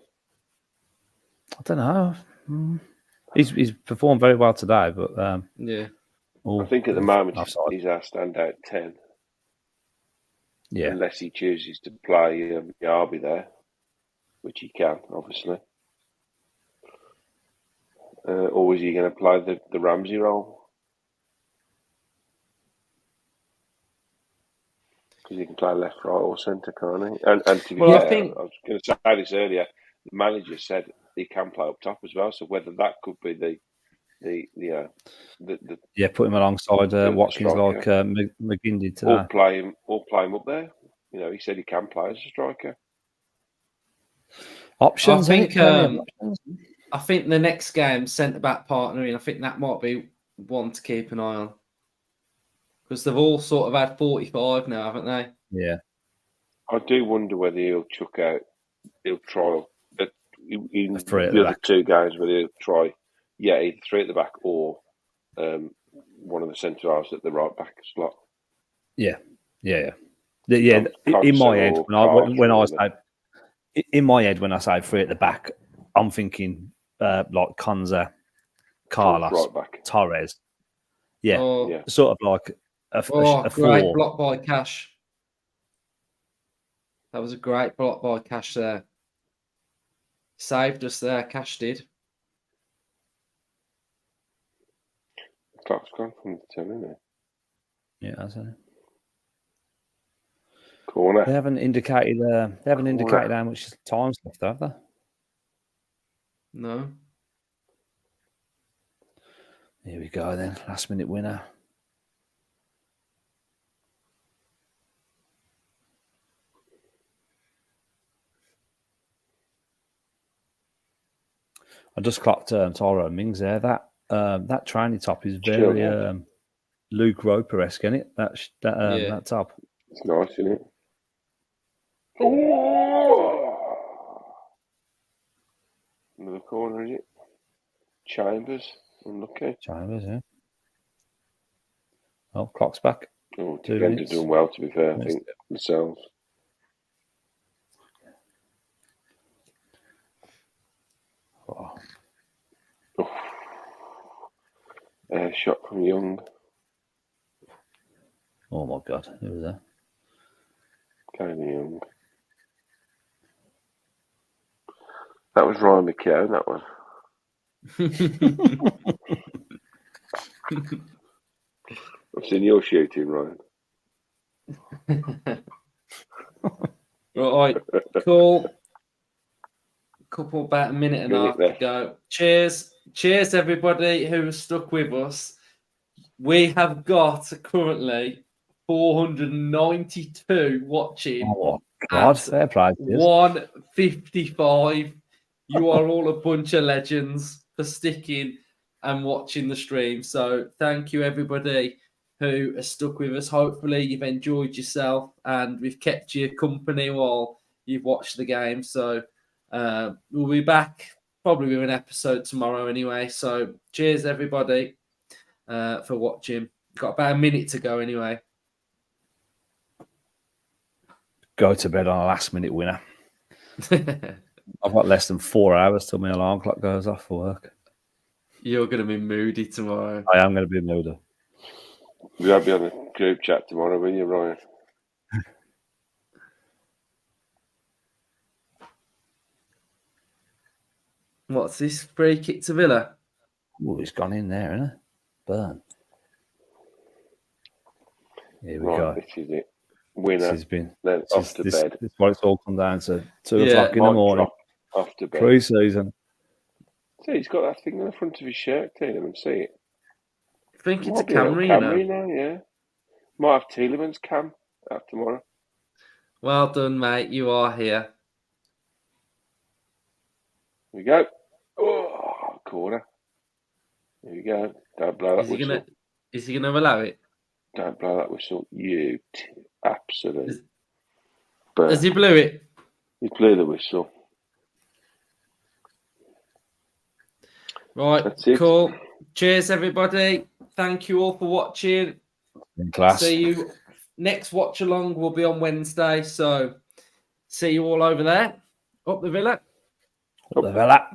I don't know. He's performed very well today, but I think at the moment he's our standout 10. Yeah. Unless he chooses to play Yarby there, which he can, obviously. Or is he going to play the Ramsey role? Because he can play left, right, or centre, can't he? And to be fair, I was going to say this earlier. The manager said he can play up top as well. So whether that could be put him alongside Watkins like McGinn did today. Or play him up there. He said he can play as a striker. Options. I think the next game, centre back partnering, I think that might be one to keep an eye on. Because they've all sort of had 45 now, haven't they? Yeah. I do wonder whether he'll try in the other 2 games, whether he'll try, either 3 at the back or one of the centre halves at the right back slot. Yeah. In my head, when I say 3 at the back, I'm thinking like Konza, Carlos, Torres. Yeah, sort of like a great 4. block by Cash. That was a great block by Cash there. Saved us there, Cash did. Clock's gone from the 10, isn't it? Yeah, hasn't it? Corner. They haven't indicated how much time's left, have they? No. Here we go then. Last minute winner. I just clocked Tyrone Mings there. That training top is very Luke Roper-esque, isn't it? That top. It's nice, isn't it? Oh! Another corner, is it? Chambers, unlucky. Chambers, yeah. Oh, clock's back. Oh, defenders are doing well, to be fair, I think, themselves. Oh. Shot from Young. Oh my God, who was that? Kind of Young. That was Ryan McKeown, that one. I've seen your shooting, Ryan. Right, cool. about a minute and a half to go. Cheers, everybody who has stuck with us. We have got currently 492 watching. Oh, God, fair price. 155. You are all a bunch of legends for sticking and watching the stream. So thank you, everybody who has stuck with us. Hopefully you've enjoyed yourself and we've kept you company while you've watched the game. So we'll be back probably with an episode tomorrow anyway. So cheers, everybody, for watching. Got about a minute to go anyway. Go to bed on a last-minute winner. I've got less than 4 hours till my alarm clock goes off for work. You're going to be moody tomorrow. I am going to be moody. We won't be on the group chat tomorrow, will you, Ryan? What's this? Free kick to Villa? Oh, he's gone in there, isn't it? Burn. Here we go. This is it. Winner. This has been, then off to bed. This is what it's all come down to. 2 o'clock in the morning. Off to bed. Pre-season. See, he's got that thing on the front of his shirt, Tielemans. See it? I think it's a Camry, Camry, now, yeah. Might have Tielemans' cam out tomorrow. Well done, mate. You are here. Here we go. Oh, corner. Here we go. Don't blow that whistle. Is he going to allow it? Don't blow that whistle. You absolute. Has he blew it? He blew the whistle. Right, cool. Cheers, everybody. Thank you all for watching. In class. See you. Next watch along will be on Wednesday. So see you all over there. Up the Villa. Up the Villa.